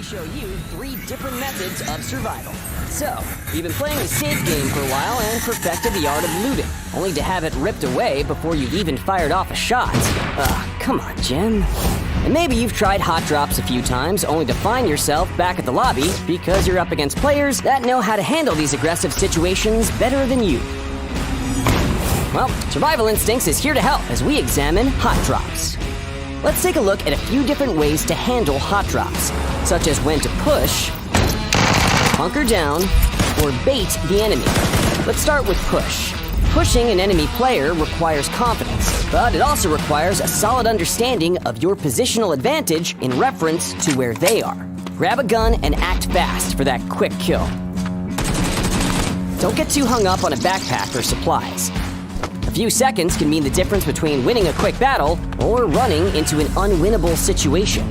show you 3 different methods of survival. So, you've been playing the safe game for a while and perfected the art of looting, only to have it ripped away before you've even fired off a shot. Come on, Jim. And maybe you've tried hot drops a few times, only to find yourself back at the lobby because you're up against players that know how to handle these aggressive situations better than you. Well, Survival Instincts is here to help as we examine hot drops. Let's take a look at a few different ways to handle hot drops, such as when to push, hunker down, or bait the enemy. Let's start with push. Pushing an enemy player requires confidence, but it also requires a solid understanding of your positional advantage in reference to where they are. Grab a gun and act fast for that quick kill. Don't get too hung up on a backpack or supplies. A few seconds can mean the difference between winning a quick battle or running into an unwinnable situation.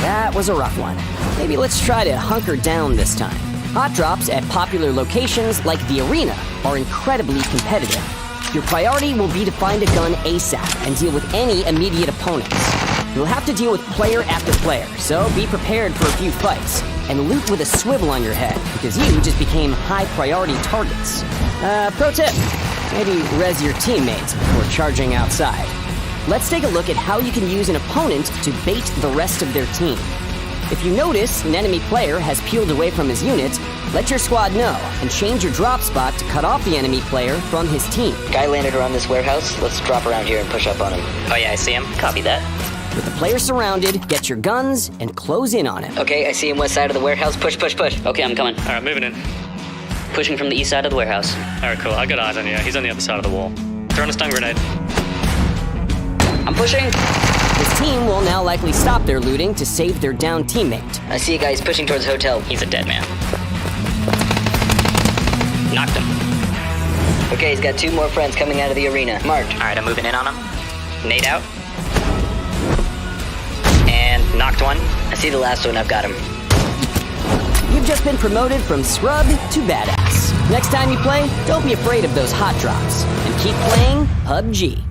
That was a rough one. Maybe let's try to hunker down this time. Hot drops at popular locations like the arena are incredibly competitive. Your priority will be to find a gun ASAP and deal with any immediate opponents. You'll have to deal with player after player, so be prepared for a few fights. And loot with a swivel on your head, because you just became high-priority targets. Pro tip, maybe res your teammates before charging outside. Let's take a look at how you can use an opponent to bait the rest of their team. If you notice an enemy player has peeled away from his unit, let your squad know and change your drop spot to cut off the enemy player from his team. Guy landed around this warehouse. Let's drop around here and push up on him. Oh yeah, I see him. Copy that. With the player surrounded, get your guns and close in on him. Okay, I see him west side of the warehouse. Push, push, push. Okay, I'm coming. Alright, moving in. Pushing from the east side of the warehouse. Alright, cool. I got eyes on you. He's on the other side of the wall. Throwing a stun grenade. I'm pushing. His team will now likely stop their looting to save their downed teammate. I see a guy. He's pushing towards the hotel. He's a dead man. Knocked him. Okay, he's got 2 more friends coming out of the arena. Marked. Alright, I'm moving in on him. Nade out. And knocked one. I see the last one. I've got him. You've just been promoted from scrub to badass. Next time you play, don't be afraid of those hot drops. And keep playing PUBG.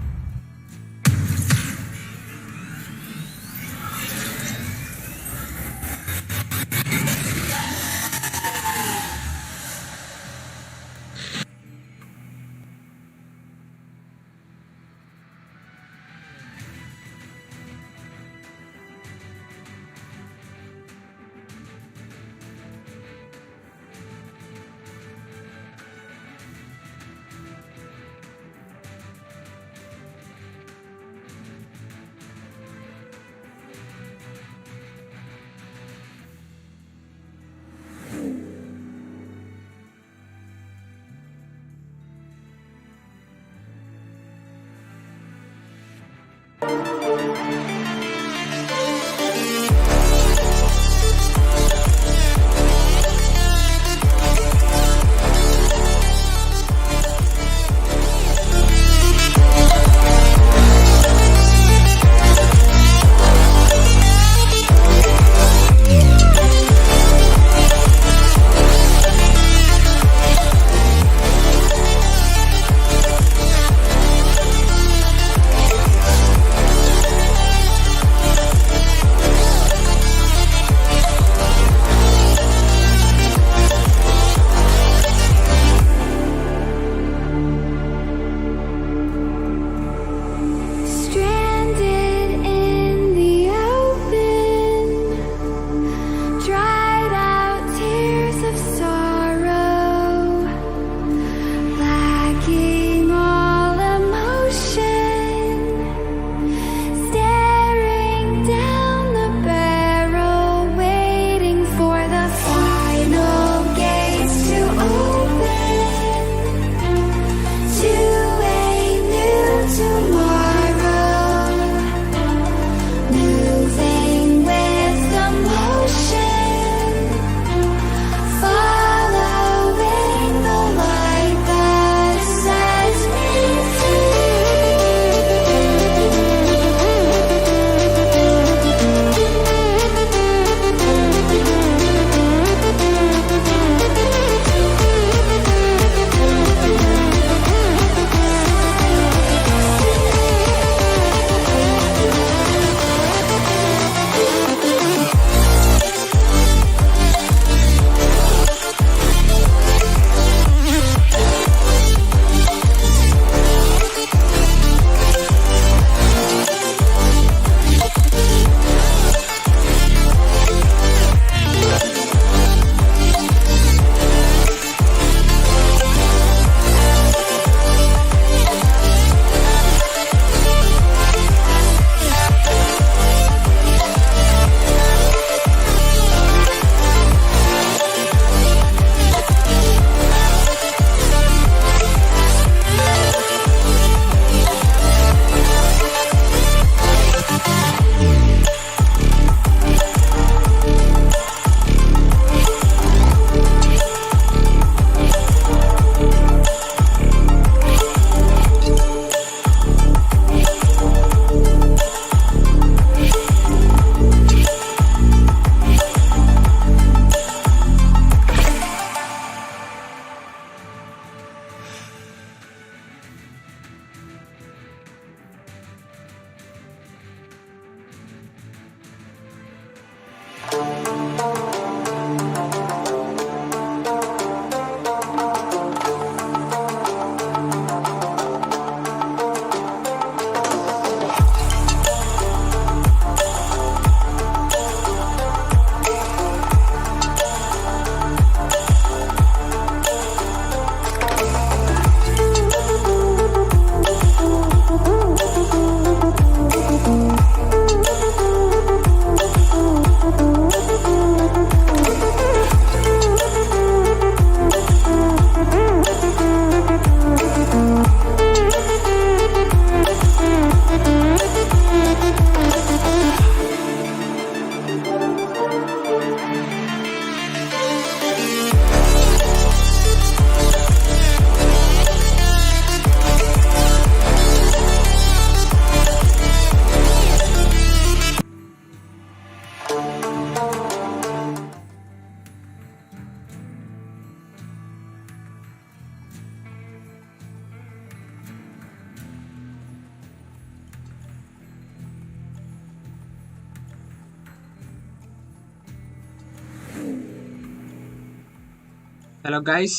Hello guys,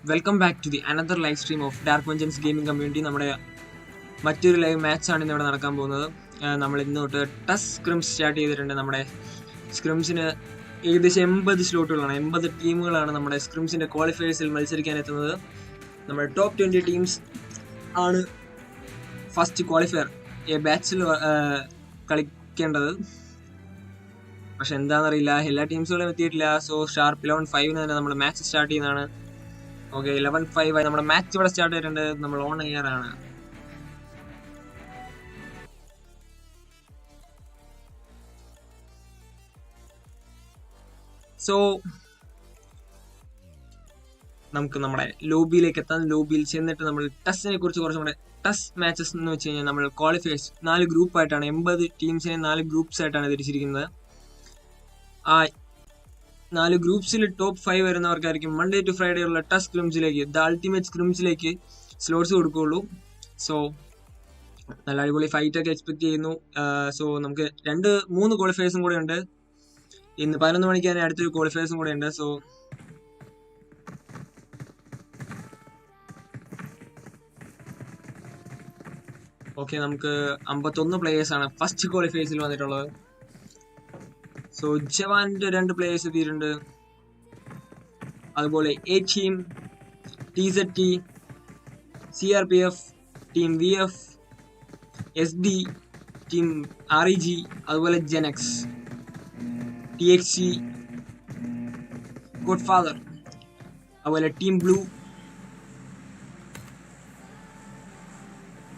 welcome back to the another live stream of Dark Vengeance Gaming Community. നമ്മുടെ മറ്റൊരു live മാച്ചാണ് ഇന്നിവിടെ നടക്കാൻ പോകുന്നത്. നമ്മൾ ഇന്ന് തൊട്ട് ടസ് scrims start ചെയ്തിട്ടുണ്ട്. നമ്മുടെ സ്ക്രിംസിന് ഏകദേശം 80 സ്ലോട്ടുകളാണ്, 80 ടീമുകളാണ് നമ്മുടെ സ്ക്രിംസിൻ്റെ ക്വാളിഫയേഴ്സിൽ മത്സരിക്കാൻ എത്തുന്നത്. നമ്മുടെ ടോപ്പ് 20 ടീംസ് ആണ് ഫസ്റ്റ് ക്വാളിഫയർ ബാച്ചിൽ കളിക്കേണ്ടത്. പക്ഷെ എന്താണെന്നറിയില്ല, എല്ലാ ടീംസുകളും എത്തിയിട്ടില്ല. സോ ഷാർപ്പ് 11:05 തന്നെ നമ്മൾ മാച്ച് സ്റ്റാർട്ട് ചെയ്യുന്നതാണ്. ഓക്കെ, 11:05 നമ്മുടെ മാച്ച് ഇവിടെ സ്റ്റാർട്ട് ചെയ്തിട്ടുണ്ട്. നമ്മൾ ഓൺ എയർ ആണ്. സോ നമുക്ക് നമ്മുടെ ലോബിയിലേക്ക് എത്താം. ലോബിയിൽ ചെന്നിട്ട് നമ്മൾ ടസ്സിനെ കുറിച്ച് കുറച്ചും കൂടെ, ടസ് മാച്ചസ് എന്ന് വെച്ച് കഴിഞ്ഞാൽ നമ്മൾ ക്വാളിഫയേഴ്സ് 4 ഗ്രൂപ്പായിട്ടാണ്, 80 ടീംസിനെ 4 ഗ്രൂപ്പ്സ് ആയിട്ടാണ് തിരിച്ചിരിക്കുന്നത്. ആ 4 ഗ്രൂപ്പ്സിൽ ടോപ്പ് 5 വരുന്നവർക്കായിരിക്കും മൺഡേ ടു ഫ്രൈഡേ ഉള്ള ടസ് സ്ക്രിംസിലേക്ക്, ദ അൾട്ടിമേറ്റ് സ്ക്രിംസിലേക്ക് സ്ലോട്ട്സ് കൊടുക്കുകയുള്ളൂ. സോ നല്ല അടിപൊളി ഫൈറ്റ് ഒക്കെ എക്സ്പെക്ട് ചെയ്യുന്നു. സോ നമുക്ക് 2-3 ക്വാളിഫയേഴ്സും കൂടെ ഉണ്ട്. ഇന്ന് 11 മണിക്ക് തന്നെ അടുത്തൊരു ക്വാളിഫയേഴ്സും കൂടെ ഉണ്ട്. സോ ഓക്കെ, നമുക്ക് 51 പ്ലേയേഴ്സാണ് ഫസ്റ്റ് ക്വാളിഫയേഴ്സിൽ വന്നിട്ടുള്ളത്. സോ ജവാന്റെ 2 പ്ലേയേഴ്സ് എത്തിയിട്ടുണ്ട്. അതുപോലെ A team, TUSx, CRPF, team VF, SD, team REG, അതുപോലെ ജെനെക്സ്, TXG, ഗോഡ്ഫാദർ, അതുപോലെ ടീം ബ്ലൂ.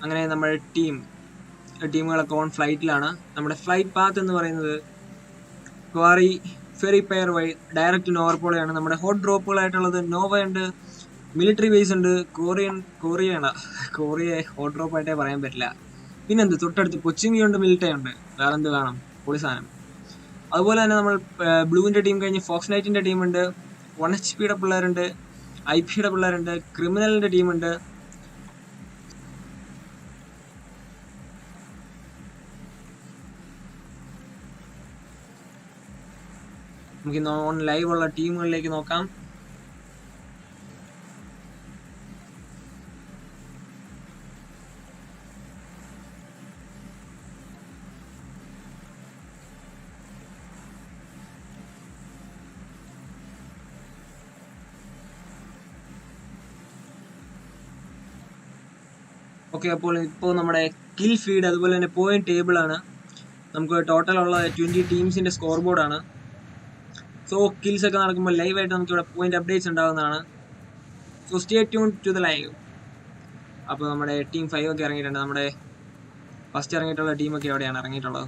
അങ്ങനെ നമ്മുടെ ടീമുകളൊക്കെ ഓൺ ഫ്ലൈറ്റിലാണ്. നമ്മുടെ ഫ്ലൈറ്റ് പാത്ത് എന്ന് പറയുന്നത് ക്വാറി, ഫെറി പെയർ വഴി ഡയറക്റ്റ് നോർപോളയാണ്. നമ്മുടെ ഹോട്ട് ഡ്രോപ്പുകളായിട്ടുള്ളത് നോവ ഉണ്ട്, മിലിറ്ററി ബേസ് ഉണ്ട്, കൊറിയ ഹോട്ട് ഡ്രോപ്പായിട്ടേ പറയാൻ പറ്റില്ല. പിന്നെന്ത്, തൊട്ടടുത്ത് കൊച്ചിങ്ങി ഉണ്ട്, മിലിറ്ററി ഉണ്ട്, വേറെന്ത് കാണാം, പൊളി സാധനം. അതുപോലെ തന്നെ നമ്മൾ ബ്ലൂവിൻ്റെ ടീം കഴിഞ്ഞ് ഫോക്സ് നൈറ്റിൻ്റെ ടീമുണ്ട്, 1 HP പിള്ളേരുണ്ട്, IP പിള്ളേരുണ്ട്, ക്രിമിനലിൻ്റെ ടീമുണ്ട്. നമുക്ക് ഓൺ ലൈവ് ഉള്ള ടീമുകളിലേക്ക് നോക്കാം. ഓക്കെ, അപ്പോൾ ഇപ്പോൾ നമ്മുടെ കിൽ ഫീഡ് അതുപോലെ തന്നെ പോയിന്റ് ടേബിൾ ആണ്. നമുക്ക് ടോട്ടൽ ഉള്ള 20 ടീംസിന്റെ സ്കോർ ബോർഡാണ്. സോ കിൽസ് ഒക്കെ നടക്കുമ്പോൾ ലൈവായിട്ട് നമുക്ക് ഇവിടെ പോയിന്റ് അപ്ഡേറ്റ്സ് ഉണ്ടാകുന്നതാണ്. So stay tune to the live. അപ്പോൾ നമ്മുടെ ടീം 5 ഒക്കെ ഇറങ്ങിയിട്ടുണ്ട്. നമ്മുടെ ഫസ്റ്റ് ഇറങ്ങിയിട്ടുള്ള ടീമൊക്കെ എവിടെയാണ് ഇറങ്ങിയിട്ടുള്ളത്?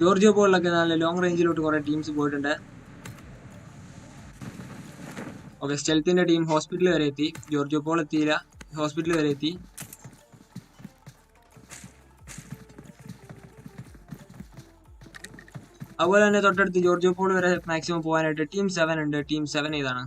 ജോർജിയോ പോളിലൊക്കെ നല്ല ലോങ് റേഞ്ചിലോട്ട് കുറേ ടീംസ് പോയിട്ടുണ്ട്. ഓക്കെ, സ്റ്റെൽത്തിൻ്റെ ടീം ഹോസ്പിറ്റൽ വരെ എത്തി. ജോർജിയോ പോൾ എത്തിയില്ല, ഹോസ്പിറ്റൽ വരെ എത്തി. അതുപോലെ തന്നെ തൊട്ടടുത്ത് ജോർജിയോ പോൾ വരെ മാക്സിമം പോകാനായിട്ട് ടീം 7 ഉണ്ട്. ടീം 7 ഏതാണ്?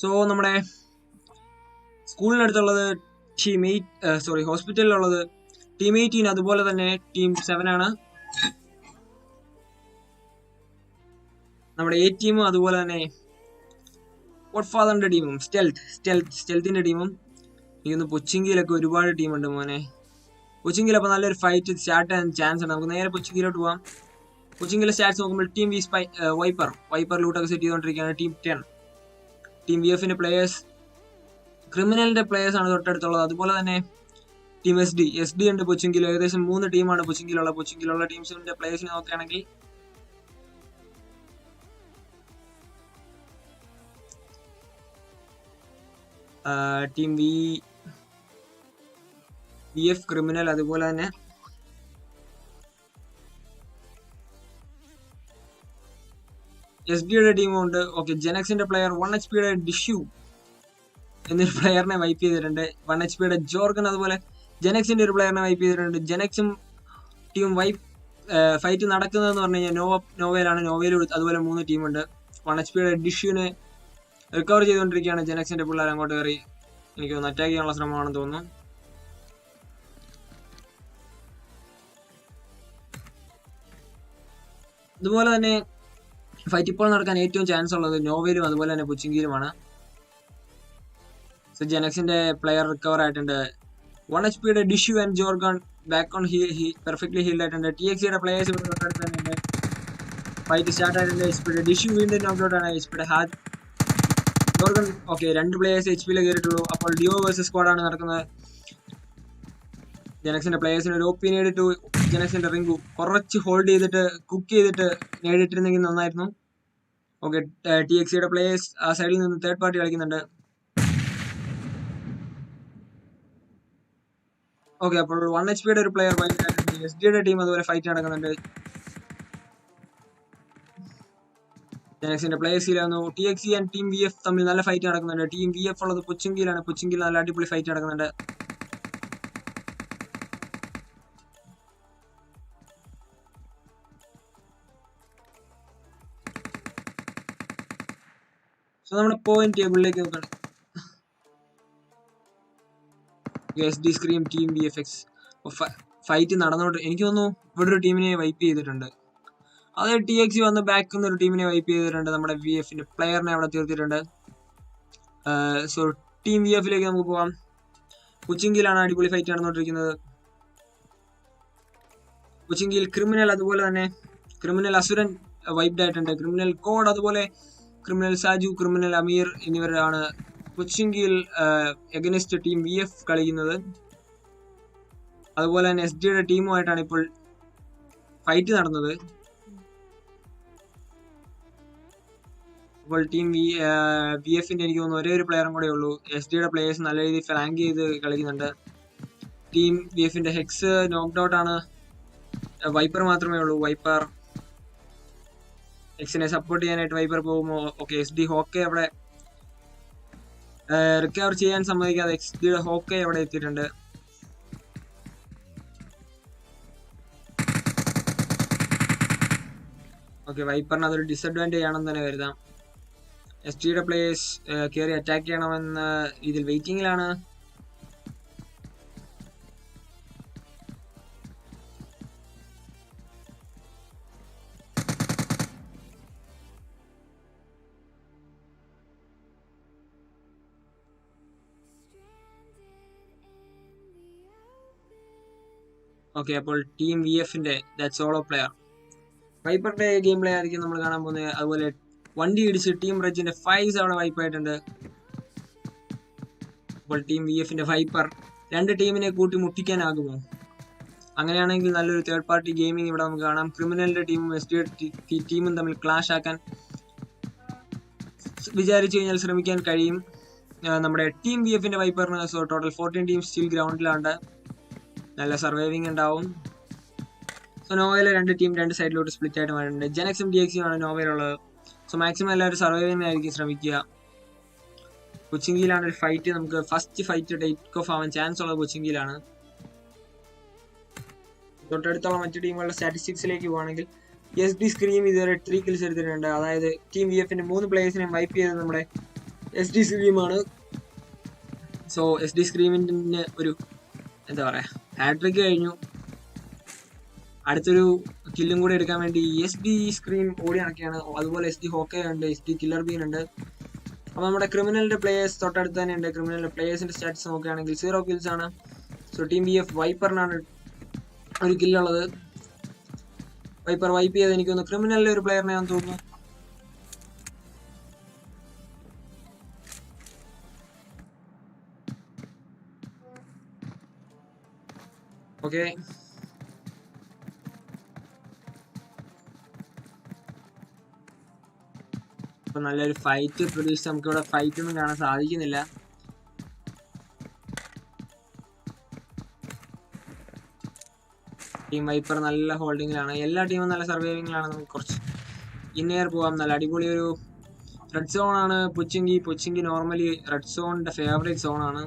സോ നമ്മുടെ സ്കൂളിനടുത്തുള്ളത് ടീം 8, ഹോസ്പിറ്റലിലുള്ളത് ടീം 18, അതുപോലെ തന്നെ ടീം 7 ആണ്. നമ്മുടെ A ടീമും അതുപോലെ തന്നെ വോട്ട് ഫാദറിന്റെ ടീമും സ്റ്റെൽത്തിന്റെ ടീമും ഇന്ന് പൊച്ചിങ്കിയിലൊക്കെ ഒരുപാട് ടീമുണ്ട് മോനെ. പൊച്ചിങ്കിൽ അപ്പോൾ നല്ലൊരു ഫൈറ്റ് സ്റ്റാർട്ട് ചെയ്യാൻ ചാൻസ് ഉണ്ട്. നമുക്ക് നേരെ പൊച്ചിങ്കിലോട്ട് പോവാം. കൊച്ചിങ്ങിലെ സ്റ്റാറ്റ്സ് നോക്കുമ്പോൾ ടീം വി സ്പൈ വൈപ്പർ ലൂട്ടൊക്കെ സെറ്റ് ചെയ്തുകൊണ്ടിരിക്കുകയാണ്. ടീം 10 ടീം വി എഫിന്റെ പ്ലേയേഴ്സ് ക്രിമിനലിന്റെ പ്ലേയേഴ്സ് ആണ് തൊട്ടടുത്തുള്ളത്. അതുപോലെ തന്നെ ടീം എസ് ഡി ഉണ്ട് കൊച്ചിങ്കിൽ. ഏകദേശം 3 ടീമാണ് കൊച്ചിങ്കിലുള്ള ടീംസിന്റെ പ്ലേയേഴ്സിനെ നോക്കുകയാണെങ്കിൽ ടീം വി എഫ് ക്രിമിനൽ, അതുപോലെ തന്നെ എസ് ഡിയുടെ ടീമുണ്ട്. ഓക്കെ, ജെനക്സിന്റെ പ്ലെയർ 1 HP ഡിഷ്യൂ എന്നൊരു പ്ലെയറിനെ വൈപ്പ് ചെയ്തിട്ടുണ്ട്. 1 HP ജോർഗൻ, അതുപോലെ ജെനക്സിന്റെ ഒരു പ്ലെയറിനെ വൈപ്പ് ചെയ്തിട്ടുണ്ട്. ജെനക്സും ടീം ഫൈറ്റ് നടക്കുന്നതെന്ന് പറഞ്ഞു കഴിഞ്ഞാൽ നോവയിലാണ്. നോവയിൽ അതുപോലെ 3 ടീമുണ്ട്. 1 HP ഡിഷ്യൂനെ റിക്കവർ ചെയ്തുകൊണ്ടിരിക്കുകയാണ് ജെനക്സിന്റെ പിള്ളേർ. അങ്ങോട്ട് കയറി എനിക്ക് തോന്നുന്നു അറ്റാക്ക് ചെയ്യാനുള്ള ശ്രമമാണെന്ന് തോന്നുന്നു. അതുപോലെ തന്നെ ഫൈറ്റ് ഇപ്പോൾ നടക്കാൻ ഏറ്റവും ചാൻസ് ഉള്ളത് നോവയിലും അതുപോലെ തന്നെ പുച്ചിങ്കിയിലുമാണ്. സോ ജെനക്സിന്റെ പ്ലെയർ റിക്കവർ ആയിട്ടുണ്ട്. 1 HP ഡിഷ്യൂ ആൻഡ് ജോർഗൺ ബാക്ക് ഓൺ പെർഫെക്റ്റ്ലി ഹീൽഡ് ആയിട്ടുണ്ട്. TXയുടെ പ്ലേയേഴ്സ് ഇവിടെ തൊട്ടടുത്ത് തന്നെ ഫൈറ്റ് സ്റ്റാർട്ട് ആയിട്ടുണ്ട്. HP ഡിഷ്യൂ വീണ്ടും നോക്ക് ഔട്ട് ആണ്. HP ഹാജ് ജോർഗൺ. ഓക്കെ, 2 പ്ലേയേഴ്സ് HP കയറിയിട്ടുള്ളൂ. അപ്പോൾ ഡിയോ വേഴ്സസ് സ്ക്വാഡാണ് നടക്കുന്നത്. ജെനക്സിന്റെ പ്ലേയേഴ്സിന് ഒരു OP നേടിയിട്ടു. ജെനക്സിന്റെ റിങ്കു കുറച്ച് ഹോൾഡ് ചെയ്തിട്ട് കുക്ക് ചെയ്തിട്ട് നേടിയിട്ടിരുന്നെങ്കിൽ നന്നായിരുന്നു. ഓക്കെ, TXയുടെ പ്ലേയേഴ്സ് ആ സൈഡിൽ നിന്ന് തേർഡ് പാർട്ടി കളിക്കുന്നുണ്ട്. ഓക്കെ, അപ്പോൾ 1 HP ഒരു പ്ലെയർ എസ് ഡിയുടെ ടീം അതുപോലെ ഫൈറ്റ് നടക്കുന്നുണ്ട്. ജെനക്സിന്റെ പ്ലേയേഴ്സിലായിരുന്നു. TX ആൻഡ് ടീം VF തമ്മിൽ നല്ല ഫൈറ്റ് നടക്കുന്നുണ്ട്. ടീം VF ഉള്ളത് പുച്ചിങ്കിയിലാണ്. പുച്ചിങ്കിൽ നല്ല അടിപൊളി ഫൈറ്റ് നടക്കുന്നുണ്ട്. സോ നമ്മുടെ പോയിന്റ് ടേബിളിലേക്ക് നോക്കണം. SD scream team VFX fight നടന്നോട്ട് എനിക്ക് തോന്നുന്നു ഇവിടെ ഒരു ടീമിനെ വൈപ്പ് ചെയ്തിട്ടുണ്ട്. അത് TX വന്ന് ബാക്ക് നിന്ന് ഒരു ടീമിനെ വൈപ്പ് ചെയ്തിട്ടുണ്ട്. നമ്മുടെ VFന്റെ പ്ലെയറിനെ അവിടെ തീർത്തിട്ടുണ്ട്. സോ ടീം VFലേക്ക് നമുക്ക് പോവാം. പുച്ചിങ്കിയിലാണ് അടിപൊളി ഫൈറ്റ് നടന്നുകൊണ്ടിരിക്കുന്നത്. പുച്ചിങ്കിയിൽ ക്രിമിനൽ അതുപോലെ തന്നെ ക്രിമിനൽ അസുരൻ വൈപ്ഡ് ആയിട്ടുണ്ട്. ക്രിമിനൽ കോഡ്, അതുപോലെ ക്രിമിനൽ സാജു, ക്രിമിനൽ അമീർ എന്നിവരാണ് പുച്ചിങ്കിയിൽ എഗനിസ്റ്റ് ടീം VF കളിക്കുന്നത്. അതുപോലെ തന്നെ SDയുടെ ടീമുമായിട്ടാണ് ഇപ്പോൾ ഫൈറ്റ് നടന്നത്. ഇപ്പോൾ ടീം VFന്റെ എനിക്ക് തോന്നുന്നു ഒരേ ഒരു പ്ലെയറും കൂടെ ഉള്ളൂ. SDയുടെ പ്ലേയേഴ്സ് നല്ല രീതിയിൽ ഫ്ലാങ്ക് ചെയ്ത് കളിക്കുന്നുണ്ട്. ടീം VFന്റെ ഹെക്സ് നോക്ക്ഡ് ഔട്ട് ആണ്. വൈപ്പർ മാത്രമേ ഉള്ളൂ. വൈപ്പർ എക്സിനെ സപ്പോർട്ട് ചെയ്യാനായിട്ട് വൈപ്പർ പോകുമോ? ഓക്കെ, SD ഹോക്കെ അവിടെ റിക്കവർ ചെയ്യാൻ സമ്മതിക്കാതെ SDയുടെ ഹോക്കെ അവിടെ എത്തിയിട്ടുണ്ട്. ഓക്കെ, വൈപ്പറിന് അതൊരു ഡിസഡ്വാൻറ്റേജ് ആണെന്ന് തന്നെ കരുതാം. SDയുടെ പ്ലേയേഴ്സ് കയറി അറ്റാക്ക് ചെയ്യണമെന്ന രീതിയിൽ വെയിറ്റിംഗിലാണ്. ഓക്കെ, അപ്പോൾ ടീം VFന്റെ സോളോ പ്ലെയർ വൈപ്പറിന്റെ ഗെയിം പ്ലേ ആയിരിക്കും നമ്മൾ കാണാൻ പോകുന്നത്. അതുപോലെ വണ്ടി ഇടിച്ച് ടീം റെജിന്റെ ഫൈസ് അവിടെ വൈപ്പായിട്ടുണ്ട്. അപ്പോൾ ടീം VFന്റെ വൈപ്പർ 2 ടീമിനെ കൂട്ടി മുട്ടിക്കാനാകുമോ? അങ്ങനെയാണെങ്കിൽ നല്ലൊരു തേർഡ് പാർട്ടി ഗെയിമിംഗ് ഇവിടെ നമുക്ക് കാണാം. ക്രിമിനലിന്റെ ടീമും SD ടീമും തമ്മിൽ ക്ലാഷ് ആക്കാൻ വിചാരിച്ചു കഴിഞ്ഞാൽ ശ്രമിക്കാൻ കഴിയും നമ്മുടെ ടീം VFന്റെ വൈപ്പറിന്. സോ ടോട്ടൽ 14 ടീം സ്റ്റിൽ ഗ്രൗണ്ടിലാണ്. നല്ല സർവൈവിങ് ഉണ്ടാവും. സോ നോവയിലെ 2 ടീം 2 സൈഡിലോട്ട് സ്പ്ലിറ്റ് ആയിട്ട് മാറിയിട്ടുണ്ട്. ജെനക്സും TXയും ആണ് നോവയിലുള്ളത്. സോ മാക്സിമം എല്ലാവരും സർവൈവിങ് ആയിരിക്കും ശ്രമിക്കുക. കൊച്ചിങ്കിയിലാണ് ഒരു ഫൈറ്റ്. നമുക്ക് ഫസ്റ്റ് ഫൈറ്റ് ടേക്ക് ഓഫ് ആവാൻ ചാൻസ് ഉള്ളത് കൊച്ചിങ്കിയിലാണ്. തൊട്ടടുത്തുള്ള മറ്റു ടീമുകളുടെ സ്റ്റാറ്റിസ്റ്റിക്സിലേക്ക് പോവുകയാണെങ്കിൽ SD സ്ക്രീം ഇതുവരെ 3 കിൽസ് എടുത്തിട്ടുണ്ട്. അതായത് ടീം VFന്റെ 3 പ്ലേയേഴ്സിനെ വൈപ്പ് ചെയ്തത് നമ്മുടെ SD സ്ക്രീമാണ്. സോ SD സ്ക്രീമിന്റെ ഒരു എന്താ പറയാ ഹാട്രിക് കഴിഞ്ഞു. അടുത്തൊരു കില്ലും കൂടെ എടുക്കാൻ വേണ്ടി SD സ്ക്രീം ഓടി നടക്കുകയാണ്. അതുപോലെ SD ഹോക്കെ ഉണ്ട്, SD കില്ലർ ബീൻ ഉണ്ട്. അപ്പോൾ നമ്മുടെ ക്രിമിനലിൻ്റെ പ്ലേയേഴ്സ് തൊട്ടടുത്ത് തന്നെ ഉണ്ട്. ക്രിമിനലിൻ്റെ പ്ലേയേഴ്സിൻ്റെ സ്റ്റാറ്റസ് നോക്കുകയാണെങ്കിൽ 0 കിൽസ് ആണ്. സോ ടീം BF വൈപ്പറിനാണ് ഒരു കില്ലുള്ളത്. വൈപ്പർ വൈപ്പ് ചെയ്ത് എനിക്ക് തോന്നുന്നു ക്രിമിനലിലെ ഒരു പ്ലെയറിനെ ഞാൻ തോന്നുന്നു. ഓക്കെ, അപ്പൊ നല്ലൊരു ഫൈറ്റ് പ്രതീക്ഷിച്ച് നമുക്കിവിടെ ഫൈറ്റ് ഒന്നും കാണാൻ സാധിക്കുന്നില്ല. ടീം വൈപ്പർ നല്ല ഹോൾഡിങ്ങിലാണ്. എല്ലാ ടീമും നല്ല സർവൈവിങ്ങിലാണ്. നമുക്ക് കുറച്ച് ഇന്നേർ പോകാം. നല്ല അടിപൊളി ഒരു റെഡ് സോൺ ആണ് പൊച്ചിങ്കി നോർമലി റെഡ് സോണിന്റെ ഫേവറേറ്റ് സോണാണ്.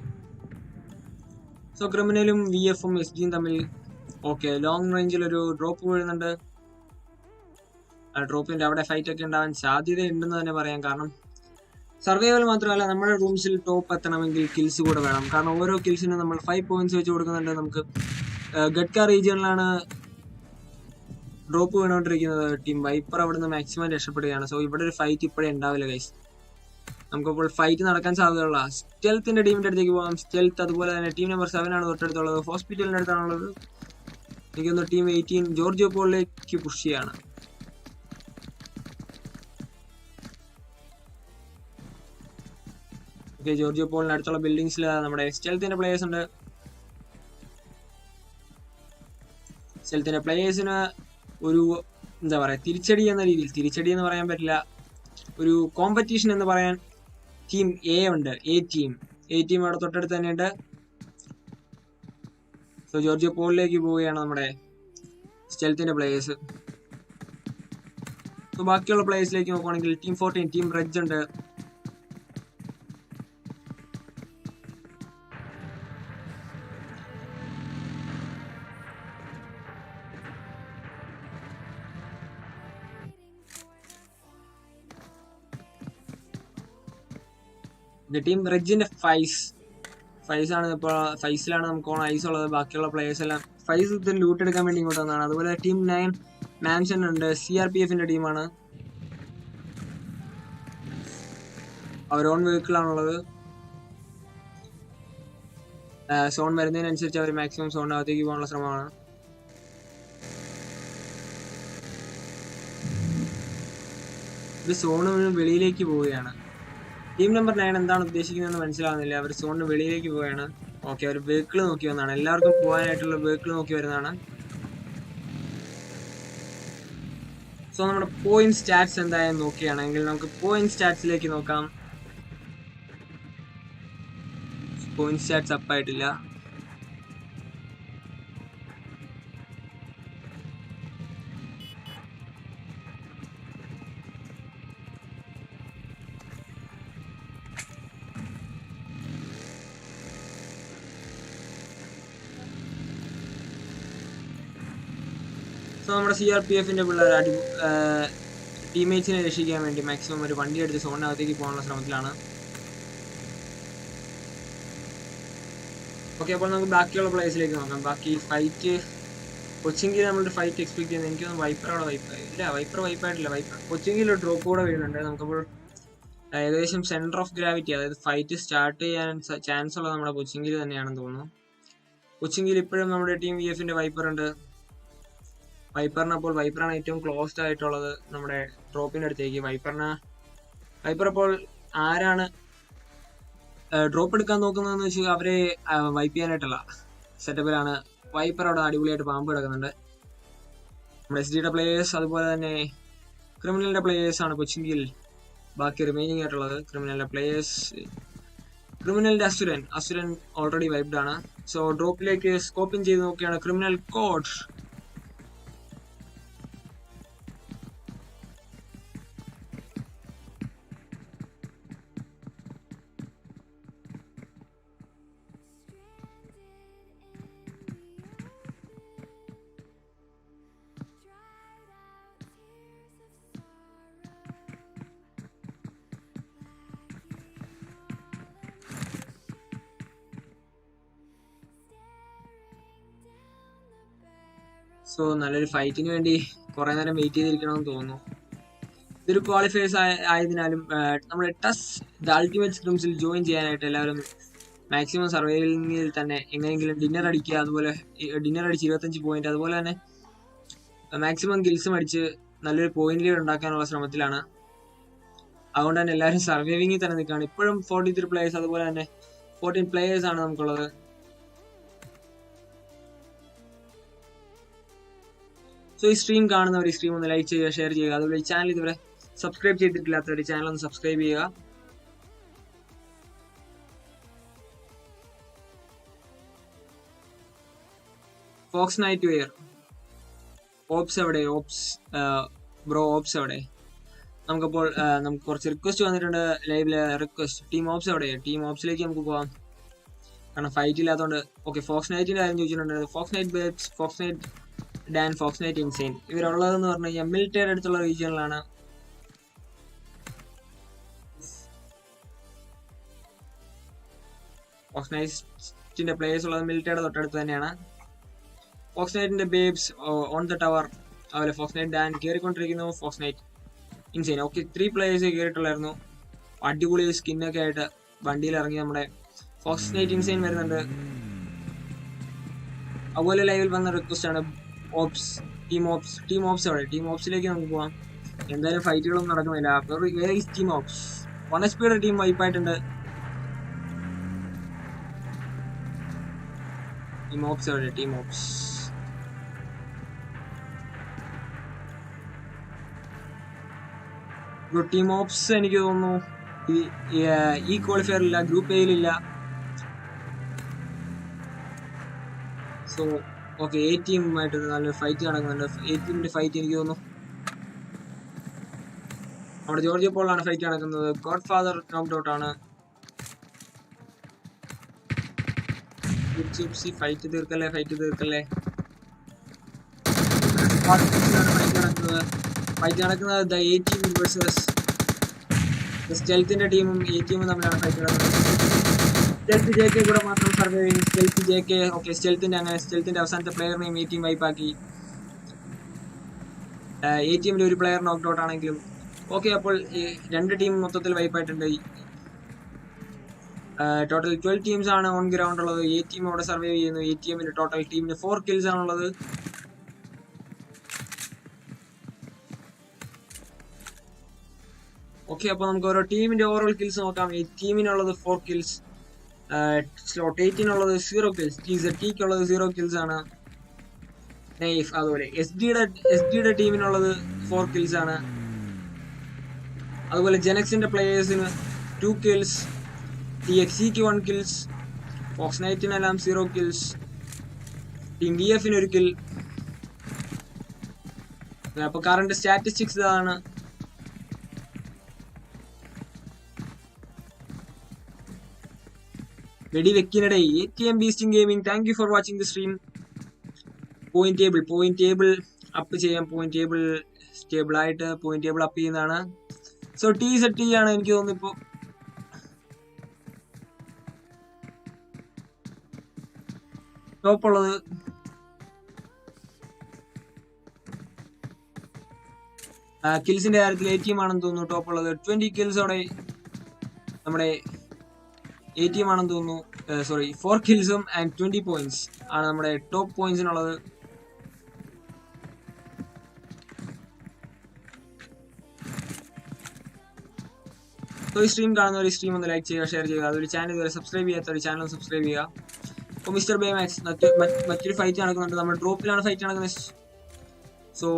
സോ ക്രിമിനലും VFും SGയും തമ്മിൽ ഓക്കെ ലോങ് റേഞ്ചിൽ ഒരു ഡ്രോപ്പ് വീഴുന്നുണ്ട്. ഡ്രോപ്പിന്റെ അവിടെ ഫൈറ്റ് ഒക്കെ ഉണ്ടാവാൻ സാധ്യതയുണ്ടെന്ന് തന്നെ പറയാം. കാരണം സർവൈവൽ മാത്രമല്ല, നമ്മുടെ റൂംസിൽ ടോപ്പ് എത്തണമെങ്കിൽ കിൽസ് കൂടെ വേണം. കാരണം ഓരോ കിൽസിനും നമ്മൾ 5 പോയിന്റ്സ് വെച്ച് കൊടുക്കുന്നുണ്ട്. നമുക്ക് ഗഡ്ക റീജിയനിലാണ് ഡ്രോപ്പ് വീണുകൊണ്ടിരിക്കുന്നത്. ടീം വൈപ്പർ അവിടുന്ന് മാക്സിമം രക്ഷപ്പെടുകയാണ്. സോ ഇവിടെ ഒരു ഫൈറ്റ് ഇപ്പോഴേ ഉണ്ടാവില്ല ഗൈസ്. നമുക്കിപ്പോൾ ഫൈറ്റ് നടക്കാൻ സാധ്യതയുള്ള സ്റ്റെൽത്തിന്റെ ടീമിന്റെ അടുത്തേക്ക് പോകാം. സ്റ്റെൽത്ത് അതുപോലെ തന്നെ ടീം നമ്പർ 7 ആണ് തൊട്ടടുത്തുള്ളത്. ഹോസ്പിറ്റലിന്റെ അടുത്താണുള്ളത്. എനിക്കൊന്ന് ടീം 18 ജോർജിയോ പോളിലേക്ക് പുഷ് ചെയ്യാണ്. ഓക്കെ, ജോർജിയോ പോളിന്റെ അടുത്തുള്ള ബിൽഡിങ്സിൽ നമ്മുടെ സ്റ്റെൽത്തിന്റെ പ്ലേയേഴ്സ് ഉണ്ട്. സ്റ്റെൽത്തിന്റെ പ്ലേയേഴ്സിന് ഒരു എന്താ പറയാ തിരിച്ചടി എന്ന രീതിയിൽ, തിരിച്ചടി എന്ന് പറയാൻ പറ്റില്ല, ഒരു കോമ്പറ്റീഷൻ എന്ന് പറയാൻ ടീം A ഉണ്ട്. എ ടീം അവിടെ തൊട്ടടുത്ത് തന്നെയുണ്ട്. സോ ജോർജിയോ പോളിലേക്ക് പോവുകയാണ് നമ്മുടെ സ്റ്റെൽത്തിന്റെ പ്ലേയേഴ്സ്. സോ ബാക്കിയുള്ള പ്ലേയേഴ്സിലേക്ക് നോക്കുകയാണെങ്കിൽ ടീം 14 ടീം റെഡ് ഉണ്ട്. ടീം റെജിന്റെ ഫൈസ് ആണ്. ഇപ്പോൾ ഫൈസിലാണ് നമുക്ക് ഓൺ ഐസ് ഉള്ളത്. ബാക്കിയുള്ള പ്ലേയേഴ്സ് എല്ലാം ഫൈസ് ഇതിൽ ലൂട്ട് എടുക്കാൻ വേണ്ടി ഇങ്ങോട്ട് വന്നതാണ്. അതുപോലെ ടീം 9 മാൻഷൻ ഉണ്ട്. CRPFന്റെ ടീമാണ്. അവർ ഓൺ വെഹിക്കിളാണുള്ളത്. സോൺ വരുന്നതിനനുസരിച്ച് അവർ മാക്സിമം സോണിനകത്തേക്ക് പോകാനുള്ള ശ്രമമാണ്. ഇത് സോണിന് വെളിയിലേക്ക് പോവുകയാണ്. ടീം നമ്പർ 9 എന്താണ് ഉദ്ദേശിക്കുന്നതെന്ന് മനസ്സിലാവുന്നില്ല. അവർ സോണിന് വെളിയിലേക്ക് പോവുകയാണ്. ഓക്കെ, അവർ വെഹിക്കിൾ നോക്കി വന്നതാണ്. എല്ലാവർക്കും പോകാനായിട്ടുള്ള വെഹിക്കിൾ നോക്കി വരുന്നതാണ്. സോ നമ്മുടെ പോയിന്റ് സ്റ്റാറ്റ്സ് എന്തായാലും നോക്കുകയാണെങ്കിൽ നമുക്ക് പോയിന്റ് സ്റ്റാറ്റ്സിലേക്ക് നോക്കാം. Point stats അപ്പായിട്ടില്ല. സോ നമ്മുടെ CRPFന്റെ പിള്ളേർ ടീംമേറ്റ്സിനെ രക്ഷിക്കാൻ വേണ്ടി മാക്സിമം ഒരു വണ്ടി എടുത്ത് സോണിനകത്തേക്ക് പോകാനുള്ള ശ്രമത്തിലാണ്. ഓക്കെ, അപ്പോൾ നമുക്ക് ബാക്കിയുള്ള പ്ലേസിലേക്ക് നോക്കാം. ബാക്കി ഫൈറ്റ് കൊച്ചിങ്കിൽ നമ്മളൊരു ഫൈറ്റ് എക്സ്പെക്ട് ചെയ്യുന്നത് എനിക്കൊന്നും വൈപ്പറോടെ വൈപ്പർ വൈപ്പായിട്ടില്ല. കൊച്ചിങ്കിൽ ഒരു ഡ്രോപ്പ് കൂടെ വീഴുന്നുണ്ട്. നമുക്കപ്പോൾ ഏകദേശം സെന്റർ ഓഫ് ഗ്രാവിറ്റി, അതായത് ഫൈറ്റ് സ്റ്റാർട്ട് ചെയ്യാൻ ചാൻസ് ഉള്ളത് നമ്മുടെ കൊച്ചിങ്കിൽ തന്നെയാണെന്ന് തോന്നുന്നു. കൊച്ചിങ്കിൽ ഇപ്പോഴും നമ്മുടെ ടീം VFന്റെ വൈപ്പർ ഉണ്ട്. വൈപ്പറിനപ്പോൾ വൈപ്പറാണ് ഏറ്റവും ക്ലോസ്ഡ് ആയിട്ടുള്ളത് നമ്മുടെ ഡ്രോപ്പിന്റെ അടുത്തേക്ക്. വൈപ്പർ അപ്പോൾ ആരാണ് ഡ്രോപ്പ് എടുക്കാൻ നോക്കുന്നതെന്ന് വെച്ചാൽ അവരെ വൈപ്പ് ചെയ്യാനായിട്ടുള്ള സെറ്റപ്പിലാണ്. വൈപ്പർ അവിടെ അടിപൊളിയായിട്ട് പാമ്പ് കിടക്കുന്നുണ്ട്. നമ്മുടെ SDയുടെ പ്ലേയേഴ്സ് അതുപോലെ തന്നെ ക്രിമിനലിന്റെ പ്ലേയേഴ്സ് ആണ് കൊച്ചിങ്കിൽ ബാക്കി റിമൈനിങ് ആയിട്ടുള്ളത്. ക്രിമിനലിന്റെ അസുരൻ ഓൾറെഡി വൈപ്ഡ് ആണ്. സോ ഡ്രോപ്പിലേക്ക് സ്കോപ്പിംഗ് ചെയ്ത് നോക്കിയാണ് ക്രിമിനൽ കോഡ്. സോ നല്ലൊരു ഫൈറ്റിന് വേണ്ടി കുറെ നേരം വെയിറ്റ് ചെയ്തിരിക്കണമെന്ന് തോന്നുന്നു. ഇതൊരു ക്വാളിഫയേഴ്സ് ആയതിനാലും നമ്മുടെ ടസ് ദ അൾട്ടിമേറ്റ് സ്ക്രിംസിൽ ജോയിൻ ചെയ്യാനായിട്ട് എല്ലാവരും മാക്സിമം സർവൈവലിംഗിൽ തന്നെ എങ്ങനെയെങ്കിലും ഡിന്നർ അടിക്കുക, അതുപോലെ ഡിന്നർ അടിച്ച് 25 പോയിന്റ്, അതുപോലെ തന്നെ മാക്സിമം ഗിൽസും അടിച്ച് നല്ലൊരു പോയിന്റ് ലീഡ് ഉണ്ടാക്കാനുള്ള ശ്രമത്തിലാണ്. അതുകൊണ്ട് തന്നെ എല്ലാവരും സർവൈവിംഗിൽ തന്നെ നിൽക്കുകയാണ്. ഇപ്പോഴും 43 പ്ലേയേഴ്സ്, അതുപോലെ തന്നെ 14 പ്ലേയേഴ്സ് ആണ് നമുക്കുള്ളത്. സോ ഈ സ്ട്രീം കാണുന്നവർ ഈ സ്ട്രീം ഒന്ന് ലൈക്ക് ചെയ്യുക, ഷെയർ ചെയ്യുക, അതുപോലെ ഈ ചാനൽ ഇതുവരെ സബ്സ്ക്രൈബ് ചെയ്തിട്ടില്ലാത്തവർ ഈ ചാനൽ ഒന്ന് സബ്സ്ക്രൈബ് ചെയ്യുക. ഫോക്സ് നൈറ്റ് വെയർ ഓപ്സ് എവിടെ? ഓപ്സ് ബ്രോ, ഓപ്സ് എവിടെ? നമുക്കപ്പോൾ നമുക്ക് കുറച്ച് റിക്വസ്റ്റ് വന്നിട്ടുണ്ട് ലൈവില്. റിക്വസ്റ്റ് ടീം ഓപ്സ് എവിടെ? ടീം ഓപ്സിലേക്ക് നമുക്ക് പോവാം, കാരണം ഫൈറ്റ് ഇല്ലാത്തതുകൊണ്ട്. ഓക്കെ, ഫോക്സ് നൈറ്റിന്റെ കാര്യം ചോദിച്ചിട്ടുണ്ട്. Fox knight babes, fox knight Dan, fox knight ensign ഇവരുള്ളതെന്ന് പറഞ്ഞു കഴിഞ്ഞാൽ മിലിറ്ററി അടുത്തുള്ള റീജിയനിലാണ്. ഫോക്സ് നൈറ്റിന്റെ പ്ലേയേഴ്സ് ഉള്ളത് മിലിറ്ററിയുടെ തൊട്ടടുത്ത് തന്നെയാണ്. ഫോക്സ് നൈറ്റിന്റെ ബേബ്സ് ഓൺ ദ ടവർ, അതുപോലെ ഫോക്സ് നൈറ്റ് ഡാൻ കയറിക്കൊണ്ടിരിക്കുന്നു. Fox knight ensign, okay 3 players കയറിയിട്ടുള്ളായിരുന്നു. അടിപൊളി സ്കിന്നൊക്കെ ആയിട്ട് വണ്ടിയിൽ ഇറങ്ങി നമ്മുടെ ഫോക്സ് നൈറ്റ് ഇൻസൈൻ വരുന്നുണ്ട്. അതുപോലെ ലൈവിൽ വന്ന റിക്വസ്റ്റ് ആണ് ops, team ops. Team ops എവിടെ? ടീം ഓപ്സിലേക്ക് നമുക്ക് പോവാം. എന്തായാലും ഫൈറ്റുകളൊന്നും നടക്കുന്നില്ല. ടീം ഓപ്സ് 1 HP ടീം വൈപ്പായിട്ടുണ്ട്. ടീം ഓപ്സ് എവിടെ? ടീം ഓപ്സ് ടീം ഓപ്സ് എനിക്ക് തോന്നുന്നു ഈ ക്വാളിഫയറിലില്ല, ഗ്രൂപ്പ് എയിലില്ല. സോ ഓക്കെ, എ ടീമുമായിട്ട് നല്ലൊരു ഫൈറ്റ് നടക്കുന്നുണ്ട്. എ ടീമിന്റെ ഫൈറ്റ് എനിക്ക് തോന്നുന്നു അവിടെ ജോർജിയ പോളാണ് ഫൈറ്റ് നടക്കുന്നത്. ഗോഡ് ഫാദർ നോക്ക്ഡ് ഔട്ട് ആണ്. ഫൈറ്റ് തീർക്കല്ലേ, ഫൈറ്റ് തീർക്കല്ലേ. ഫൈറ്റ് നടക്കുന്നത് എ ടീം വേഴ്സസ് സ്റ്റെൽത്തിന്റെ ടീമും എ ടീമും തമ്മിലാണ് ഫൈറ്റ് നടക്കുന്നത്. സ്റ്റെൽത്ത് JK കൂടെ മാത്രം സർവൈവിങ്. സ്റ്റെൽത്ത് JK, ഓക്കെ സ്റ്റെൽത്തിന്റെ അങ്ങനെ സ്റ്റെൽത്തിന്റെ അവസാനത്തെ പ്ലെയറിനെയും എ ടീം വൈപ്പാക്കി. എ ടീമിന്റെ ഒരു പ്ലെയർ നോക്ക്ഡ് ഔട്ട് ആണെങ്കിലും ഓക്കെ. അപ്പോൾ 2 ടീം മൊത്തത്തിൽ വൈപ്പായിട്ടുണ്ട്. ടോട്ടൽ 12 ടീംസ് ആണ് ഓൺ ഗ്രൗണ്ട് ഉള്ളത്. എ ടീം അവിടെ സർവൈവ് ചെയ്യുന്നു. എ ടീമിന്റെ ടോട്ടൽ ടീമിന് 4 കിൽസ് ആണുള്ളത്. ഓക്കെ, അപ്പോൾ നമുക്ക് ഓരോ ടീമിന്റെ ഓവറോൾ കിൽസ് നോക്കാം. ഈ ടീമിനുള്ളത് 4 കിൽസ്, സ്ലോട്ട് 18 0 കിൽസ്, TZTക്കുള്ളത് 0 കിൽസ് ആണ്. നൈഫ്, അതുപോലെ SD ടീമിനുള്ളത് 4 കിൽസ് ആണ്. അതുപോലെ ജെനക്സിന്റെ പ്ലേയേഴ്സിന് 2 കിൽസ്, TXCക്ക് 1 കിൽസ്, ഫോക്സ് നൈറ്റിനെല്ലാം 0 കിൽസ്, ടീം VFന് 1 കിൽ. അപ്പൊ കറണ്ട് സ്റ്റാറ്റിസ്റ്റിക്സ് ഇതാണ്. വെടിവെക്കിനിടെ ATM beasting gaming, thank you for watching the stream. Point table up ചെയ്യാം. പോയിന്റ് ടേബിൾ സ്റ്റേബിൾ ആയിട്ട് പോയിന്റ് ടേബിൾ അപ്പ് ചെയ്യുന്നതാണ്. സോ TZT ആണ് എനിക്ക് തോന്നുന്നു ഇപ്പോ ടോപ്പ് ഉള്ളത്. കിൽസിന്റെ കാര്യത്തിൽ എ ടീം ആണെന്ന് തോന്നുന്നു ടോപ്പ് ഉള്ളത്. 20 കിൽസോടെ നമ്മുടെ എ ടീം ആണെന്ന് തോന്നുന്നു. സോറി, 4 കിൽസും ആൻഡ് 20 പോയിന്റ്സ് ആണ് നമ്മുടെ ടോപ്പ് പോയിന്റ്സിനുള്ളത്. ഈ സ്ട്രീം കാണുന്നവർ ഈ സ്ട്രീം ഒന്ന് ലൈക്ക് ചെയ്യുക, ഷെയർ ചെയ്യുക, അതൊരു ചാനൽ ഇതുവരെ സബ്സ്ക്രൈബ് ചെയ്യാത്തവർ ചാനൽ സബ്സ്ക്രൈബ് ചെയ്യുക. അപ്പോൾ മിസ്റ്റർ ബേമാക്സ് മറ്റൊരു ഫൈറ്റ് നടക്കുന്നുണ്ട്. നമ്മുടെ ഡ്രോപ്പിലാണ് ഫൈറ്റ് നടക്കുന്നത്. സോ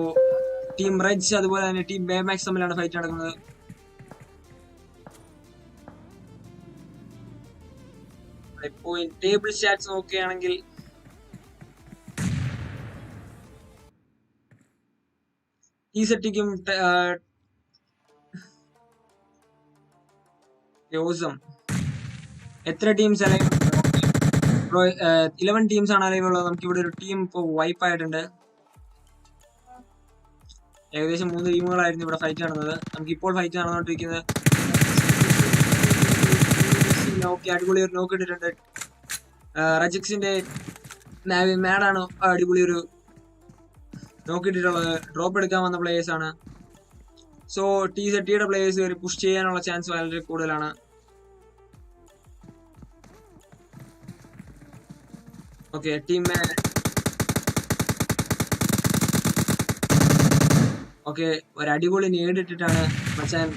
ടീം റെഡ്സ് അതുപോലെ തന്നെ ടീം ബേമാക്സ് തമ്മിലാണ് ഫൈറ്റ് നടക്കുന്നത്. പോയിന്റ് ടേബിൾ സ്റ്റാറ്റ്സ് നോക്കുകയാണെങ്കിൽ TZTക്കും എത്ര ടീംസ് അലൈവ്? 11 ടീംസ് ആണ് അലൈവ് ഉള്ളത്. നമുക്ക് ഇവിടെ ഒരു ടീം ഇപ്പോൾ വൈപ്പ് ആയിട്ടുണ്ട്. ഏകദേശം 3 ടീമുകളായിരുന്നു ഇവിടെ ഫൈറ്റ് നടന്നത്. നമുക്ക് ഇപ്പോൾ ഫൈറ്റ് നടന്നുകൊണ്ടിരിക്കുന്നത്. അടിപൊളി ഒരു നോക്ക് ഇട്ടിട്ടുണ്ട്. റജിക്സിന്റെ മാഡാണ് അടിപൊളി ഒരു നോക്ക് ഇട്ടിട്ടുള്ളത്. ഡ്രോപ്പ് എടുക്കാൻ വന്ന പ്ലേയേഴ്സ് ആണ്. സോ TZTയുടെ പ്ലേയേഴ്സ് കയറി പുഷ് ചെയ്യാനുള്ള ചാൻസ് വളരെ കൂടുതലാണ്. ഓക്കെ ടീം ഓക്കെ ഒരു അടിപൊളി നേട് ഇട്ടിട്ടാണ് മച്ചാൻ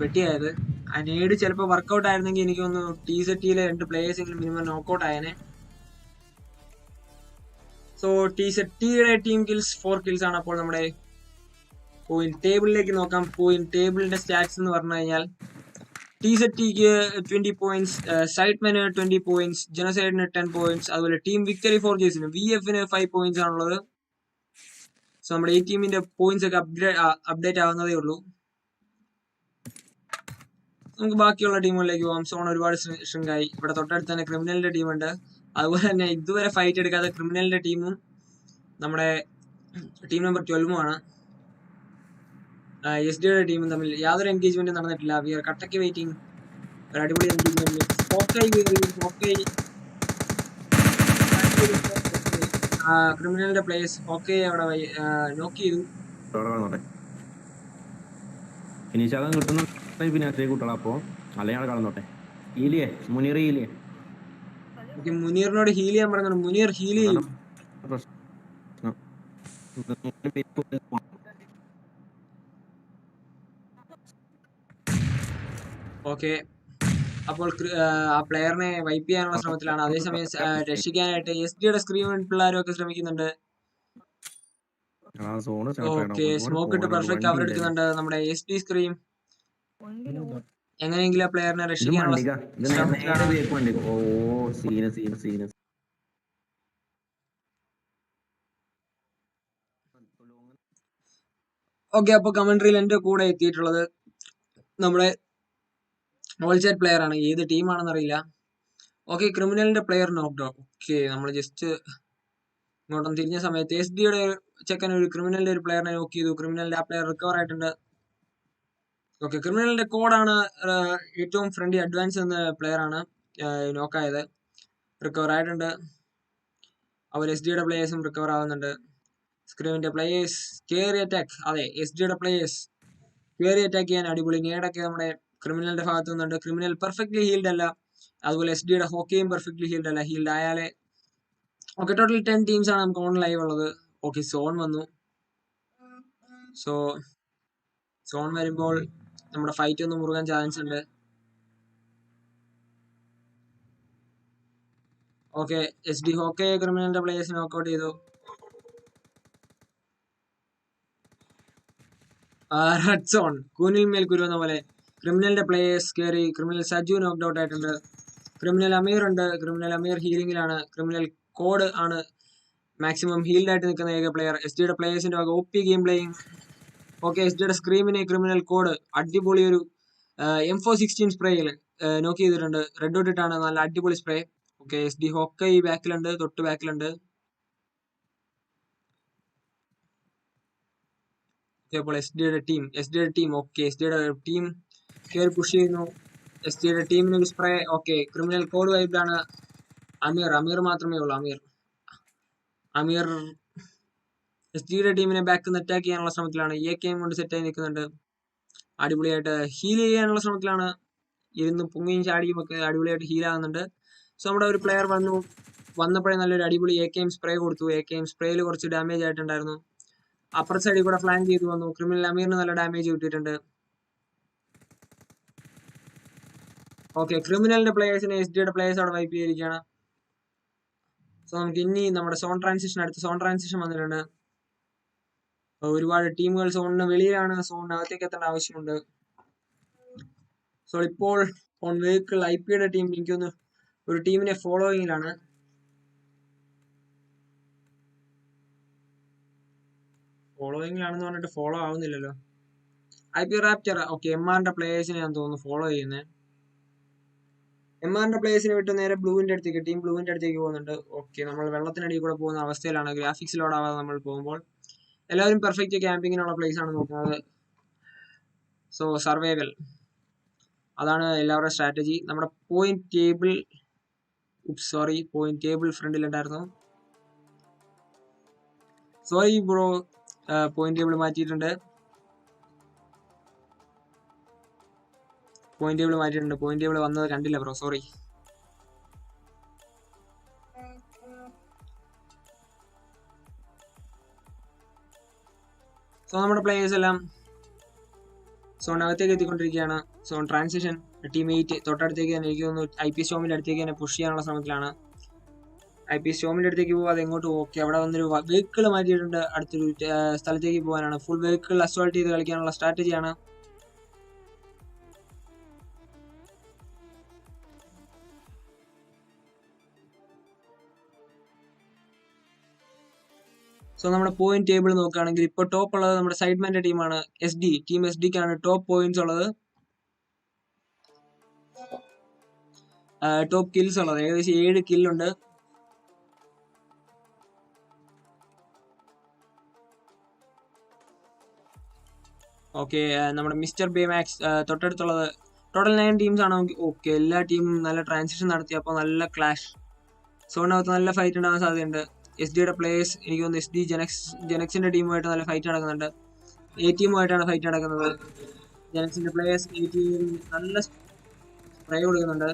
പെട്ടിയായത്. ആ നേട് ചിലപ്പോൾ വർക്കൗട്ട് ആയിരുന്നെങ്കിൽ എനിക്ക് തോന്നുന്നു TZTയിലെ 2 പ്ലേയേഴ്സെങ്കിലും മിനിമം നോക്കൗട്ട് ആയേനെ. സോ TZTയുടെ ടീം കിൽസ് 4 കിൽസ് ആണ്. അപ്പോൾ നമ്മുടെ പോയിന്റ് ടേബിളിലേക്ക് നോക്കാം. പോയിന്റ് ടേബിളിന്റെ സ്റ്റാറ്റ്സ് എന്ന് പറഞ്ഞു കഴിഞ്ഞാൽ TZTക്ക് 20 പോയിന്റ്സ്, സൈഡ്മാന് 20 പോയിന്റ്സ്, ജനസൈഡിന് 10 പോയിന്റ്സ്, അതുപോലെ ടീം വിക്ടറി ഫോർജേഴ്സിന് VFന് 5 പോയിന്റ്സ് ആണുള്ളത്. സോ നമ്മുടെ ഈ ടീമിന്റെ പോയിന്റ്സ് ഒക്കെ അപ്ഡേറ്റ് ആവുന്നതേ ഉള്ളൂ. നമുക്ക് ബാക്കിയുള്ള ടീമുകളിലേക്ക് പോകാം. സോൺ ഒരുപാട് ശൃംഗായി. ഇവിടെ തൊട്ടടുത്ത് തന്നെ ക്രിമിനലിന്റെ ടീമുണ്ട്. അതുപോലെ തന്നെ ഇതുവരെ ഫൈറ്റ് എടുക്കാത്ത ക്രിമിനലിന്റെ ടീമും നമ്മുടെ ടീം നമ്പർ 12 ആണ്. SDയുടെ ടീമും തമ്മിൽ യാതൊരു എൻഗേജ്മെന്റും നടന്നിട്ടില്ല. വി ആർ കട്ടയ്ക്ക് വെയിറ്റിംഗ് ഒരു അടിപൊളി എൻഗേജ്മെന്റ്. ക്രിമിനലിന്റെ പ്ലേയേഴ്സ് ഓക്കെ അവിടെ നോക്ക് ചെയ്തു. ഫിനിഷാകാൻ കിട്ടുന്നുണ്ടെങ്കിൽ പിന്നെ അത്രയും കൂട്ടണം. അപ്പോൾ അല്ലെങ്കിൽ കളന്നോട്ടെ. ഹീലിയേ മുനീർ ഹീലിയേ മുനീറിനോട് ഹീൽ ചെയ്യാൻ പറയുന്നു. മുനീർ ഹീൽ ചെയ്യും. ഓക്കെ അപ്പോൾ ആ പ്ലെയറിനെ വൈപ്പ് ചെയ്യാനുള്ള ശ്രമത്തിലാണ്. അതേസമയം രക്ഷിക്കാനായിട്ട് SDയുടെ സ്ക്രീൻ പിള്ളേരും ഒക്കെ ശ്രമിക്കുന്നുണ്ട്. ഓക്കെ സ്മോക്ക് ഇട്ട് പെർഫെക്റ്റ് കവർ എടുക്കുന്നുണ്ട് നമ്മുടെ SD സ്ക്രീം. എങ്ങനെയെങ്കിലും ആ പ്ലെയറിനെ രക്ഷിക്കാനുള്ള ശ്രമത്തിലാണ്. ഓക്കെ അപ്പൊ കമന്ററിയിൽ എന്റെ കൂടെ എത്തിയിട്ടുള്ളത് നമ്മുടെ ഓൾചാറ്റ് പ്ലെയർ ആണ്. ഏത് ടീമാണെന്ന് അറിയില്ല. ഓക്കെ ക്രിമിനലിന്റെ പ്ലെയർ നോക്ക്ഡ്. ഓക്കെ നമ്മൾ ജസ്റ്റ് ഇങ്ങോട്ടൊന്ന് തിരിഞ്ഞ സമയത്ത് SDയുടെ ചെക്കൻ ഒരു ക്രിമിനലിന്റെ ഒരു പ്ലെയറിനെ നോക്ക് ചെയ്തു. ക്രിമിനലിന്റെ ആ പ്ലെയർ റിക്കവർ ആയിട്ടുണ്ട്. ഓക്കെ ക്രിമിനലിന്റെ കോഡാണ് ഏറ്റവും ഫ്രണ്ട്ലി അഡ്വാൻസ് എന്ന പ്ലെയർ ആണ് നോക്കായത്. റിക്കവർ ആയിട്ടുണ്ട്. അവർ SDയുടെ പ്ലേയേഴ്സും റിക്കവർ ആവുന്നുണ്ട്. സ്ക്രീമിന്റെ പ്ലേയേഴ്സ് കേറി അറ്റാക്ക്. അതെ SDയുടെ പ്ലേയേഴ്സ് കേറി അറ്റാക്ക് ചെയ്യാൻ അടിപൊളി നേടൊക്കെ നമ്മുടെ ക്രിമിനലിന്റെ ഭാഗത്തു നിന്നുണ്ട്. ക്രിമിനൽ പെർഫെക്റ്റ്ലി ഹീൽഡ് അല്ല. അതുപോലെ SDയുടെ ഹോക്കിയും പെർഫെക്റ്റ്ലി ഹീൽഡ് അല്ല. ഹീൽഡ് ആയാലേ ഓക്കെ ടോട്ടൽ 10 ടീംസ് ആണ് നമുക്ക് ഓൺ ലൈവ് ഉള്ളത്. ഓക്കെ സോൺ വന്നു. സോ സോൺ വരുമ്പോൾ നമ്മുടെ ഫൈറ്റ് ഒന്ന് മുറുകാൻ ചാൻസ് ഉണ്ട്. ഓക്കെ SD ഹോക്കെ ക്രിമിനലിന്റെ പ്ലേയേഴ്സിനെ നോക്കൗട്ട് ചെയ്തു. റെഡ് സോൺ കൂനിൽ മേൽ കുരുവെന്ന പോലെ ക്രിമിനലിന്റെ പ്ലേയേഴ്സ് കയറി. ക്രിമിനൽ സജു നോക്ക്ഡ് ഔട്ട് ആയിട്ടുണ്ട്. ക്രിമിനൽ അമീർ ഉണ്ട്. ക്രിമിനൽ അമീർ ഹീലിംഗിലാണ്. ക്രിമിനൽ കോഡ് ആണ് മാക്സിമം ഹീൽഡ് ആയിട്ട് നിൽക്കുന്ന ഏക പ്ലെയർ. SDയുടെ പ്ലേയേഴ്സിന്റെ വക OP ഗെയിം പ്ലേയിങ്. ഓക്കെ SDയുടെ സ്ക്രീമിന് ക്രിമിനൽ കോഡ് അടിപൊളി ഒരു M416 സ്പ്രേയിൽ നോക്ക് ചെയ്തിട്ടുണ്ട്. റെഡ് ഔട്ട് ഇട്ടാണ് നല്ല അടിപൊളി സ്പ്രേ. ഓക്കെ SD ഹോക്കൈ ബാക്കിലുണ്ട്, തൊട്ട് ബാക്കിലുണ്ട്. അപ്പോൾ SDയുടെ ടീം ഓക്കെ SDയുടെ ടീം കയറി പുഷ് ചെയ്യുന്നു. SDയുടെ ടീമിന് ഒരു സ്പ്രേ. ഓക്കെ ക്രിമിനൽ കോഡ് വൈബിലാണ് അമീർ മാത്രമേ ഉള്ളൂ. അമീർ SDയുടെ ടീമിനെ ബാക്ക് നിന്ന് അറ്റാക്ക് ചെയ്യാനുള്ള ശ്രമത്തിലാണ്. AK കൊണ്ട് സെറ്റായി നിൽക്കുന്നുണ്ട്. അടിപൊളിയായിട്ട് ഹീൽ ചെയ്യാനുള്ള ശ്രമത്തിലാണ്. ഇരുന്ന് പൊങ്ങിയും ചാടിയും ഒക്കെ അടിപൊളിയായിട്ട് ഹീൽ ആകുന്നുണ്ട്. സോ നമ്മുടെ ഒരു പ്ലെയർ വന്നപ്പോഴേ നല്ലൊരു അടിപൊളി AK സ്പ്രേ കൊടുത്തു. AK സ്പ്രേയിൽ കുറച്ച് ഡാമേജ് ആയിട്ടുണ്ടായിരുന്നു. അപ്പർ സൈഡിൽ കൂടെ ഫ്ലാങ്ക് ചെയ്തു വന്നു. ക്രിമിനൽ അമീറിന് നല്ല ഡാമേജ് കിട്ടിയിട്ടുണ്ട്. ഓക്കെ ക്രിമിനലിന്റെ പ്ലേയേഴ്സിനെ SDയുടെ പ്ലേയേഴ്സ് അവിടെ വൈപ്പ് ചെയ്തിരിക്കുകയാണ്. സോ നമുക്ക് ഇനി നമ്മുടെ അടുത്ത സോൺ ട്രാൻസിഷൻ വന്നിട്ടുണ്ട്. ഒരുപാട് ടീമുകൾ സോണിന് വെളിയിലാണ്. സോണിനകത്തേക്ക് എത്തേണ്ട ആവശ്യമുണ്ട്. സോ ഇപ്പോൾ ഓൺ വെഹിക്കിൾ IPയുടെ ടീം എനിക്കൊന്ന് ഒരു ടീമിനെ ഫോളോയിങ്ങിലാണ്. ഫോളോയിങ്ങിലാണെന്ന് പറഞ്ഞിട്ട് ഫോളോ ആവുന്നില്ലല്ലോ. IP റാപ്റ്റർ ഓക്കെ MRന്റെ പ്ലേയേഴ്സിനെ ഞാൻ തോന്നുന്നു ഫോളോ ചെയ്യുന്നത്. MRന്റെ പ്ലേയേഴ്സിനെ വിട്ട് നേരെ ടീം ബ്ലൂവിന്റെ അടുത്തേക്ക് പോകുന്നുണ്ട്. ഓക്കെ നമ്മൾ വെള്ളത്തിനടിയിൽ കൂടെ പോകുന്ന അവസ്ഥയിലാണ്. ഗ്രാഫിക്സ് ലോഡ് ആവാതെ നമ്മൾ പോകുമ്പോൾ എല്ലാവരും പെർഫെക്റ്റ് ക്യാമ്പിങ്ങിനുള്ള പ്ലേസ് ആണ് നോക്കുന്നത്. സോ സർവൈവൽ അതാണ് എല്ലാവരുടെ സ്ട്രാറ്റജി. നമ്മുടെ പോയിന്റ് ടേബിൾ ഫ്രണ്ടിലുണ്ടായിരുന്നു. സോറി ബ്രോ പോയിന്റ് ടേബിൾ മാറ്റിയിട്ടുണ്ട്. പോയിന്റ് ടേബിൾ മാറ്റിയിട്ടുണ്ട്. പോയിന്റ് ടേബിൾ വന്നത് കണ്ടില്ല ബ്രോ, സോറി. സോ നമ്മുടെ പ്ലേയേഴ്സ് എല്ലാം സോണിനകത്തേക്ക് എത്തിക്കൊണ്ടിരിക്കുകയാണ്. സോൺ ട്രാൻസിഷൻ ടീം 8 തൊട്ടടുത്തേക്ക് തന്നെ, എനിക്ക് തോന്നുന്നു IP സ്റ്റോമിന്റെ അടുത്തേക്ക് തന്നെ പുഷ് ചെയ്യാനുള്ള ശ്രമത്തിലാണ്. IP സ്റ്റോമിന്റെ അടുത്തേക്ക് പോകാതെ എങ്ങോട്ട് ഓക്കെ, അവിടെ വന്നൊരു വെഹിക്കിൾ മാറ്റിയിട്ടുണ്ട്. അടുത്തൊരു സ്ഥലത്തേക്ക് പോകാനാണ്. ഫുൾ വെഹിക്കിൾ അസോൾട്ട് ചെയ്ത് കളിക്കാനുള്ള സ്ട്രാറ്റജിയാണ്. സോ നമ്മുടെ പോയിന്റ് ടേബിൾ നോക്കുകയാണെങ്കിൽ ഇപ്പോൾ ടോപ്പ് ഉള്ളത് നമ്മുടെ സൈഡ്മാന്റെ ടീമാണ് ടീം SD-ക്കാണ് ടോപ്പ് പോയിന്റ്സ് ഉള്ളത്. ടോപ്പ് കിൽസ് ഉള്ളത് ഏകദേശം 7 കില്ലുണ്ട്. ഓക്കെ, നമ്മുടെ മിസ്റ്റർ ബേമാക്സ് തൊട്ടടുത്തുള്ളത്. ടോട്ടൽ 9 ടീംസ് ആണ്. ഓക്കെ, എല്ലാ ടീമും നല്ല ട്രാൻസിഷൻ നടത്തി. അപ്പോൾ നല്ല ക്ലാഷ്, സോണിനകത്ത് നല്ല ഫൈറ്റ് ഉണ്ടാകാൻ സാധ്യതയുണ്ട്. SD-യുടെ പ്ലേയേഴ്സ്, എനിക്ക് തോന്നുന്നു SD ജെനക്സിന്റെ ടീമുമായിട്ട് നല്ല ഫൈറ്റ് നടക്കുന്നുണ്ട്. A ടീമുമായിട്ടാണ് ഫൈറ്റ് നടക്കുന്നത്. ജെനക്സിന്റെ പ്ലേയേഴ്സ് A ടീം നല്ല സ്പ്രേ കൊടുക്കുന്നുണ്ട്.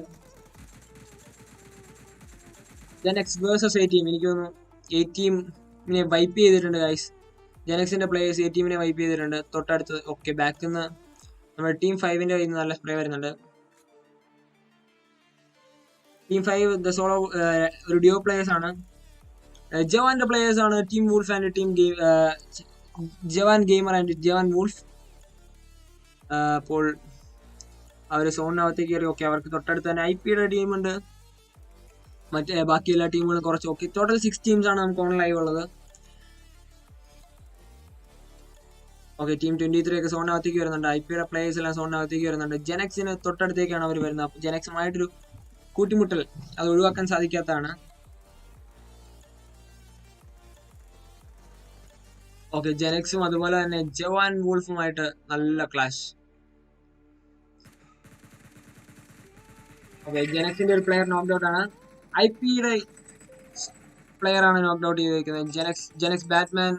ജെനക്സ് വേഴ്സസ് A ടീം, എനിക്ക് തോന്നുന്നു A ടീമിനെ വൈപ്പ് ചെയ്തിട്ടുണ്ട് ഗൈസ്. ജെനക്സിന്റെ പ്ലേയേഴ്സ് A ടീമിനെ വൈപ്പ് ചെയ്തിട്ടുണ്ട്. തൊട്ടടുത്ത് ഓക്കെ, ബാക്കിൽ നിന്ന് നമ്മുടെ ടീം 5ന്റെ കയ്യിൽ നിന്ന് നല്ല സ്പ്രേ വരുന്നുണ്ട്. ടീം 5 സോളോ ഒരു ഡ്യോ പ്ലേയേഴ്സ് ആണ്. ജവാന്റെ പ്ലേയേഴ്സ് ആണ് team wolf and team jawan gamer and jawan wolf. അപ്പോൾ അവർ സോണിനകത്തേക്ക് കയറി. ഓക്കെ, അവർക്ക് തൊട്ടടുത്ത് തന്നെ IP-യുടെ ടീമുണ്ട്. മറ്റേ ബാക്കി എല്ലാ ടീമുകളും കുറച്ച്. ഓക്കെ, ടോട്ടൽ 6 ടീംസ് ആണ് നമുക്ക് ഓൺ ലൈവ് ഉള്ളത്. ഓക്കെ, ടീം 23 ഒക്കെ സോണിനകത്തേക്ക് വരുന്നുണ്ട്. IP-യുടെ പ്ലേയേഴ്സ് എല്ലാം സോണിനകത്തേക്ക് വരുന്നുണ്ട്. ജെനക്സിന് തൊട്ടടുത്തേക്കാണ് അവർ വരുന്നത്. അപ്പോൾ ജെനക്സുമായിട്ടൊരു കൂട്ടിമുട്ടൽ അത് ഒഴിവാക്കാൻ സാധിക്കാത്തതാണ്. ഓക്കെ, ജെനക്സും അതുപോലെ തന്നെ ജവാൻ വൂൾഫുമായിട്ട് നല്ല ക്ലാഷ്. ഓക്കെ, ജെനക്സിന്റെ ഒരു പ്ലെയർ നോക്ക്ഡ് ഔട്ട് ആണ്. IP-യുടെ പ്ലെയർ ആണ് നോക്ക്ഡ് ഔട്ട് ചെയ്തിരിക്കുന്നത്. ജെനക്സ് ബാറ്റ്മാൻ.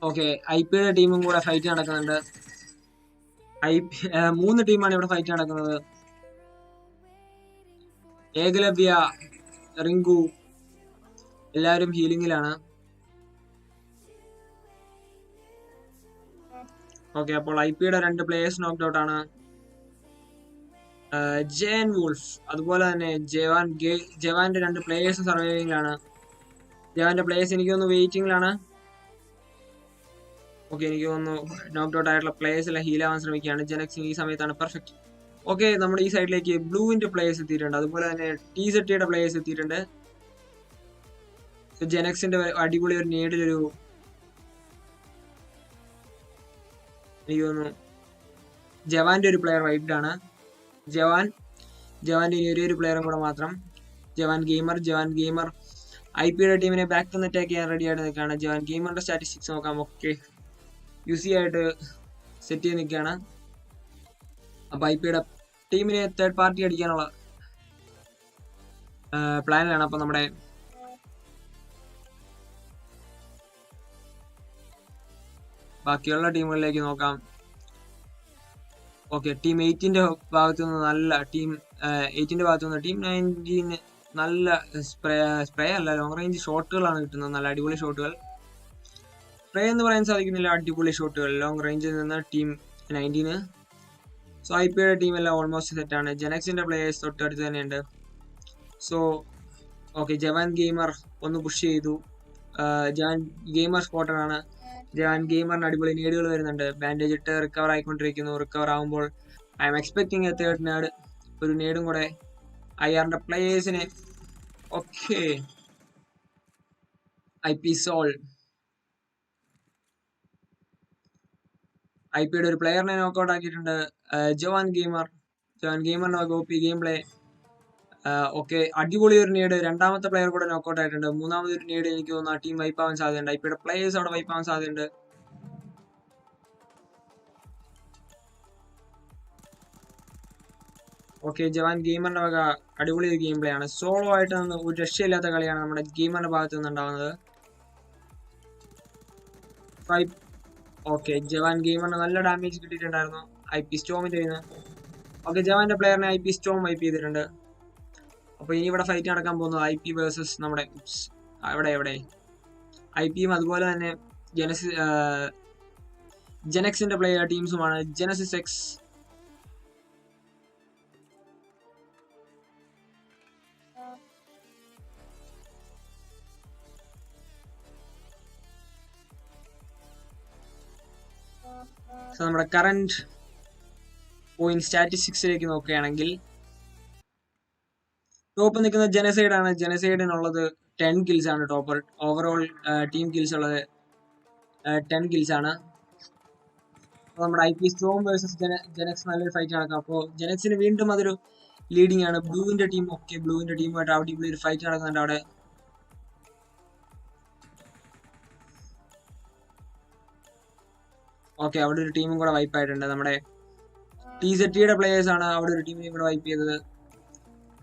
ഓക്കെ, IP-യുടെ ടീമും കൂടെ ഫൈറ്റ് നടക്കുന്നുണ്ട്. 3 ടീമാണ് ഇവിടെ ഫൈറ്റ് നടക്കുന്നത്. ഏകലവ്യ, റിങ്കു എല്ലാവരും ഹീലിംഗിലാണ്. ഓക്കെ, അപ്പോൾ IP-യുടെ 2 പ്ലേയേഴ്സ് നോക്ക്ഡ് ഔട്ട് ആണ്. ജെൻ വൂൾഫ് അതുപോലെ തന്നെ ജവാന്റെ 2 പ്ലേയേഴ്സ് സർവൈവിംഗിലാണ്. ജവാന്റെ പ്ലേയേഴ്സ് എനിക്ക് തോന്നുന്നു വെയിറ്റിംഗിലാണ്. ഓക്കെ, എനിക്ക് തോന്നുന്നു നോക്ക്ഡ് ഔട്ട് ആയിട്ടുള്ള പ്ലേയേഴ്സ് എല്ലാം ഹീൽ ആവാൻ ശ്രമിക്കുകയാണ്. ജെനക്സ് ഈ സമയത്താണ് പെർഫെക്റ്റ്. ഓക്കെ, നമ്മുടെ ഈ സൈഡിലേക്ക് ബ്ലൂവിന്റെ പ്ലേയേഴ്സ് എത്തിയിട്ടുണ്ട്. അതുപോലെ തന്നെ TZT-യുടെ പ്ലേയേഴ്സ് എത്തിയിട്ടുണ്ട്. ജെനക്സിന്റെ അടിപൊളി ഒരു നേടിലൊരു, എനിക്ക് തോന്നുന്നു ജവാന്റെ ഒരു പ്ലെയർ വൈപ്ഡ് ആണ്. ജവാന്റെ ഇനി ഒരു പ്ലെയറും കൂടെ മാത്രം. ജവാൻ ഗെയിമർ IP-യുടെ ടീമിനെ ബാക്ക് നിന്ന് അറ്റാക്ക് ചെയ്യാൻ റെഡി ആയിട്ട് നിൽക്കുകയാണ്. ജവാൻ ഗെയിമറിന്റെ സ്റ്റാറ്റിസ്റ്റിക്സ് നോക്കാം. ഓക്കെ, UC ആയിട്ട് സെറ്റ് ചെയ്ത് നിൽക്കുകയാണ്. അപ്പൊ IP-യുടെ ടീമിനെ തേർഡ് പാർട്ടി അടിക്കാനുള്ള പ്ലാനിലാണ്. അപ്പൊ നമ്മുടെ ബാക്കിയുള്ള ടീമുകളിലേക്ക് നോക്കാം. ഓക്കെ, ടീം 8ന്റെ ഭാഗത്തു നിന്ന് നല്ല ടീം 19 നല്ല സ്പ്രേ അല്ല, ലോങ് റേഞ്ച് ഷോട്ടുകളാണ് കിട്ടുന്നത്. നല്ല അടിപൊളി ഷോട്ടുകൾ. സ്പ്രേ എന്ന് പറയാൻ സാധിക്കുന്നില്ല, അടിപൊളി ഷോട്ടുകൾ ലോങ് റേഞ്ചിൽ നിന്ന് ടീം 19. സോ IP-യുടെ ടീം എല്ലാം ഓൾമോസ്റ്റ് സെറ്റാണ്. ജെനക്സിന്റെ പ്ലേയേഴ്സ് തൊട്ടടുത്ത് തന്നെയുണ്ട്. സോ ഓക്കെ, ജവാൻ ഗെയിമർ ഒന്ന് പുഷ് ചെയ്തു. ജവാൻ ഗെയിമർ സ്പോട്ടർ ആണ്. ജവാൻ ഗെയിമറിന് അടിപൊളി നേടുകൾ വരുന്നുണ്ട്. ബാൻഡേജ് ഇട്ട് റിക്കവർ ആയിക്കൊണ്ടിരിക്കുന്നു. റിക്കവർ ആകുമ്പോൾ I'm expecting a third nade, ഒരു നേടും കൂടെ IR-ന്റെ പ്ലേയേഴ്സിനെ. ഓക്കെ, IP സോൾ IP-യുടെ ഒരു പ്ലെയറിനെ നോക്കൗട്ട് ആക്കിയിട്ടുണ്ട്. ജവാൻ ഗെയിമറിന്റെ ഗോപി ഗെയിം പ്ലേ. ഓക്കെ, അടിപൊളി ഒരു നേട്. രണ്ടാമത്തെ പ്ലെയർ കൂടെ നോക്കൗട്ട് ആയിട്ടുണ്ട്. മൂന്നാമതൊരു നേട് എനിക്ക് തോന്നുന്നു ആ ടീം വൈപ്പ് ആവാൻ സാധ്യതയുണ്ട്. IP-യുടെ പ്ലേയേഴ്സ് അവിടെ വൈപ്പ് ആവാൻ സാധ്യതയുണ്ട്. ഓക്കെ, ജവാൻ ഗെയിമറിന്റെ വക അടിപൊളി ഒരു ഗെയിം പ്ലേ ആണ്. സോളോ ആയിട്ട് നിന്ന് ഒരു രക്ഷയില്ലാത്ത കളിയാണ് നമ്മുടെ ഗെയിമറിന്റെ ഭാഗത്ത് നിന്ന് ഉണ്ടാവുന്നത്. ഓക്കെ, ജവാൻ ഗെയിമറിന് നല്ല ഡാമേജ് കിട്ടിയിട്ടുണ്ടായിരുന്നു IP സ്റ്റോമിന്റെ കയ്യിൽ നിന്ന്. ഓക്കെ, ജവാന്റെ പ്ലെയറിനെ IP സ്റ്റോം വൈപ്പ് ചെയ്തിട്ടുണ്ട്. അപ്പൊ ഇനി ഇവിടെ ഫൈറ്റ് നടക്കാൻ പോകുന്നത് IP വേഴ്സസ് നമ്മുടെ എവിടെ IPയും അതുപോലെ തന്നെ ജെനെക്സിന്റെ പ്ലെയർ ടീംസുമാണ്. ജെനസിസ് എക്സ് നമ്മുടെ കറന്റ് പോയിന്റ് സ്റ്റാറ്റിസ്റ്റിക്സിലേക്ക് നോക്കുകയാണെങ്കിൽ ടോപ്പ് നിൽക്കുന്ന ജനസൈഡ് ആണ്. ജനസൈഡിനുള്ളത് 10 കിൽസ് ആണ്. ടോപ്പർ ഓവറോൾ ടീം കിൽസ് ഉള്ളത് 10 കിൽസ് ആണ്. നമ്മുടെ IP സ്റ്റോം വേഴ്സസ് ജെനക്സ് നല്ലൊരു ഫൈറ്റ് നടക്കാം. അപ്പോൾ ജെനക്സിന് വീണ്ടും അതൊരു ലീഡിംഗ് ആണ്. ബ്ലൂവിന്റെ ടീമുമായിട്ട് അവിടെ ഒരു ഫൈറ്റ് നടക്കുന്നുണ്ട് അവിടെ. ഓക്കെ, അവിടെ ഒരു ടീമും കൂടെ വൈപ്പ് ആയിട്ടുണ്ട്. നമ്മുടെ TZTയുടെ പ്ലേയേഴ്സ് ആണ് അവിടെ ഒരു ടീമിനെയും കൂടെ വൈപ്പ് ചെയ്തത്.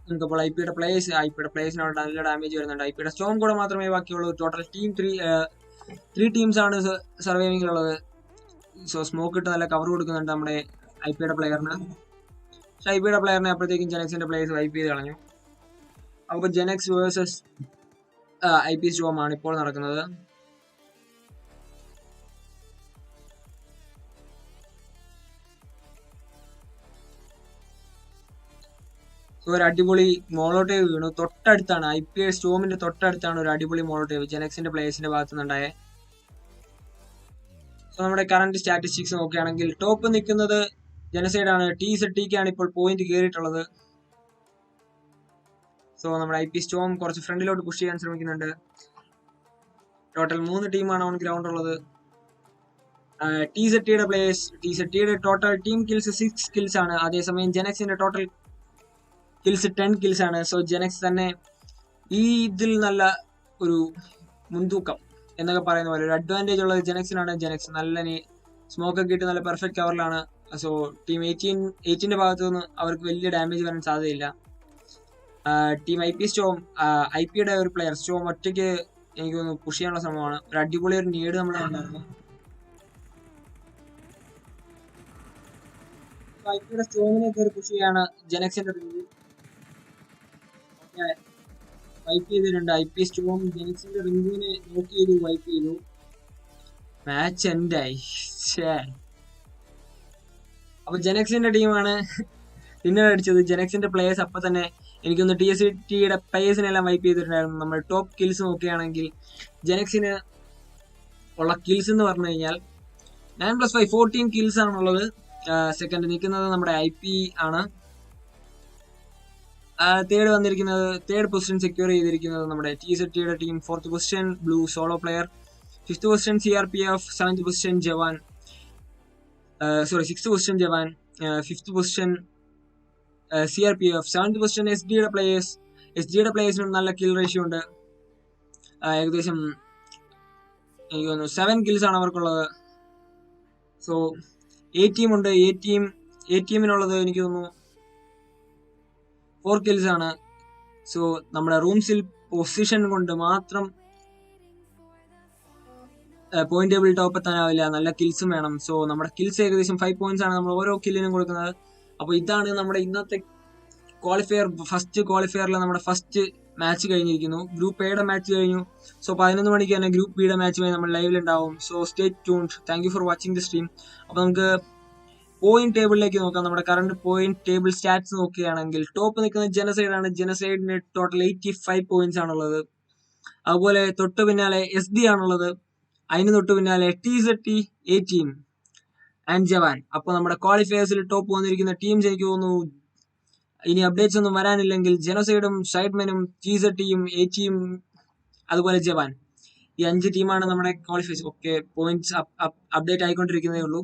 നമുക്കപ്പോൾ IPയുടെ പ്ലേയേഴ്സിന് അവിടെ നല്ല ഡാമേജ് വരുന്നുണ്ട്. IPയുടെ സ്റ്റോം കൂടെ മാത്രമേ ബാക്കിയുള്ളൂ. ടോട്ടൽ ടീം 3 ടീംസ് ആണ് സർവൈവിംഗിലുള്ളത്. സോ സ്മോക്ക് ഇട്ട് നല്ല കവർ കൊടുക്കുന്നുണ്ട് നമ്മുടെ IPയുടെ പ്ലെയറിന്. പക്ഷെ IPയുടെ പ്ലെയറിനെ അപ്പോഴത്തേക്കും ജെനക്സിന്റെ പ്ലേയേഴ്സ് വൈപ്പ് ചെയ്ത് കളഞ്ഞു. അപ്പോൾ ജെനക്സ് വേഴ്സസ് IP സ്റ്റോം ആണ് ഇപ്പോൾ നടക്കുന്നത്. ഒരു അടിപൊളി മോളോട്ടേവ് വീണു. തൊട്ടടുത്താണ് IP സ്റ്റോമിന്റെ തൊട്ടടുത്താണ് ഒരു അടിപൊളി മോളോട്ടേവ് ജെനക്സിന്റെ പ്ലേയേഴ്സിന്റെ ഭാഗത്തു നിന്നുണ്ടായേ. സോ നമ്മുടെ കറന്റ് സ്റ്റാറ്റിസ്റ്റിക്സ് നോക്കുകയാണെങ്കിൽ ടോപ്പ് നിൽക്കുന്നത് ജനസൈഡ് ആണ്. TZTക്കാണ് ഇപ്പോൾ പോയിന്റ് കയറിയിട്ടുള്ളത്. സോ നമ്മുടെ IP സ്റ്റോം കുറച്ച് ഫ്രണ്ടിലോട്ട് പുഷ് ചെയ്യാൻ ശ്രമിക്കുന്നുണ്ട്. ടോട്ടൽ 3 ടീമാണ് ഓൺ ഗ്രൗണ്ട് ഉള്ളത്. TZTയുടെ ടോട്ടൽ ടീം കിൽസ് 6 കിൽസ് ആണ്. അതേസമയം ജെനക്സിന്റെ ടോട്ടൽ കിൽസ് 10 കിൽസ് ആണ്. സോ ജെനക്സ് തന്നെ ഈ ഇതിൽ നല്ല ഒരു മുൻതൂക്കം എന്നൊക്കെ പറയുന്ന പോലെ ഒരു അഡ്വാൻറ്റേജ് ഉള്ളത് ജെനക്സിനാണ്. ജെനക്സ് നല്ല സ്മോക്ക് ഒക്കെ ഇട്ട് നല്ല പെർഫെക്റ്റ് കവറിലാണ്. സോ ടീം 18ന്റെ ഭാഗത്തു നിന്ന് അവർക്ക് വലിയ ഡാമേജ് വരാൻ സാധ്യതയില്ല. ടീം IP സ്റ്റോം IPയുടെ ഒരു പ്ലെയർ സ്റ്റോം ഒറ്റയ്ക്ക് എനിക്ക് തോന്നുന്നു പുഷ് ചെയ്യാനുള്ള ശ്രമമാണ്. ഒരു അടിപൊളി ഒരു നീഡ് നമ്മൾ കണ്ടായിരുന്നു. IPയുടെ സ്റ്റോമിനെ കയറി പുഷ് ചെയ്യാണ് ജെനക്സിന്റെ റിംഗ് വൈപ്പ് ചെയ്തിട്ടുണ്ട്. IP സ്റ്റോം ജെനക്സിന്റെ റിംഗിനെ നോക്ക് ചെയ്തു വൈപ്പ് ചെയ്തു. മാച്ച് എൻഡായി. അപ്പൊ ജെനക്സിന്റെ ടീമാണ് വിന്നർ അടിച്ചത്. ജെനക്സിന്റെ പ്ലേയേഴ്സ് അപ്പൊ തന്നെ എനിക്കൊന്ന് TZTയുടെ പ്ലേയേഴ്സിനെല്ലാം വൈപ്പ് ചെയ്തിട്ടുണ്ടായിരുന്നു. നമ്മൾ ടോപ്പ് കിൽസ് നോക്കുകയാണെങ്കിൽ ജെനക്സിന് ഉള്ള കിൽസ് എന്ന് പറഞ്ഞു കഴിഞ്ഞാൽ 9+5 14 കിൽസ് ആണുള്ളത്. സെക്കൻഡ് നിൽക്കുന്നത് നമ്മുടെ IP ആണ്. തേർഡ് പൊസിഷൻ സെക്യൂർ ചെയ്തിരിക്കുന്നത് നമ്മുടെ TZTയുടെ team. 4th position blue solo player. 5th position CRPF. 7th position Jawan. 6th position Jawan. 5th position CRPF. 7th position SDയുടെ പ്ലേയേഴ്സ്. SDയുടെ പ്ലേയേഴ്സിന് നല്ല കിൽ റേഷ്യോ ഉണ്ട്. ഏകദേശം എനിക്ക് തോന്നുന്നു 7 കിൽസ് ആണ് അവർക്കുള്ളത്. സോ A ടീം ഉണ്ട്. A ടീമിനുള്ളത് എനിക്ക് തോന്നുന്നു 4 കിൽസ് ആണ്. സോ നമ്മുടെ റൂംസിൽ പൊസിഷൻ കൊണ്ട് മാത്രം പോയിന്റ് ടേബിൾ ടോപ്പ് എത്താനാവില്ല. നല്ല കിൽസും വേണം. സോ നമ്മുടെ കിൽസ് ഏകദേശം 5 പോയിന്റ്സ് ആണ് നമ്മൾ ഓരോ കില്ലിനും കൊടുക്കുന്നത്. അപ്പോൾ ഇതാണ് നമ്മുടെ ഇന്നത്തെ ഫസ്റ്റ് ക്വാളിഫയറിൽ നമ്മുടെ ഫസ്റ്റ് മാച്ച് കഴിഞ്ഞിരിക്കുന്നു. ഗ്രൂപ്പ് എയുടെ മാച്ച് കഴിഞ്ഞു. സോ 11 മണിക്ക് തന്നെ ഗ്രൂപ്പ് ബിയുടെ മാച്ചുമായി നമ്മൾ ലൈവിലുണ്ടാവും. So stay tuned. Thank you for watching the stream. അപ്പോൾ നമുക്ക് പോയിന്റ് ടേബിളിലേക്ക് നോക്കാം. നമ്മുടെ കറണ്ട് പോയിന്റ് ടേബിൾ സ്റ്റാറ്റ്സ് നോക്കുകയാണെങ്കിൽ ടോപ്പ് നിൽക്കുന്നത് ജനസൈഡ് ആണ്. ജനസൈഡിന് ടോട്ടൽ 85 പോയിന്റ്സ് ആണുള്ളത്. അതുപോലെ തൊട്ട് പിന്നാലെ SD ആണുള്ളത്. അതിന് തൊട്ട് പിന്നാലെ TZT, A ടീം ആൻഡ് ജവാൻ. അപ്പോൾ നമ്മുടെ ക്വാളിഫയേഴ്സിൽ ടോപ്പ് വന്നിരിക്കുന്ന ടീംസ് എനിക്ക് തോന്നുന്നു ഇനി അപ്ഡേറ്റ്സ് ഒന്നും വരാനില്ലെങ്കിൽ ജനസൈഡും സൈഡ്മെനും TZTയും A ടീം അതുപോലെ ജവാൻ, ഈ 5 ടീമാണ് നമ്മുടെ ക്വാളിഫയേഴ്സ്. ഒക്കെ പോയിന്റ്സ് അപ്ഡേറ്റ് ആയിക്കൊണ്ടിരിക്കുന്നതേ ഉള്ളൂ.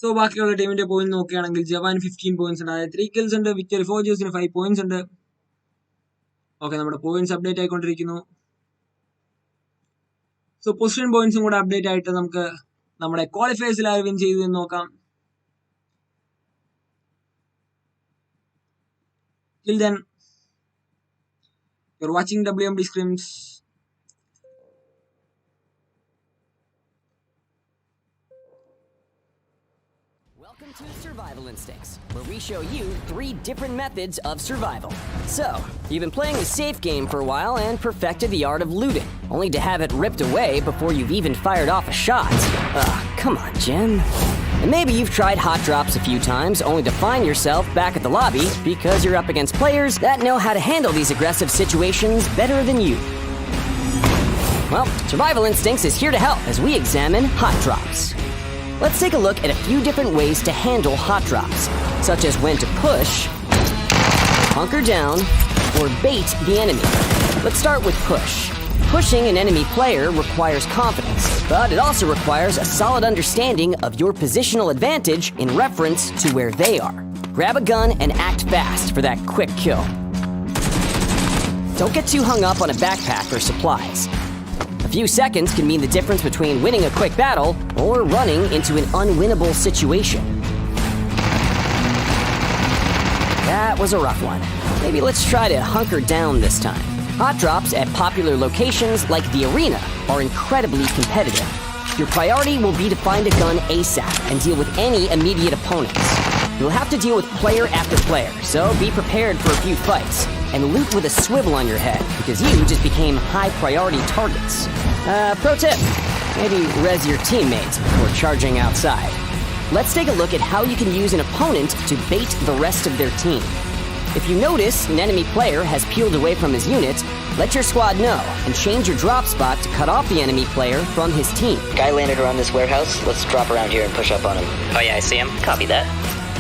സോ ബാക്കിയുള്ള ടീമിന്റെ പോയിന്റ് നോക്കുകയാണെങ്കിൽ ജവാൻ 15 പോയിന്റ്സ് ഉണ്ട്. അതായത് 3 കിൽസ് ഉണ്ട്. വിക്ടറി ഫോർജേഴ്സിന് 5 പോയിന്റ്സ് ഉണ്ട്. ഓക്കെ, നമ്മുടെ പോയിന്റ്സ് അപ്ഡേറ്റ് ആയിക്കൊണ്ടിരിക്കുന്നു. സോ പൊസിഷൻ പോയിന്റ്സും കൂടെ അപ്ഡേറ്റ് ആയിട്ട് നമുക്ക് നമ്മുടെ ക്വാളിഫയേഴ്സിൽ ആര് വിൻ ചെയ്തു എന്ന് നോക്കാം. Till then, you're watching WMD Scrims. to Survival Instincts, where we show you 3 different methods of survival. So, you've been playing the safe game for a while and perfected the art of looting, only to have it ripped away before you've even fired off a shot. Come on, Jim. And maybe you've tried hot drops a few times, only to find yourself back at the lobby because you're up against players that know how to handle these aggressive situations better than you. Well, Survival Instincts is here to help as we examine hot drops. Let's take a look at a few different ways to handle hot drops, such as when to push, hunker down, or bait the enemy. Let's start with push. Pushing an enemy player requires confidence, but it also requires a solid understanding of your positional advantage in reference to where they are. Grab a gun and act fast for that quick kill. Don't get too hung up on a backpack or supplies. A few seconds can mean the difference between winning a quick battle or running into an unwinnable situation. That was a rough one. Maybe let's try to hunker down this time. Hot drops at popular locations like the arena are incredibly competitive. Your priority will be to find a gun ASAP and deal with any immediate opponents. You'll have to deal with player after player, so be prepared for a few fights. And loot with a swivel on your head, because you just became high-priority targets. Pro tip, maybe res your teammates before charging outside. Let's take a look at how you can use an opponent to bait the rest of their team. If you notice an enemy player has peeled away from his unit, let your squad know and change your drop spot to cut off the enemy player from his team. Guy landed around this warehouse. Let's drop around here and push up on him. Oh yeah, I see him. Copy that.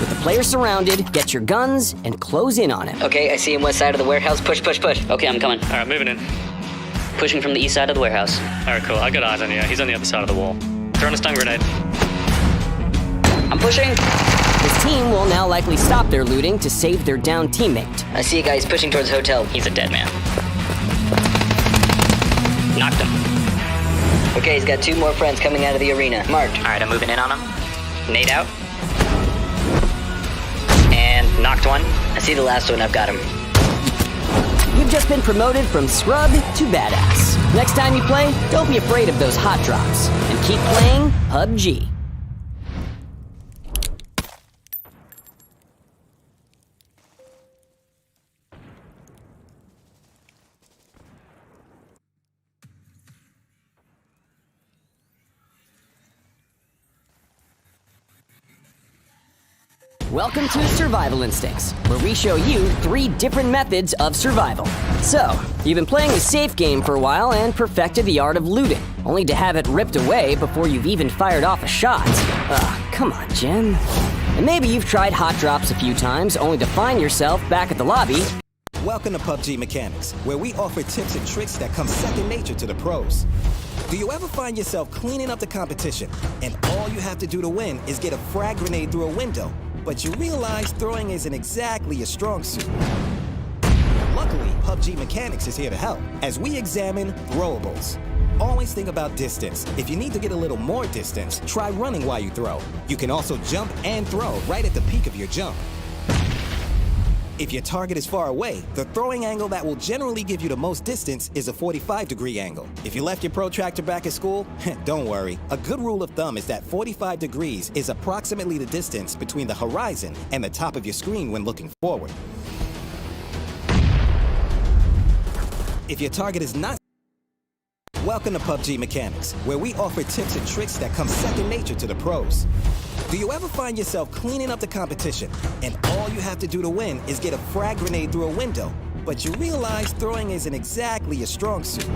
With the player surrounded, get your guns and close in on him. Okay, I see him west side of the warehouse. Push, push, push. Okay, I'm coming. All right, moving in. Pushing from the east side of the warehouse. All right, cool. I got eyes on you. He's on the other side of the wall. Throwing a stun grenade. I'm pushing. His team will now likely stop their looting to save their downed teammate. I see a guy. He's pushing towards the hotel. He's a dead man. Knocked him. Okay, he's got 2 more friends coming out of the arena. Marked. All right, I'm moving in on him. Nade out. And knocked one. I see the last one. I've got him. You've just been promoted from scrub to badass. Next time you play, don't be afraid of those hot drops. And keep playing PUBG. Welcome to Survival Instincts, where we show you 3 different methods of survival. So, you've been playing the safe game for a while and perfected the art of looting, only to have it ripped away before you've even fired off a shot. Come on, Jim. And maybe you've tried hot drops a few times, only to find yourself back at the lobby. Welcome to PUBG Mechanics, where we offer tips and tricks that come second nature to the pros. Do you ever find yourself cleaning up the competition, and all you have to do to win is get a frag grenade through a window, but you realize throwing isn't exactly a strong suit? Luckily, PUBG Mechanics is here to help, as we examine throwables. Always think about distance. If you need to get a little more distance, try running while you throw. You can also jump and throw right at the peak of your jump. If your target is far away, the throwing angle that will generally give you the most distance is a 45-degree angle. If you left your protractor back at school, don't worry. A good rule of thumb is that 45 degrees is approximately the distance between the horizon and the top of your screen when looking forward. If your target is not... Welcome to PUBG Mechanics, where we offer tips and tricks that come second nature to the pros. Do you ever find yourself cleaning up the competition, and all you have to do to win is get a frag grenade through a window, but you realize throwing isn't exactly a strong suit?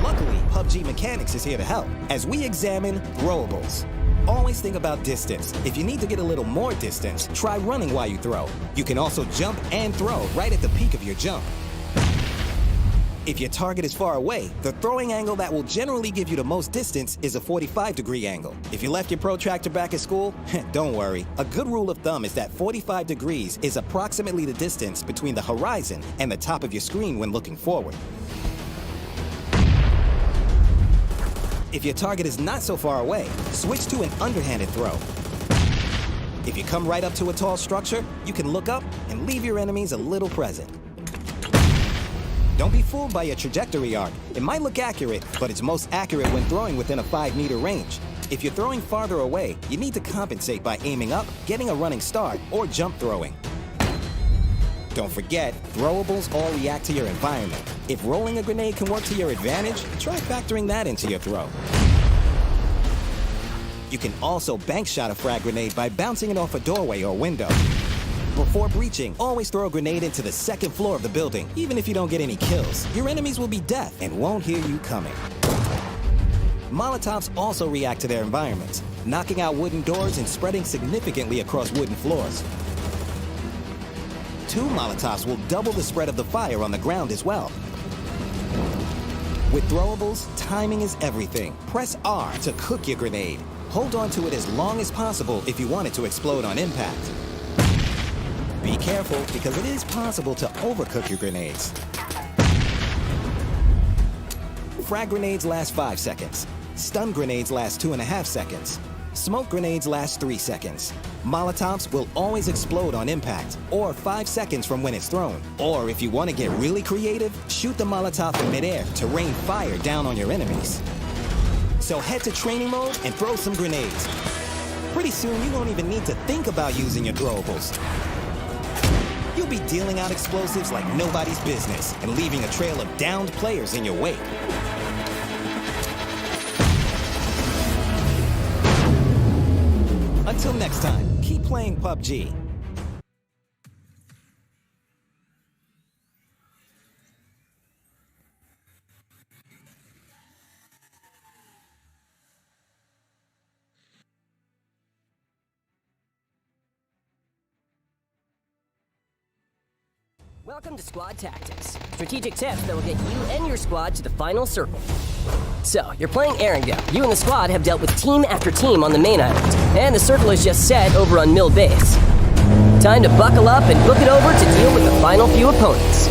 Luckily, PUBG Mechanics is here to help, as we examine throwables. Always think about distance. If you need to get a little more distance, try running while you throw. You can also jump and throw right at the peak of your jump. If your target is far away, the throwing angle that will generally give you the most distance is a 45-degree angle. If you left your protractor back at school, don't worry. A good rule of thumb is that 45 degrees is approximately the distance between the horizon and the top of your screen when looking forward. If your target is not so far away, switch to an underhanded throw. If you come right up to a tall structure, you can look up and leave your enemies a little present. Don't be fooled by your trajectory arc. It might look accurate, but it's most accurate when throwing within a 5-meter range. If you're throwing farther away, you need to compensate by aiming up, getting a running start, or jump throwing. Don't forget, throwables all react to your environment. If rolling a grenade can work to your advantage, try factoring that into your throw. You can also bank shot a frag grenade by bouncing it off a doorway or window. Before breaching, always throw a grenade into the second floor of the building. Even if you don't get any kills, your enemies will be deaf and won't hear you coming. Molotovs also react to their environments, knocking out wooden doors and spreading significantly across wooden floors. 2 Molotovs will double the spread of the fire on the ground as well. With throwables, timing is everything. Press R to cook your grenade. Hold on to it as long as possible if you want it to explode on impact. Be careful, because it is possible to overcook your grenades. Frag grenades last 5 seconds. Stun grenades last 2.5 seconds. Smoke grenades last 3 seconds. Molotovs will always explode on impact, or 5 seconds from when it's thrown. Or if you want to get really creative, shoot the Molotov in midair to rain fire down on your enemies. So head to training mode and throw some grenades. Pretty soon you won't even need to think about using your throwables. You'll be dealing out explosives like nobody's business and leaving a trail of downed players in your wake. Until next time, keep playing PUBG. Welcome to Squad Tactics, strategic tips that will get you and your squad to the final circle. So, you're playing ERANGAL. You and the squad have dealt with team after team on the main island, and the circle is just set over on Mill Base. Time to buckle up and book it over to deal with the final few opponents.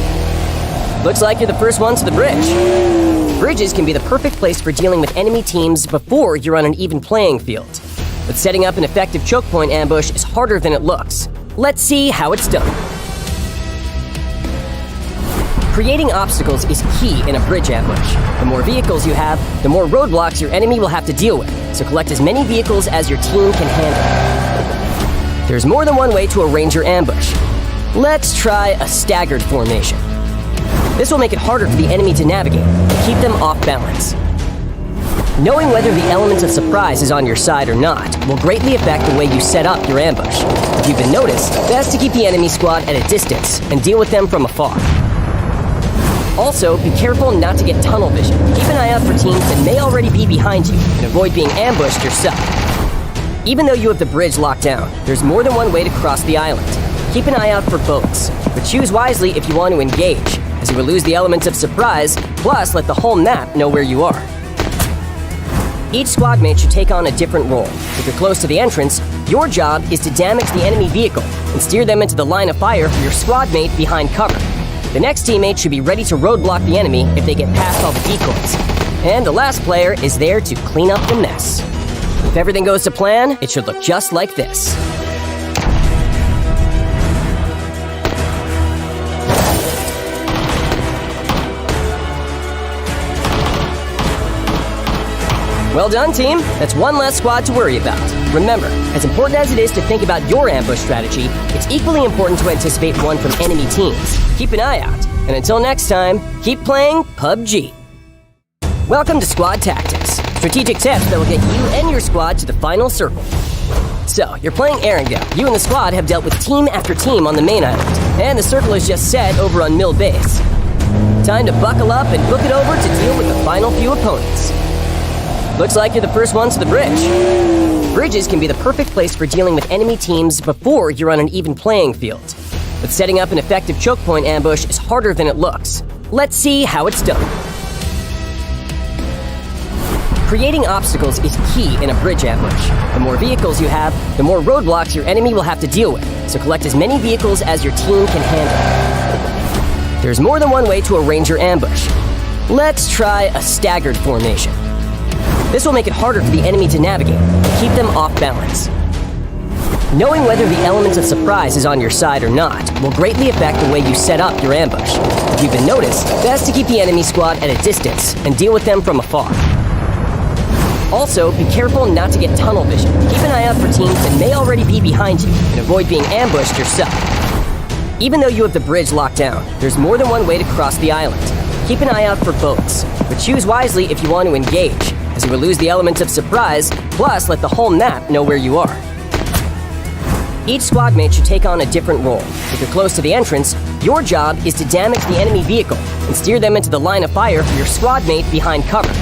Looks like you're the first ones to the bridge. Bridges can be the perfect place for dealing with enemy teams before you're on an even playing field. But setting up an effective choke point ambush is harder than it looks. Let's see how it's done. Creating obstacles is key in a bridge ambush. The more vehicles you have, the more roadblocks your enemy will have to deal with, so collect as many vehicles as your team can handle. There's more than one way to arrange your ambush. Let's try a staggered formation. This will make it harder for the enemy to navigate and keep them off balance. Knowing whether the element of surprise is on your side or not will greatly affect the way you set up your ambush. If you've been noticed, best to keep the enemy squad at a distance and deal with them from afar. Also, be careful not to get tunnel vision. Keep an eye out for teams that may already be behind you and avoid being ambushed yourself. Even though you have the bridge locked down, there's more than one way to cross the island. Keep an eye out for boats, but choose wisely if you want to engage, as you will lose the element of surprise, plus let the whole map know where you are. Each squad mate should take on a different role. If you're close to the entrance, your job is to damage the enemy vehicle and steer them into the line of fire for your squad mate behind cover. The next teammate should be ready to roadblock the enemy if they get past all the decoys. And the last player is there to clean up the mess. If everything goes to plan, it should look just like this. Well done, team. That's one less squad to worry about. Remember, as important as it is to think about your ambush strategy, it's equally important to anticipate one from enemy teams. Keep an eye out, and until next time, keep playing PUBG. Welcome to Squad Tactics, strategic tips that will get you and your squad to the final circle. So, you're playing ERANGAL. You and the squad have dealt with team after team on the main island, and the circle is just set over on Mill Base. Time to buckle up and book it over to deal with the final few opponents. Looks like you're the first ones to the bridge. Bridges can be the perfect place for dealing with enemy teams before you're on an even playing field. But setting up an effective choke point ambush is harder than it looks. Let's see how it's done. Creating obstacles is key in a bridge ambush. The more vehicles you have, the more roadblocks your enemy will have to deal with, so collect as many vehicles as your team can handle. There's more than one way to arrange your ambush. Let's try a staggered formation. This will make it harder for the enemy to navigate and keep them off balance. Knowing whether the element of surprise is on your side or not will greatly affect the way you set up your ambush. If you've been noticed, best to keep the enemy squad at a distance and deal with them from afar. Also, be careful not to get tunnel vision. Keep an eye out for teams that may already be behind you, and avoid being ambushed yourself. Even though you have the bridge locked down, there's more than one way to cross the island. Keep an eye out for boats, but choose wisely if you want to engage, as you will lose the element of surprise, plus let the whole map know where you are. Each squad mate should take on a different role. If you're close to the entrance, your job is to damage the enemy vehicle and steer them into the line of fire for your squad mate behind cover.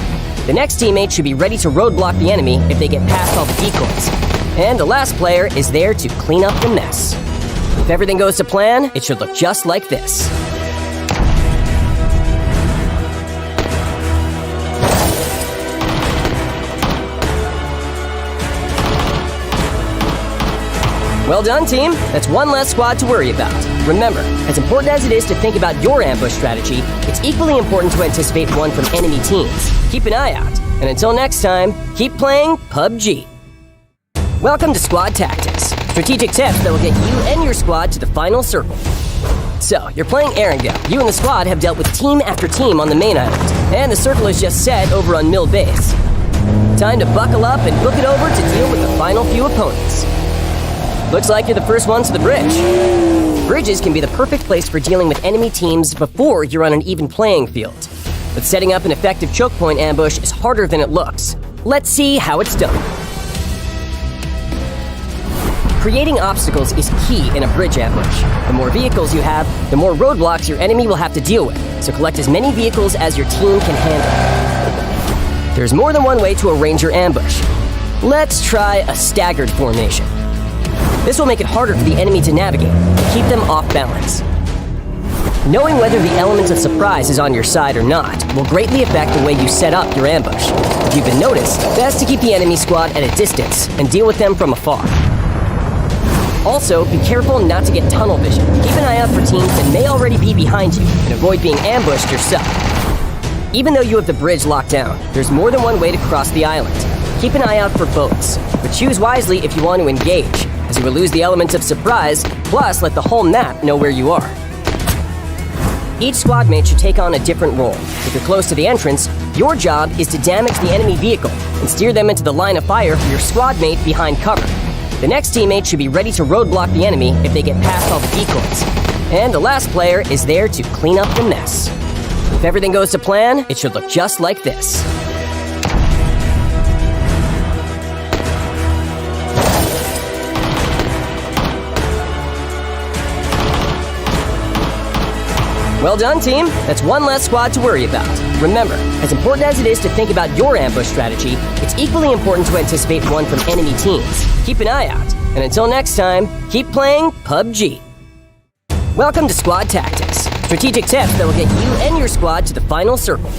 The next teammate should be ready to roadblock the enemy if they get past all the decoys. And the last player is there to clean up the mess. If everything goes to plan, it should look just like this. Well done, team. That's one less squad to worry about. Remember, as important as it is to think about your ambush strategy, it's equally important to anticipate one from enemy teams. Keep an eye out, and until next time, keep playing PUBG. Welcome to Squad Tactics, strategic tips that will get you and your squad to the final circle. So, you're playing ERANGAL. You and the squad have dealt with team after team on the main island, and the circle is just set over on Mill Base. Time to buckle up and book it over to deal with the final few opponents. Looks like you're the first ones to the bridge. Bridges can be the perfect place for dealing with enemy teams before you're on an even playing field. But setting up an effective choke point ambush is harder than it looks. Let's see how it's done. Creating obstacles is key in a bridge ambush. The more vehicles you have, the more roadblocks your enemy will have to deal with, so collect as many vehicles as your team can handle. There's more than one way to arrange your ambush. Let's try a staggered formation. This will make it harder for the enemy to navigate and keep them off balance. Knowing whether the element of surprise is on your side or not will greatly affect the way you set up your ambush. If you've been noticed, best to keep the enemy squad at a distance and deal with them from afar. Also, be careful not to get tunnel vision. Keep an eye out for teams that may already be behind you and avoid being ambushed yourself. Even though you have the bridge locked down, there's more than one way to cross the island. Keep an eye out for boats, but choose wisely if you want to engage, as you will lose the element of surprise, plus let the whole map know where you are. Each squad mate should take on a different role. If you're close to the entrance, your job is to damage the enemy vehicle and steer them into the line of fire for your squad mate behind cover. The next teammate should be ready to roadblock the enemy if they get past all the decoys. And the last player is there to clean up the mess. If everything goes to plan, it should look just like this. Well done, team. That's one less squad to worry about. Remember, as important as it is to think about your ambush strategy, it's equally important to anticipate one from enemy teams. Keep an eye out, and until next time, keep playing PUBG. Welcome to Squad Tactics, strategic tips that will get you and your squad to the final circle.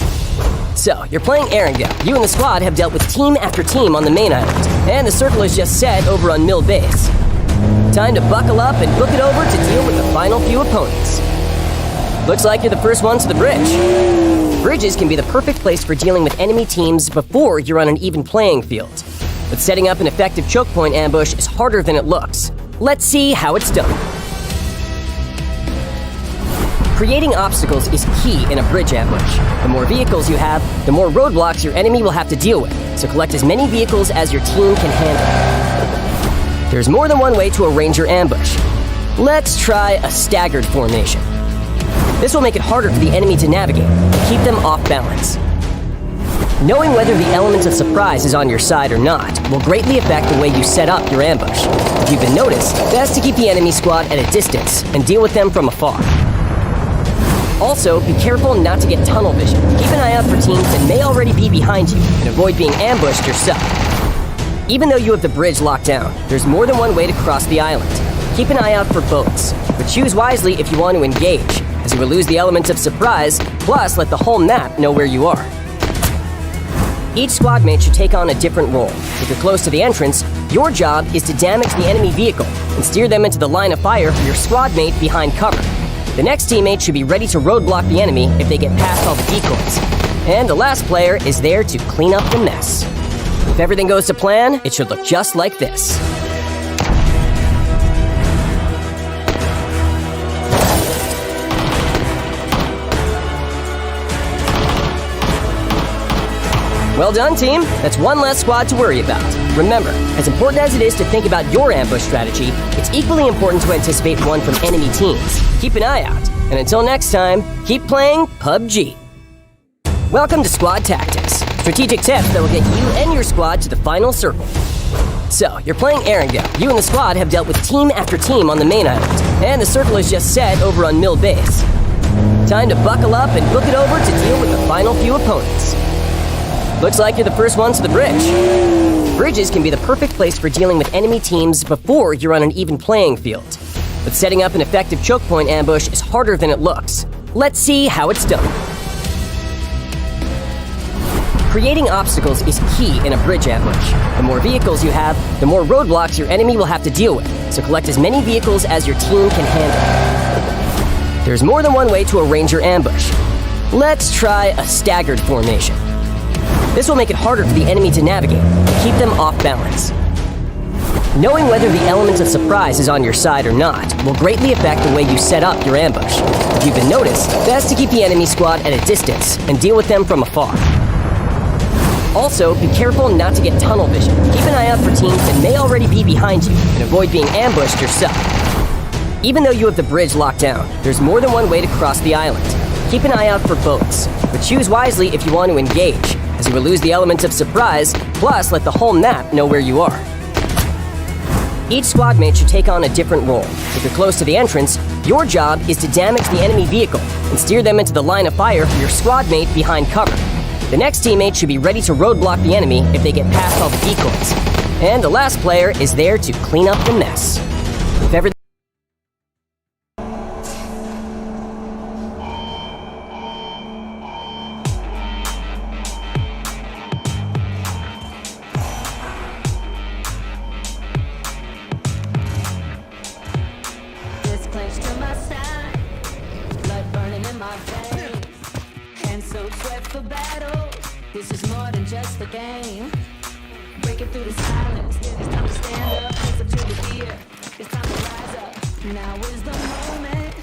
So, you're playing ERANGAL. You and the squad have dealt with team after team on the main island, and the circle is just set over on Mill Base. Time to buckle up and book it over to deal with the final few opponents. Looks like you're the first ones to the bridge. Bridges can be the perfect place for dealing with enemy teams before you're on an even playing field. But setting up an effective choke point ambush is harder than it looks. Let's see how it's done. Creating obstacles is key in a bridge ambush. The more vehicles you have, the more roadblocks your enemy will have to deal with, so collect as many vehicles as your team can handle. There's more than one way to arrange your ambush. Let's try a staggered formation. This will make it harder for the enemy to navigate and keep them off balance. Knowing whether the element of surprise is on your side or not will greatly affect the way you set up your ambush. If you've been noticed, best to keep the enemy squad at a distance and deal with them from afar. Also, be careful not to get tunnel vision. Keep an eye out for teams that may already be behind you and avoid being ambushed yourself. Even though you have the bridge locked down, there's more than one way to cross the island. Keep an eye out for boats, but choose wisely if you want to engage, as you will lose the element of surprise, plus let the whole map know where you are. Each squad mate should take on a different role. If you're close to the entrance, your job is to damage the enemy vehicle and steer them into the line of fire for your squad mate behind cover. The next teammate should be ready to roadblock the enemy if they get past all the decoys. And the last player is there to clean up the mess. If everything goes to plan, it should look just like this. Well done, team. That's one less squad to worry about. Remember, as important as it is to think about your ambush strategy, it's equally important to anticipate one from enemy teams. Keep an eye out. And until next time, keep playing PUBG. Welcome to Squad Tactics, strategic tips that will get you and your squad to the final circle. So, you're playing ERANGAL. You and the squad have dealt with team after team on the main island, and the circle is just set over on Mill Base. Time to buckle up and book it over to deal with the final few opponents. Looks like you're the first ones to the bridge. Bridges can be the perfect place for dealing with enemy teams before you're on an even playing field. But setting up an effective choke point ambush is harder than it looks. Let's see how it's done. Creating obstacles is key in a bridge ambush. The more vehicles you have, the more roadblocks your enemy will have to deal with, so collect as many vehicles as your team can handle. There's more than one way to arrange your ambush. Let's try a staggered formation. This will make it harder for the enemy to navigate and keep them off balance. Knowing whether the element of surprise is on your side or not will greatly affect the way you set up your ambush. If you've been noticed, best to keep the enemy squad at a distance and deal with them from afar. Also, be careful not to get tunnel vision. Keep an eye out for teams that may already be behind you and avoid being ambushed yourself. Even though you have the bridge locked down, there's more than one way to cross the island. Keep an eye out for boats, but choose wisely if you want to engage, as you will lose the element of surprise, plus let the whole map know where you are. Each squad mate should take on a different role. If you're close to the entrance, your job is to damage the enemy vehicle and steer them into the line of fire for your squad mate behind cover. The next teammate should be ready to roadblock the enemy if they get past all the decoys. And the last player is there to clean up the mess. If ever This clench to my side, blood burning in my veins, and so sweat for battle. This is more than just a game. Breaking through the silence, it's time to stand up. It's up to the fear, it's time to rise up. Now is the moment,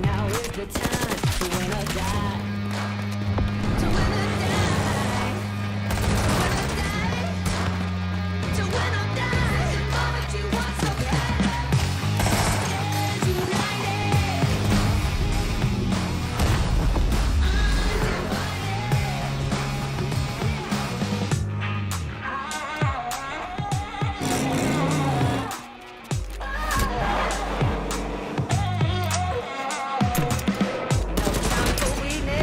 now is the time to win or die. To win or die, to win or die, the moment you want so bad. Stand united, no time for weakness.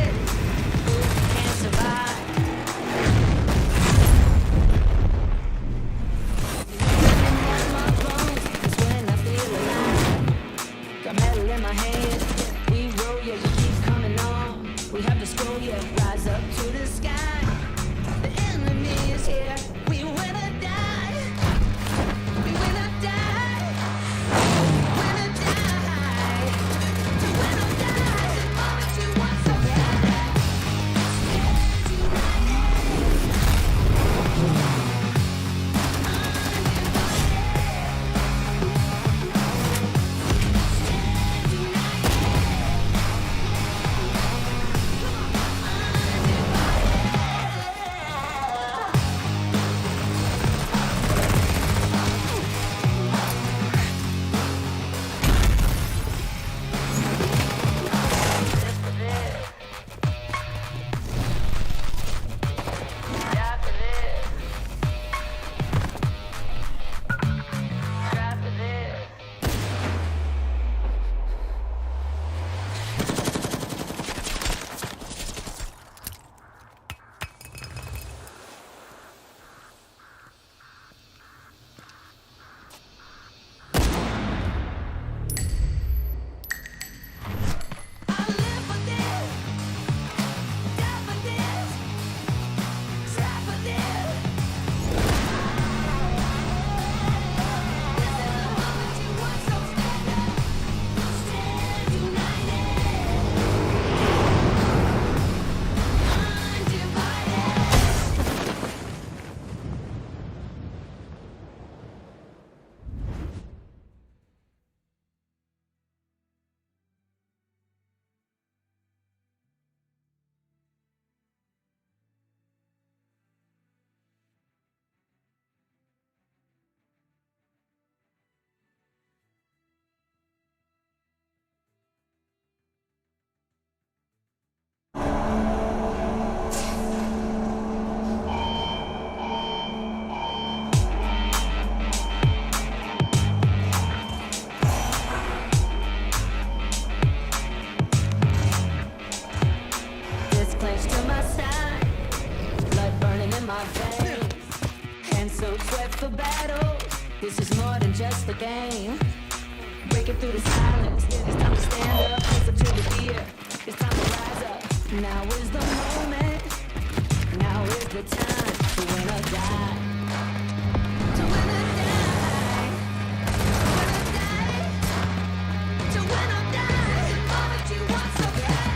game. Breaking through the silence. It's time to stand up. Face up to the fear. It's time to rise up. Now is the moment. Now is the time to win or die. To win or die. To win or die. The moment you want so bad.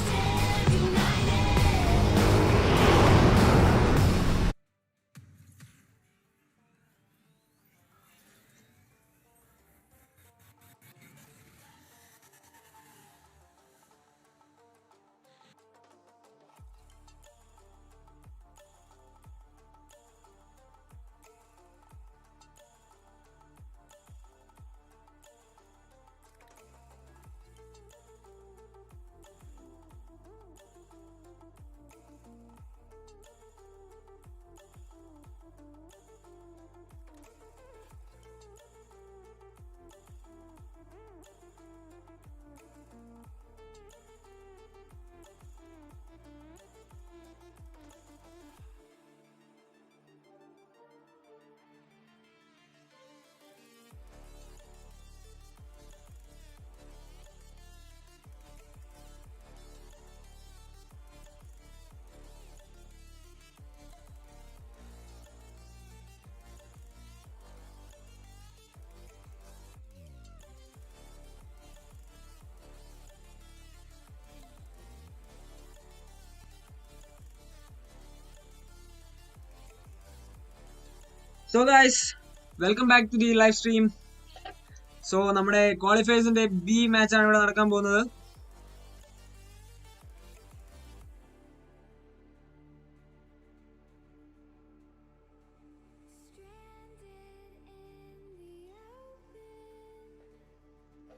Stand united. So guys, welcome back to the live stream. So നമ്മുടെ ക്വാളിഫയേഴ്സിന്റെ B match ആണ് ഇവിടെ നടക്കാൻ പോകുന്നത്.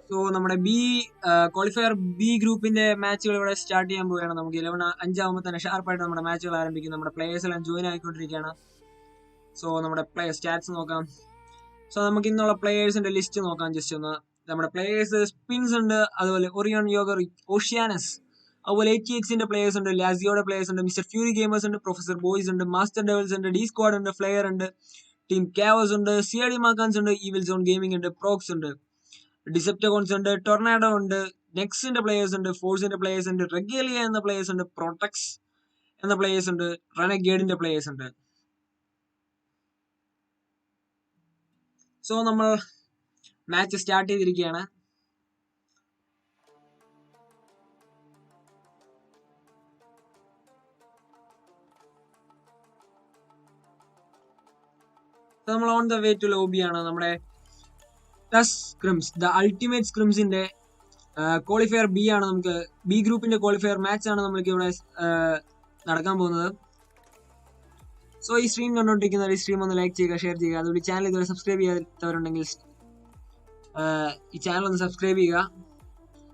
So നമ്മുടെ qualifier B ഗ്രൂപ്പിന്റെ മാച്ചുകൾ ഇവിടെ start ചെയ്യാൻ പോവുകയാണ്. നമുക്ക് 11:05 തന്നെ ഷാർപ്പായിട്ട് നമ്മുടെ മാച്ചുകൾ ആരംഭിക്കും. നമ്മുടെ പ്ലേയേഴ്സ് എല്ലാം ജോയിൻ ആയിക്കൊണ്ടിരിക്കുകയാണ്. സോ നമ്മുടെ പ്ലേയർ സ്റ്റാറ്റ്സ് നോക്കാം. സോ നമുക്ക് ഇന്നുള്ള പ്ലേയേഴ്സിന്റെ ലിസ്റ്റ് നോക്കാം. ജസ്റ്റ് ഒന്ന് നമ്മുടെ പ്ലേയേഴ്സ് സ്പിൻസ് ഉണ്ട്, അതുപോലെ ഒറിയോൺ യോഗർ ഓഷ്യാനസ്, അതുപോലെ ATXന്റെ പ്ലേയേഴ്സ് ഉണ്ട്, ലാസിയോയുടെ പ്ലേയേഴ്സ് ഉണ്ട്, മിസ്റ്റർ ഫ്യൂരി ഗെയിമേഴ്സ് ഉണ്ട്, പ്രൊഫസർ ബോയ്സ് ഉണ്ട്, മാസ്റ്റർ ഡെവൽസ് ഉണ്ട്, ഡി സ്ക്വാഡ് ഉണ്ട്, ഫ്ലെയർ ഉണ്ട്, ടീം കാവോസ് ഉണ്ട്, CID മാക്കാൻസ് ഉണ്ട്, ഈവിൽ സോൺ ഗെയിമിംഗ് ഉണ്ട്, പ്രോക്സ് ഉണ്ട്, ഡിസെപ്റ്റകോൺസ് ഉണ്ട്, ടൊർണാഡോ ഉണ്ട്, നെക്സിന്റെ പ്ലേയേഴ്സ് ഉണ്ട്, ഫോഴ്സിന്റെ പ്ലേയേഴ്സ് ഉണ്ട്, റെഗേലിയ എന്ന പ്ലേയേഴ്സ് ഉണ്ട്, പ്രൊട്ടക്സ് എന്ന പ്ലേയേഴ്സ് ഉണ്ട്, റെനഗേഡിന്റെ പ്ലേയേഴ്സ് ഉണ്ട്. സോ നമ്മൾ മാച്ച് സ്റ്റാർട്ട് ചെയ്തിരിക്കുകയാണ്. സോ നമ്മൾ ഓൺ ദ വേ ടു ലോബിയാണ്. നമ്മുടെ ടസ് scrims, the ultimate സ്ക്രിംസിന്റെ qualifier B ആണ്. നമുക്ക് ബി ഗ്രൂപ്പിന്റെ ക്വാളിഫയർ മാച്ച് ആണ് നമ്മൾക്ക് ഇവിടെ നടക്കാൻ പോകുന്നത്. സോ ഈ സ്ട്രീം കണ്ടുകൊണ്ടിരിക്കുന്നവർ ഈ സ്ട്രീം ഒന്ന് ലൈക്ക് ചെയ്യുക, ഷെയർ ചെയ്യുക. അതുപോലെ ചാനൽ ഇതുവരെ സബ്സ്ക്രൈബ് ചെയ്യാത്തവരുണ്ടെങ്കിൽ ഈ ചാനൽ ഒന്ന് സബ്സ്ക്രൈബ് ചെയ്യുക.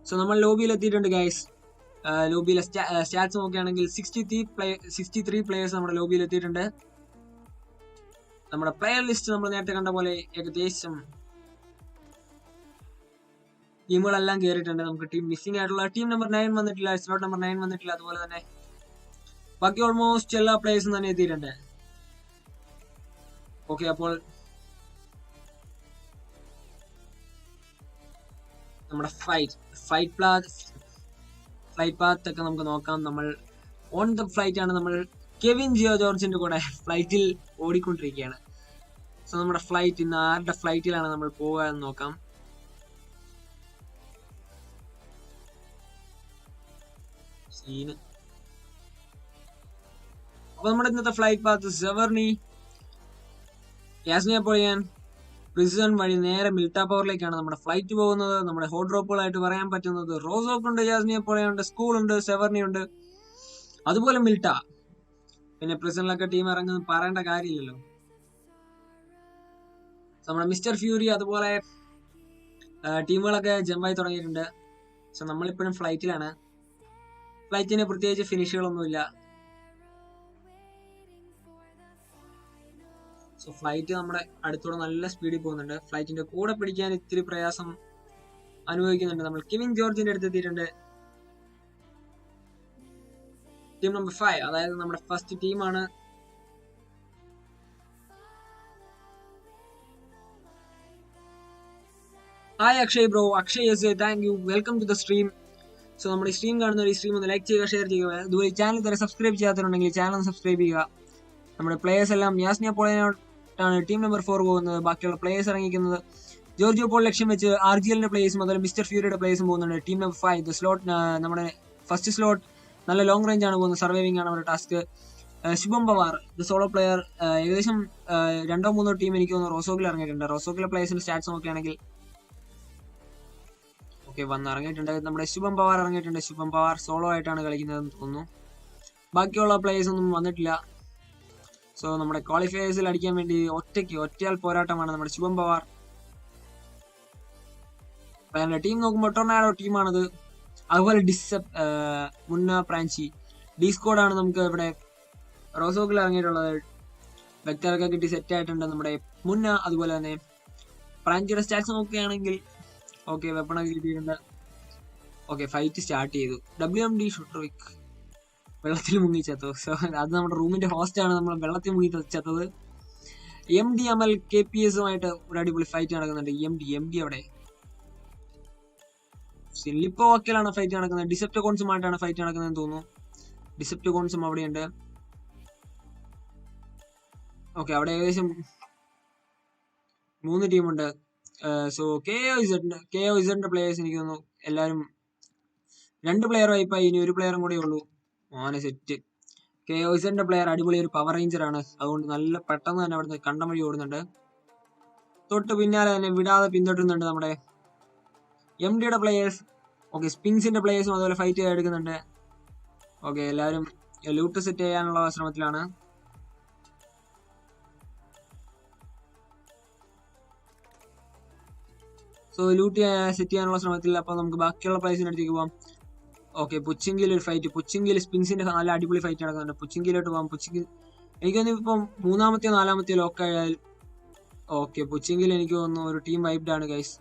സോ നമ്മൾ ലോബിയിൽ എത്തിയിട്ടുണ്ട് ഗൈസ്. ലോബിയിലെ സ്റ്റാറ്റ്സ് നോക്കുകയാണെങ്കിൽ 63 പ്ലേയേഴ്സ് നമ്മുടെ ലോബിയിൽ എത്തിയിട്ടുണ്ട്. നമ്മുടെ പ്ലെയർ ലിസ്റ്റ് നമ്മൾ നേരത്തെ കണ്ട പോലെ ഏകദേശം ടീമുകളെല്ലാം കയറിയിട്ടുണ്ട്. നമുക്ക് ടീം മിസ്സിംഗ് ആയിട്ടുള്ള ടീം നമ്പർ 9 വന്നിട്ടില്ല, സ്ലോട്ട് നമ്പർ 9 വന്നിട്ടില്ല. അതുപോലെ തന്നെ ബാക്കി ഓൾമോസ്റ്റ് എല്ലാ പ്ലേയേഴ്സും തന്നെ എത്തിയിട്ടുണ്ട്. ഓക്കെ, അപ്പോൾ നമ്മുടെ ഫ്ലൈറ്റ് പാത്ത് ഒക്കെ നമുക്ക് നോക്കാം. നമ്മൾ ഓൺ ദ ഫ്ലൈറ്റ് ആണ്. നമ്മൾ കെവിൻ ജിയോ ജോർജിന്റെ കൂടെ ഫ്ലൈറ്റിൽ ഓടിക്കൊണ്ടിരിക്കുകയാണ്. സോ നമ്മുടെ ഫ്ലൈറ്റ് ഇന്ന് ആരുടെ ഫ്ലൈറ്റിലാണ് നമ്മൾ പോവുക എന്ന് നോക്കാം. അപ്പൊ നമ്മുടെ ഇന്നത്തെ ഫ്ലൈറ്റ് പാത്ത് സെവർണി, യാസ്മിയ പൊളിയാൻ, പ്രിസൺ വഴി നേരെ മിൽട്ടാ പവറിലേക്കാണ് നമ്മുടെ ഫ്ലൈറ്റ് പോകുന്നത്. നമ്മുടെ ഹോട്ട് ഡ്രോപ്പുകളായിട്ട് പറയാൻ പറ്റുന്നത് റോസോക്ക് ഉണ്ട്, യാസ്മിയ പൊളിയുണ്ട്, സ്കൂൾ ഉണ്ട്, സെവർണി ഉണ്ട്, അതുപോലെ മിൽട്ട. പിന്നെ പ്രിസണിലൊക്കെ ടീം ഇറങ്ങുന്നത് പറയേണ്ട കാര്യമില്ലല്ലോ. നമ്മുടെ മിസ്റ്റർ ഫ്യൂരി അതുപോലെ ടീമുകളൊക്കെ ജമ്പായി തുടങ്ങിയിട്ടുണ്ട്. സോ നമ്മളിപ്പോഴും ഫ്ലൈറ്റിലാണ്. ഫ്ലൈറ്റിന് പ്രത്യേകിച്ച് ഫിനിഷുകളൊന്നുമില്ല. സോ ഫ്ലൈറ്റ് നമ്മുടെ അടുത്തൂടെ നല്ല സ്പീഡിൽ പോകുന്നുണ്ട്. ഫ്ലൈറ്റിന്റെ കൂടെ പിടിക്കാൻ ഇത്തിരി പ്രയാസം അനുഭവിക്കുന്നുണ്ട്. നമ്മൾ കെവിൻ ജോർജിന്റെ അടുത്ത് എത്തിയിട്ടുണ്ട്. ടീം നമ്പർ 5, അതായത് നമ്മുടെ ഫസ്റ്റ് ടീമാണ്. Hi Akshay bro. Akshay, thank you, welcome to the stream. So നമ്മുടെ സ്ട്രീം കാണുന്നവർ ഈ സ്ട്രീം ഒന്ന് ലൈക്ക് ചെയ്യുക, ഷെയർ ചെയ്യുക. അതുപോലെ ചാനൽ ഇതുവരെ സബ്സ്ക്രൈബ് ചെയ്യാത്തവരുണ്ടെങ്കിൽ ചാനൽ ഒന്ന് സബ്സ്ക്രൈബ് ചെയ്യുക. നമ്മുടെ പ്ലേയേഴ്സ് എല്ലാം യാസ്മിയ പോളിനോട്ടാണ് ടീം നമ്പർ 4 പോകുന്നത്. ബാക്കിയുള്ള പ്ലേയേഴ്സ് ഇറങ്ങിക്കുന്നത് ജോർജിയോ പോൾ ലക്ഷ്യം വെച്ച് RGLന്റെ പ്ലേയേഴ്സും അതുപോലെ മിസ്റ്റർ ഫ്യൂരിയുടെ പ്ലേയേഴ്സും പോകുന്നുണ്ട്. ടീം നമ്പർ 5 ദ സ്ലോട്ട്, നമ്മുടെ ഫസ്റ്റ് സ്ലോട്ട് നല്ല ലോങ് റേഞ്ച് ആണ് പോകുന്നത്. സർവൈവിംഗ് ആണ് അവരുടെ task. Shubham Pawar the solo player, ഏകദേശം 2-3 ടീം എനിക്ക് തോന്നുന്നു റോസോക്കിൽ ഇറങ്ങിയിട്ടുണ്ട്. റോസോക്കിലെ പ്ലേയേഴ്സിന്റെ സ്റ്റാറ്റ്സ് നോക്കുകയാണെങ്കിൽ വന്ന് ഇറങ്ങിയിട്ടുണ്ട്. നമ്മുടെ ശുഭം പവാർ ഇറങ്ങിയിട്ടുണ്ട്. ശുഭം പവാർ സോളോ ആയിട്ടാണ് കളിക്കുന്നതെന്ന് തോന്നുന്നു. ബാക്കിയുള്ള പ്ലേയേഴ്സ് ഒന്നും വന്നിട്ടില്ല. സോ നമ്മുടെ ക്വാളിഫയേഴ്സിൽ അടിക്കാൻ വേണ്ടി ഒറ്റയാൾ പോരാട്ടമാണ് നമ്മുടെ ശുഭം പവാർ. ടീം നോക്കുമ്പോൾ ടൊർണാഡോ ടീമാണത്. അതുപോലെ മുന്ന പ്രാഞ്ചി ഡി സ്കോഡാണ് നമുക്ക് ഇവിടെ റോസോക്കിൽ ഇറങ്ങിയിട്ടുള്ളത്. വെക്ടറൊക്കെ കിട്ടി സെറ്റ് ആയിട്ടുണ്ട് നമ്മുടെ മുന്ന. അതുപോലെ തന്നെ പ്രാഞ്ചിയുടെ സ്റ്റാറ്റ്സ് നോക്കുകയാണെങ്കിൽ ഓക്കെ, വെപ്പണൊക്കെ കിട്ടിയിട്ടുണ്ട്. ഓക്കെ, ഫൈറ്റ് സ്റ്റാർട്ട് ചെയ്തു. WMD ഷുട്രിക് വെള്ളത്തിൽ മുങ്ങി ചത്തത്. സോ അത് നമ്മുടെ റൂമിന്റെ ഹോസ്റ്റ് ആണ്. നമ്മൾ വെള്ളത്തിൽ മുങ്ങി ചത്തത്. MD അമൽ KPSുമായിട്ട് ഒരു അടിപൊളി ഫൈറ്റ് നടക്കുന്നുണ്ട്. MD അവിടെ ലിപ്പോ വക്കലാണ് ഫൈറ്റ് നടക്കുന്നത്. ഡിസെപ്റ്റകോൺസുമായിട്ടാണ് ഫൈറ്റ് നടക്കുന്നതെന്ന് തോന്നുന്നു. ഡിസെപ്റ്റകോൺസും അവിടെയുണ്ട്. ഓക്കെ, അവിടെ ഏകദേശം 3 ടീമുണ്ട്. സോ KOZന്റെ പ്ലേയേഴ്സ് എനിക്ക് തോന്നുന്നു എല്ലാവരും 2 പ്ലെയർ വൈപ്പായി. ഇനി 1 പ്ലെയറും കൂടെ ഉള്ളൂ. മോനെ സെറ്റ്. KOZന്റെ പ്ലെയർ അടിപൊളി ഒരു പവർ റേഞ്ചർ ആണ്. അതുകൊണ്ട് നല്ല പെട്ടെന്ന് തന്നെ അവിടുന്ന് കണ്ടം വഴി ഓടുന്നുണ്ട്. തൊട്ട് പിന്നാലെ തന്നെ വിടാതെ പിന്തുടരുന്നുണ്ട് നമ്മുടെ MDയുടെ പ്ലേയേഴ്സ്. ഓക്കെ, സ്പിങ്സിന്റെ പ്ലേയേഴ്സും അതുപോലെ ഫൈറ്റ് എടുക്കുന്നുണ്ട്. ഓക്കെ, എല്ലാവരും ലൂട്ട് സെറ്റ് ചെയ്യാനുള്ള ശ്രമത്തിലാണ്. സോ ലൂട്ട് സെറ്റ് ചെയ്യാനുള്ള ശ്രമത്തിൽ. അപ്പോൾ നമുക്ക് ബാക്കിയുള്ള പ്ലേസിന്റെ അടുത്തേക്ക് പോകാം. ഓക്കെ, പുച്ചിങ്കിൽ ഒരു ഫൈറ്റ്. പുച്ചിങ്കിൽ സ്പിങ്സിന്റെ നല്ല അടിപൊളി ഫൈറ്റ് നടക്കുന്നുണ്ട്. പുച്ചിങ്കിലോട്ട് പോകാം. പുച്ചിങ്കിൽ എനിക്ക് തോന്നുന്നു ഇപ്പം 3-ാമത്തെയോ 4-ാമത്തെയോ ലോക്കായാൽ. ഓക്കെ, പുച്ചിങ്കിൽ എനിക്ക് തോന്നുന്നു ഒരു ടീം വൈപ്ഡ് ആണ് ഗൈസ്.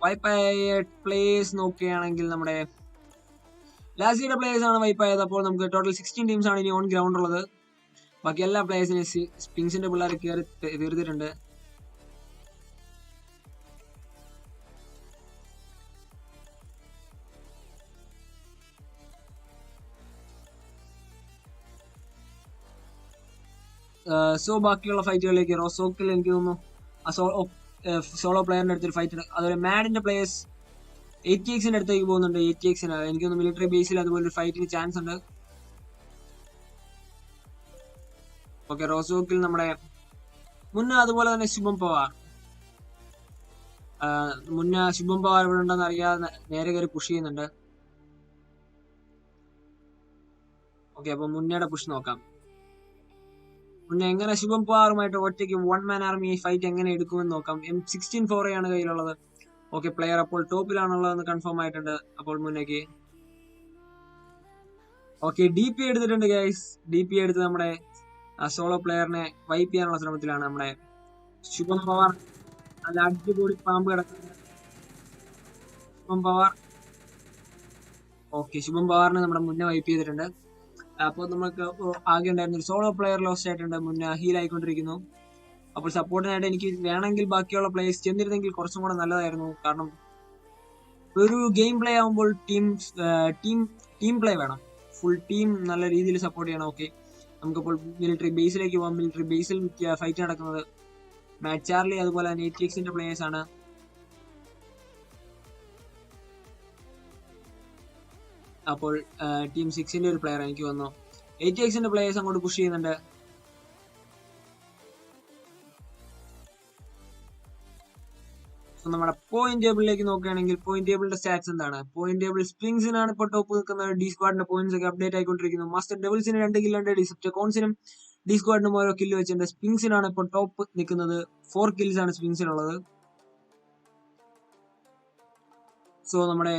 വൈപ്പായ പ്ലേയേഴ്സ് നോക്കുകയാണെങ്കിൽ നമ്മുടെ ലാസിയുടെ പ്ലേയേഴ്സ് ആണ് വൈപ്പായത്. അപ്പോൾ നമുക്ക് ടോട്ടൽ 16 ടീംസ് ആണ് ഇനി ഓൺ ഗ്രൗണ്ട് ഉള്ളത്. ബാക്കി എല്ലാ പ്ലേയേഴ്സിനും സ്പിങ്സിന്റെ പിള്ളേർ കയറി തീർത്തിട്ടുണ്ട്. സോ ബാക്കിയുള്ള ഫൈറ്റുകളിലേക്ക് റോസോക്കിൽ എനിക്ക് തോന്നുന്നു ആ സോളോ പ്ലെയറിന്റെ അടുത്തൊരു ഫൈറ്റ്. അതുപോലെ മാഡിന്റെ പ്ലേയേഴ്സ് 80xന്റെ അടുത്തേക്ക് പോകുന്നുണ്ട്. 80xന് എനിക്ക് തോന്നുന്നു മിലിറ്ററി ബേസിൽ അതുപോലെ ഒരു ഫൈറ്റിന് ചാൻസ് ഉണ്ട്. ഓക്കെ, റോസോക്കിൽ നമ്മുടെ മുന്ന അതുപോലെ തന്നെ ശുഭം പവാർ. മുന്ന ശുഭം പവാർ ഇവിടെ ഉണ്ടെന്ന് അറിയാതെ നേരെ കയറി പുഷ് ചെയ്യുന്നുണ്ട്. ഓക്കെ, അപ്പൊ മുന്നയുടെ പുഷ് നോക്കാം. മുന്നേ എങ്ങനെ ശുഭം പവാറുമായിട്ട് ഒറ്റയ്ക്ക് 1 man ആർമി ഫൈറ്റ് എങ്ങനെ എടുക്കുമെന്ന് നോക്കാം. M16 ആണ് കയ്യിലുള്ളത്. ഓക്കെ, പ്ലെയർ അപ്പോൾ ടോപ്പിലാണുള്ളതെന്ന് കൺഫേം ആയിട്ടുണ്ട്. അപ്പോൾ മുന്നേക്ക് ഓക്കെ DP എടുത്തിട്ടുണ്ട് ഗൈസ്. DP എടുത്ത് നമ്മുടെ സോളോ പ്ലെയറിനെ വൈപ്പ് ചെയ്യാനുള്ള ശ്രമത്തിലാണ് നമ്മുടെ ശുഭം പവാർ. നല്ല അടിപൊളി പാമ്പ് കിടക്കുന്നത് ശുഭം പവാർ. ഓക്കെ, ശുഭം പവാറിനെ നമ്മുടെ മുന്നേ വൈപ്പ് ചെയ്തിട്ടുണ്ട്. അപ്പോൾ നമുക്ക് ആകെ ഉണ്ടായിരുന്ന ഒരു സോളോ പ്ലെയർ ലോസ്റ്റ് ആയിട്ടുണ്ട്. മുന്നേ ഹീൽ ആയിക്കൊണ്ടിരിക്കുന്നു. അപ്പോൾ സപ്പോർട്ടിനായിട്ട് എനിക്ക് വേണമെങ്കിൽ ബാക്കിയുള്ള പ്ലേയേഴ്സ് ചെന്നിരുന്നെങ്കിൽ കുറച്ചും കൂടെ നല്ലതായിരുന്നു. കാരണം ഒരു ഗെയിം പ്ലേ ആകുമ്പോൾ ടീം പ്ലേ വേണം. ഫുൾ ടീം നല്ല രീതിയിൽ സപ്പോർട്ട് ചെയ്യണം. ഓക്കെ, നമുക്കിപ്പോൾ മിലിറ്ററി ബേസിലേക്ക് പോകാം. മിലിറ്ററി ബേസിൽ ഫൈറ്റ് നടക്കുന്നത് മാറ്റ് ചാർലി അതുപോലെ തന്നെ ATXന്റെ പ്ലേയേഴ്സ് ആണ്. അപ്പോൾ ടീം 6ന്റെ ഒരു പ്ലെയർ എനിക്ക് വന്നു. ATXന്റെ പ്ലേയേഴ്സ് അങ്ങോട്ട് പുഷ് ചെയ്യുന്നുണ്ട്. നമ്മുടെ പോയിന്റ് ടേബിളിലേക്ക് നോക്കുകയാണെങ്കിൽ പോയിന്റ് ടേബിളിന്റെ സ്റ്റാറ്റ്സ് എന്താണ്? പോയിന്റ് ടേബിൾ സ്പ്രിങ്സിനാണ് ഇപ്പോൾ ടോപ്പ് നിൽക്കുന്നത്. ഡി സ്ക്വാഡിന്റെ പോയിന്റ്സ് ഒക്കെ അപ്ഡേറ്റ് ആയിക്കൊണ്ടിരിക്കുന്നു. മാസ്റ്റർ ഡെവിൾസിന് 2 കില്ലുണ്ട്. ഡിസെപ്റ്റിക്കോൺസിനും ഡി സ്ക്വാഡിനും ഓരോ കില്ല് വെച്ചിട്ടുണ്ട്. സ്പ്രിങ്സിനാണ് ഇപ്പോൾ ടോപ്പ് നിൽക്കുന്നത്. 4 kills ആണ് സ്പ്രിങ്സിനുള്ളത്. സോ നമ്മുടെ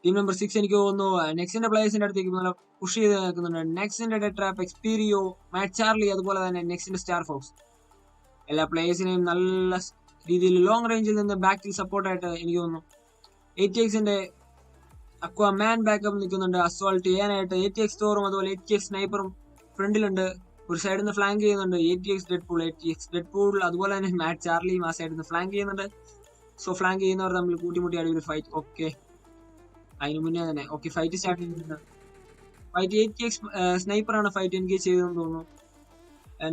ടീം നമ്പർ 6 എനിക്ക് തോന്നുന്നു നെക്സ്റ്റിന്റെ പ്ലേയേഴ്സിന്റെ അടുത്തേക്ക് നല്ല പുഷ് ചെയ്ത് നിൽക്കുന്നുണ്ട്. നെക്സ്റ്റിന്റെ ഡെഡ് ട്രാപ്പ്, എക്സ്പീരിയോ, മാറ്റ് ചാർലി അതുപോലെ തന്നെ നെക്സ്റ്റിന്റെ സ്റ്റാർ ഫോക്സ് എല്ലാ പ്ലേയേഴ്സിനെയും നല്ല രീതിയിൽ ലോങ് റേഞ്ചിൽ നിന്ന് ബാക്കിൽ സപ്പോർട്ടായിട്ട് എനിക്ക് തോന്നുന്നു ATXന്റെ അക്വാമാൻ ബാക്കപ്പ് നിൽക്കുന്നുണ്ട് അസോൾട്ട് ചെയ്യാനായിട്ട്. ATX തോറും അതുപോലെ ATX സ്നൈപ്പറും ഫ്രണ്ടിലുണ്ട്. ഒരു സൈഡിൽ നിന്ന് ഫ്ലാങ്ക് ചെയ്യുന്നുണ്ട് ATX ഡെഡ്പൂൾ അതുപോലെ തന്നെ മാറ്റ് ചാർലിയും ആ സൈഡിൽ നിന്ന് ഫ്ലാങ്ക് ചെയ്യുന്നുണ്ട്. സോ ഫ്ലാങ്ക് ചെയ്യുന്നവർ തമ്മിൽ കൂട്ടിമുട്ടി അടിപൊളി ഫൈറ്റ്. ഓക്കെ, അതിന് മുന്നേ തന്നെ ഓക്കെ ഫൈറ്റ് സ്റ്റാർട്ട് ചെയ്തിട്ടുണ്ട്. ഫൈറ്റ് ATX സ്നൈപ്പറാണ് ഫൈറ്റ് എൻഗേജ് ചെയ്തതെന്ന് തോന്നുന്നു.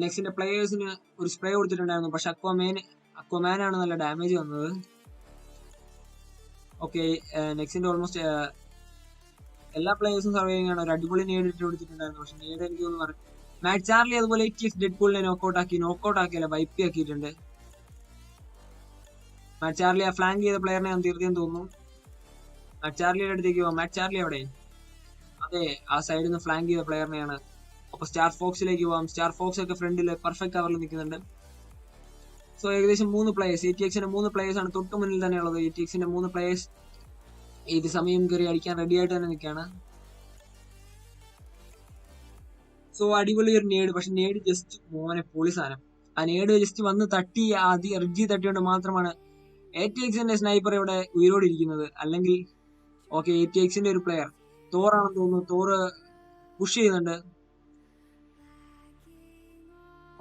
നെക്സ്റ്റിന്റെ പ്ലേയേഴ്സിന് ഒരു സ്പ്രേ കൊടുത്തിട്ടുണ്ടായിരുന്നു. പക്ഷെ അക്വാമാനാണ് നല്ല ഡാമേജ് വന്നത്. ഓക്കെ, നെക്സ്റ്റിന്റെ ഓൾമോസ്റ്റ് എല്ലാ പ്ലേയേഴ്സും സർവൈവിംഗ് ആണ്. ഒരു അടിപൊളി നേടിട്ട് കൊടുത്തിട്ടുണ്ടായിരുന്നു. പക്ഷെ നേട് എനിക്ക് തോന്നുന്നു മാറ്റ് ചാർലി അതുപോലെ ATX ഡെഡ്പൂളിനെ നോക്കൗട്ട് ആക്കിയല്ല വൈപ്പ് ആക്കിയിട്ടുണ്ട്. മാറ്റ് ചാർലി ആ ഫ്ലാങ്ക് ചെയ്ത പ്ലെയറിനെ ഞാൻ തീർത്തേന്ന് തോന്നുന്നു. മാറ്റ് ചാർലിയുടെ അടുത്തേക്ക് പോവാം. മാറ്റ് ചാർലി അവിടെ അതെ ആ സൈഡിൽ നിന്ന് ഫ്ലാങ്ക് ചെയ്ത പ്ലെയറിനെയാണ്. അപ്പൊ സ്റ്റാർ ഫോക്സിലേക്ക് പോവാം. സ്റ്റാർ ഫോക്സ് ഒക്കെ ഫ്രണ്ടിൽ പെർഫെക്റ്റ് കവറിൽ നിൽക്കുന്നുണ്ട്. സോ ഏകദേശം 3 പ്ലേയേഴ്സ് ATXന്റെ 3 പ്ലേയേഴ്സ് ആണ് തൊട്ട് മുന്നിൽ തന്നെയുള്ളത്. ATXന്റെ 3 പ്ലേയേഴ്സ് ഏത് സമയം കയറി അടിക്കാൻ റെഡി ആയിട്ട് തന്നെ നിൽക്കുകയാണ്. സോ അടിപൊളി ഒരു നേട്. പക്ഷെ നേട് ജസ്റ്റ് മോനെ പൊളി സാധനം. ആ നേട് ജസ്റ്റ് വന്ന് തട്ടി ആദ്യം റിഡ്ജി തട്ടിയോണ്ട് മാത്രമാണ് ATXന്റെ സ്നൈപ്പർ ഇവിടെ ഉയരോടിരിക്കുന്നത്. അല്ലെങ്കിൽ ഓക്കെ ATXന്റെ ഒരു പ്ലെയർ തോറാണെന്ന് തോന്നുന്നു. തോറ് പുഷ് ചെയ്യുന്നുണ്ട്.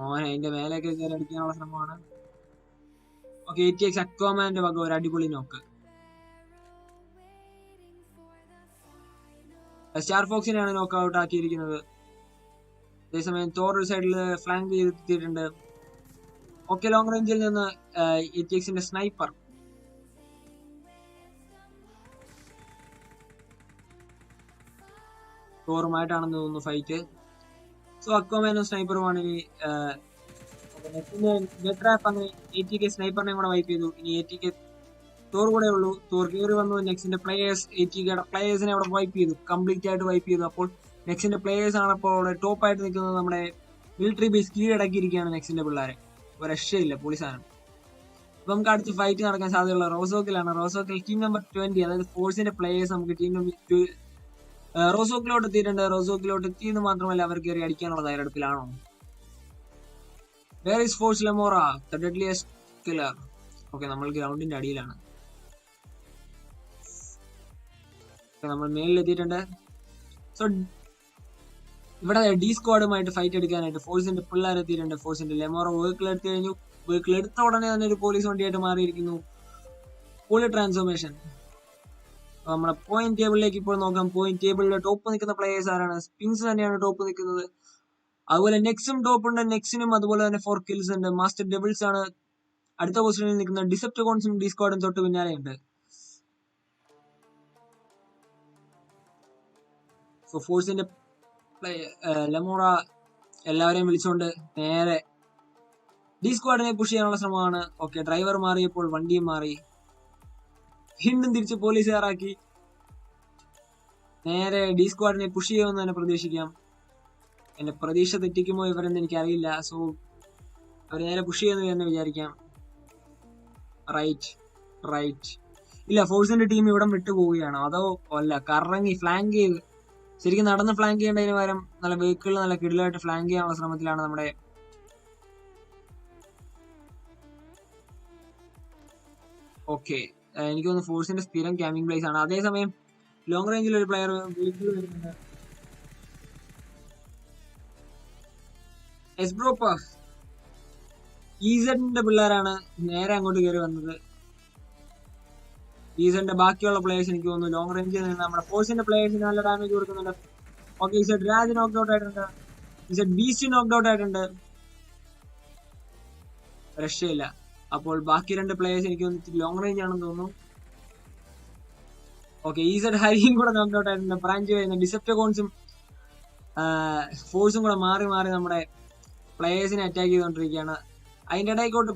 മോനെ അതിന്റെ മേലേക്ക് കയറി അടിക്കാനുള്ള ശ്രമമാണ്. ഓക്കെ, ATX അക്വാമാന്റെ വക ഒരു അടിപൊളി നോക്ക്. സ്റ്റാർ ഫോക്സിനെയാണ് നോക്ക് ഔട്ട് ആക്കിയിരിക്കുന്നത്. അതേസമയം തോർ ഒരു സൈഡിൽ ഫ്ലാങ്ക് ചെയ്തിട്ടുണ്ട്. ഓക്കെ, ലോങ് റേഞ്ചിൽ നിന്ന് ATXന്റെ സ്നൈപ്പർ തോറുമായിട്ടാണെന്ന് തോന്നുന്നു ഫൈറ്റ്. സോ അക്വാമാനും സ്നൈപ്പറുമാണ് ഇനി അങ്ങനെ ATK സ്നൈപ്പറിനെ കൂടെ വൈപ്പ് ചെയ്തു. ഇനി ATK തോർ കൂടെ ഉള്ളൂ. തോർ കയറി വന്നു. നെക്സ്റ്റിന്റെ പ്ലേയേഴ്സ് ATKയുടെ പ്ലേയേഴ്സിനെ അവിടെ വൈപ്പ് ചെയ്തു. കംപ്ലീറ്റ് ആയിട്ട് വൈപ്പ് ചെയ്തു. അപ്പോൾ നെക്സ്റ്റിന്റെ പ്ലേയേഴ്സ് ആണ് അപ്പോൾ അവിടെ ടോപ്പായിട്ട് നിൽക്കുന്നത്. നമ്മുടെ മിലിറ്ററി ബേസ് കീഴടക്കിയിരിക്കുകയാണ് നെക്സ്റ്റിന്റെ പിള്ളേരെ. ഒരു രക്ഷയില്ല, പൊളി സാധനം. അപ്പൊ നമുക്ക് അടുത്ത ഫൈറ്റ് നടക്കാൻ സാധ്യതയുള്ള റോസോക്കിലാണ്. റോസോക്കിൽ ടീം നമ്പർ 20 അതായത് ഫോഴ്സിന്റെ പ്ലേയേഴ്സ് നമുക്ക് ടീം നമ്പർ റോസോക്കിലോട്ട് എത്തിയിട്ടുണ്ട്. റോസോക്കിലോട്ട് എത്തിയെന്ന് മാത്രമല്ല അവർ കയറി അടിക്കാനുള്ള തയ്യാറെടുപ്പിലാണോ? വേർ ഈസ് ഫോഴ്സ് ലെമോറ ദ ഡെഡ്ലിയസ്റ്റ് കില്ലർ? ഓക്കെ, നമ്മൾ ഗ്രൗണ്ടിന്റെ അടിയിലാണ്. നമ്മൾ മേളിലെത്തിയിട്ടുണ്ട്. സോ ഇവിടെ ഡി സ്ക്വാഡുമായിട്ട് ഫൈറ്റ് എടുക്കാനായിട്ട് ഫോഴ്സിന്റെ പിള്ളേർ എത്തിയിട്ടുണ്ട്. ഫോഴ്സിന്റെ ലെമോറ വെഹിക്കിൾ എടുത്തു കഴിഞ്ഞു. വെഹിക്കിൾ എടുത്ത ഉടനെ തന്നെ ഒരു പോലീസ് വണ്ടിയായിട്ട് മാറിയിരിക്കുന്നു. Poly transformation. നമ്മുടെ പോയിന്റ് ടേബിളിലേക്ക് ഇപ്പോൾ നോക്കാം. പോയിന്റ് ടേബിളിലെ ടോപ്പ് നിൽക്കുന്ന പ്ലേയേഴ്സ് ആരാണ്? സ്പിങ്സ് തന്നെയാണ് ടോപ്പ് നിൽക്കുന്നത്. അതുപോലെ നെക്സും ടോപ്പ് ഉണ്ട്. നെക്സിനും അതുപോലെ തന്നെ 4 kills ഉണ്ട്. മാസ്റ്റർ ഡെവിൾസ് ആണ് അടുത്ത പൊസിഷനിൽ നിൽക്കുന്നത്. ഡിസെപ്റ്റിക്കോൺസും ഡി സ്ക്വാഡും തൊട്ട് പിന്നാലെ ഉണ്ട്. സോ ഫോഴ്സിന്റെ ലെമോറ എല്ലാവരെയും വിളിച്ചുകൊണ്ട് നേരെ ഡി സ്ക്വാഡിനെ പുഷ് ചെയ്യാനുള്ള ശ്രമമാണ്. ഓക്കെ, ഡ്രൈവർ മാറിയപ്പോൾ വണ്ടിയും മാറി. വീണ്ടും തിരിച്ച് പോലീസുകാരാക്കി. നേരെ ഡി സ്ക്വാഡിനെ പുഷ് ചെയ്യുമെന്ന് തന്നെ പ്രതീക്ഷിക്കാം. എന്റെ പ്രതീക്ഷ തെറ്റിക്കുമോ ഇവരെന്ന് എനിക്കറിയില്ല. സോ അവർ നേരെ പുഷ് ചെയ്യുമെന്ന് തന്നെ വിചാരിക്കാം. റൈറ്റ്. ഇല്ല, ഫോഴ്സിന്റെ ടീം ഇവിടം വിട്ടു പോവുകയാണോ അതോ അല്ല കറങ്ങി ഫ്ലാങ്ക് ചെയ്ത് ശരിക്കും നടന്ന് ഫ്ലാങ്ക് ചെയ്യേണ്ടതിന് പകരം നല്ല വെഹിക്കിൾ നല്ല കിടിലായിട്ട് ഫ്ലാങ്ക് ചെയ്യാനുള്ള ശ്രമത്തിലാണ് നമ്മുടെ ഓക്കെ. എനിക്ക് തോന്നുന്നു ഫോഴ്സിന്റെ സ്ഥിരം ക്യാമ്പിംഗ് പ്ലേസ് ആണ്. അതേസമയം ലോങ് റേഞ്ചിൽ ഒരു പ്ലെയർ വെഹിക്കിൾ വരുന്നുണ്ട്. ഈസഡിന്റെ പിള്ളേരാണ് നേരെ അങ്ങോട്ട് കയറി വന്നത്. ഈസഡിന്റെ ബാക്കിയുള്ള പ്ലേയേഴ്സ് എനിക്ക് തോന്നുന്നു ലോങ് റേഞ്ചിൽ നിന്ന് നമ്മുടെ ഫോഴ്സിന്റെ പ്ലേയേഴ്സിന് നല്ല ഡാമേജ് കൊടുക്കുന്നുണ്ട്. ഓക്കെ, ഈസഡ് രാജ് നോക്ക് ഔട്ട് ആയിട്ടുണ്ട്. ഈസഡ് ബീസ്റ്റ് നോക്ക് ഔട്ട് ആയിട്ടുണ്ട്. രക്ഷയില്ല. അപ്പോൾ ബാക്കി 2 പ്ലേയേഴ്സ് എനിക്ക് തോന്നുന്നു ലോങ് റേഞ്ച് ആണെന്ന് തോന്നുന്നു. ഓക്കെ, ഈസഡ് ഹരിയും കൂടെ നോക്ക് ഔട്ട് ആയിട്ടുണ്ട്. ബ്രാഞ്ച് വരുന്ന ഡിസെപ്റ്റകോൺസും ഫോഴ്സും കൂടെ മാറി നമ്മുടെ പ്ലേയേഴ്സിനെ അറ്റാക്ക് ചെയ്തുകൊണ്ടിരിക്കുകയാണ്. അതിന്റെ ഇടയ്ക്കോട്ട്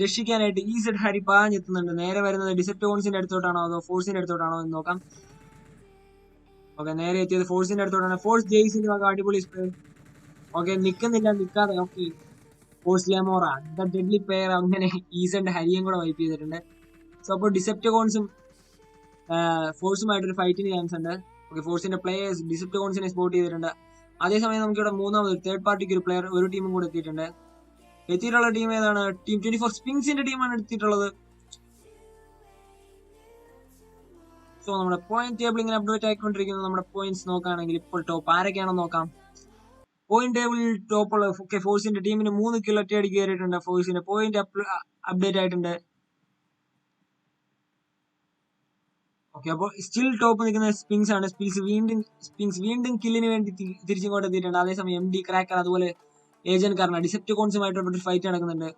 രക്ഷിക്കാനായിട്ട് ഈസഡ് ഹരി പാഞ്ഞെത്തുന്നുണ്ട്. നേരെ വരുന്നത് ഡിസെപ്റ്റകോൺസിന്റെ അടുത്തോട്ടാണോ അതോ ഫോഴ്സിന്റെ അടുത്തോട്ടാണോ എന്ന് നോക്കാം. ഓക്കെ, നേരെ എത്തിയത് ഫോഴ്സിന്റെ അടുത്തോട്ടാണ്. ഫോഴ്സ് ജെയ്സിന്റെ വക അടിപൊളി സ്പ്രേ. ഓക്കെ, നിൽക്കാതെ ഓക്കെ ഫോഴ്സ് ലെമോറ ദ ഡെഡ്ലി പെയർ അങ്ങനെ ഈസഡിന്റെ ഹരിയും കൂടെ വൈപ്പ് ചെയ്തിട്ടുണ്ട്. സോ അപ്പോൾ ഡിസെപ്റ്റകോൺസും ഫോഴ്സുമായിട്ടൊരു ഫൈറ്റിന് ചാൻസ് ഉണ്ട്. ഓക്കെ, ഫോഴ്സിന്റെ പ്ലേയേഴ്സ് ഡിസെപ്റ്റകോൺസിനെ സ്പോട്ട് ചെയ്തിട്ടുണ്ട്. അതേസമയം നമുക്കിവിടെ മൂന്നാമത് തേർഡ് പാർട്ടിക്ക് ഒരു ടീമും കൂടെ എത്തിയിട്ടുണ്ട്. എത്തിയിട്ടുള്ള ടീം ഏതാണ്? ടീം 24 സ്പിങ്സിന്റെ ടീമാണ് എത്തിയിട്ടുള്ളത്. സോ നമ്മുടെ പോയിന്റ് ടേബിൾ ഇങ്ങനെ അപ്ഡേറ്റ് ആയിക്കൊണ്ടിരിക്കുന്നത്. നമ്മുടെ പോയിന്റ്സ് നോക്കുകയാണെങ്കിൽ ഇപ്പോൾ ടോപ്പ് ആരൊക്കെയാണെന്ന് നോക്കാം. പോയിന്റ് ടേബിൾ ടോപ്പുള്ള ഫോഴ്സിന്റെ ടീമിന് 3 കിലോ ഒറ്റയടി കയറിയിട്ടുണ്ട്. ഫോഴ്സിന്റെ പോയിന്റ് അപ്ഡേറ്റ് ആയിട്ടുണ്ട്. ഓക്കെ, അപ്പോൾ സ്റ്റിൽ ടോപ്പ് നിൽക്കുന്ന സ്പിങ്സ് ആണ്. സ്പിങ്സ് വീണ്ടും കില്ലിന് വേണ്ടി തിരിച്ചിങ്ങോട്ട് എത്തിയിട്ടുണ്ട്. അതേസമയം MD ക്രാക്കർ അതുപോലെ ഏജന്റ് കാരണ ഡിസെപ്റ്റകോൺസുമായിട്ട് ഫൈറ്റ് നടക്കുന്നുണ്ട്.